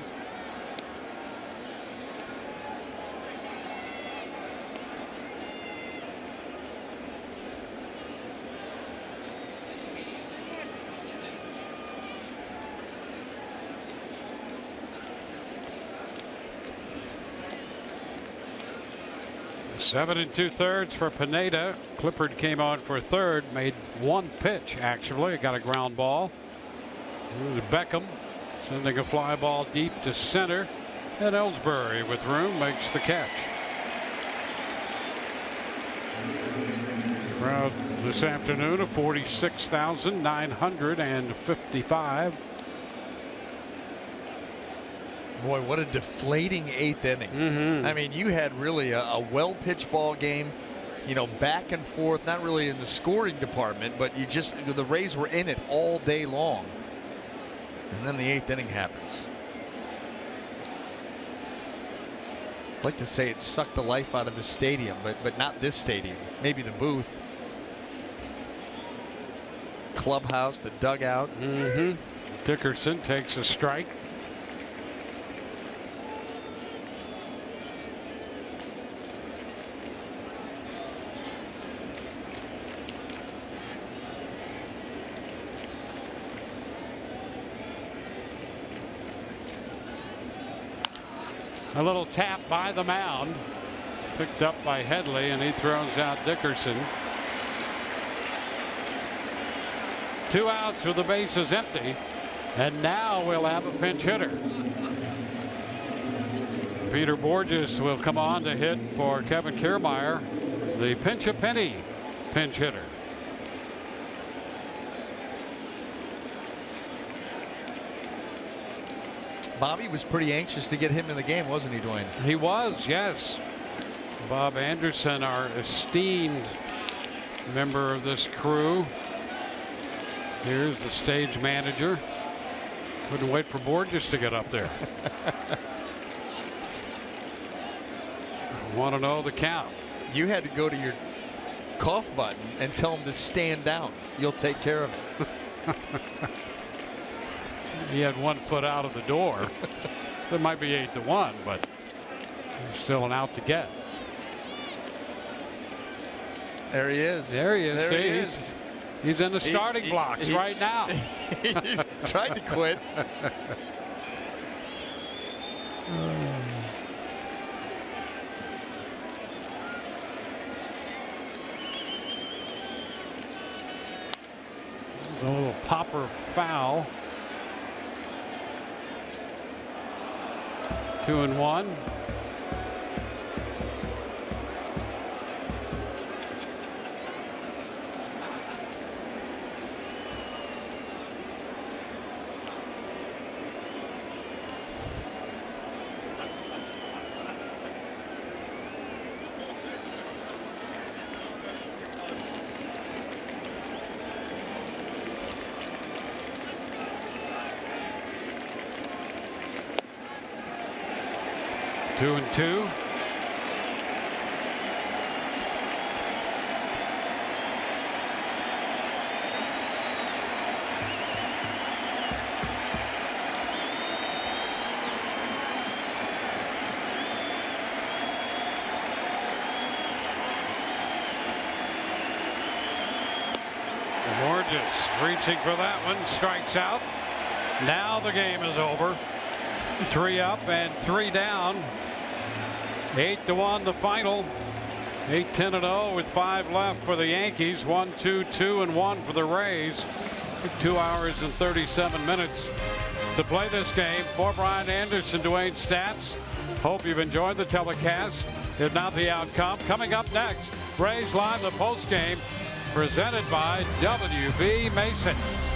[SPEAKER 1] Seven and 2/3 for Pineda. Clippard came on for third, made one pitch actually, got a ground ball. Beckham sending a fly ball deep to center, and Ellsbury with room makes the catch. Crowd this afternoon of 46,955.
[SPEAKER 3] Boy, what a deflating 8th inning. I mean, you had really a well-pitched ball game. back and forth, not really in the scoring department, but the Rays were in it all day long. And then the 8th inning happens. I'd like to say it sucked the life out of the stadium, but not this stadium. Maybe the booth. Clubhouse, the dugout.
[SPEAKER 1] Dickerson takes a strike. A little tap by the mound, picked up by Headley, and he throws out Dickerson. 2 outs with the bases empty, and now we'll have a pinch hitter. Peter Borges will come on to hit for Kevin Kiermaier, the pinch a penny pinch hitter.
[SPEAKER 3] Bobby was pretty anxious to get him in the game, wasn't he, Dwayne?
[SPEAKER 1] He was, yes. Bob Anderson, our esteemed member of this crew. Here's the stage manager. Couldn't wait for Borges to get up there. Want to know the count.
[SPEAKER 3] You had to go to your cough button and tell him to stand down. You'll take care of it.
[SPEAKER 1] He had 1 foot out of the door. It might be 8-1, but there's still an out to get.
[SPEAKER 3] There he is.
[SPEAKER 1] There he is.
[SPEAKER 3] There
[SPEAKER 1] See,
[SPEAKER 3] he is.
[SPEAKER 1] He's in the starting blocks right now.
[SPEAKER 3] He tried to quit.
[SPEAKER 1] A little popper foul. 2-1. Two and two. Borges reaching for that one, strikes out. Now the game is over. 3 up and 3 down. 8-1 the final. 8-10-0 with 5 left for the Yankees. 1-2, 2-1 for the Rays. 2 hours and 37 minutes to play this game. For Brian Anderson, Dwayne Stats. Hope you've enjoyed the telecast. If not, the outcome. Coming up next, Rays Live, the post game, presented by WB Mason.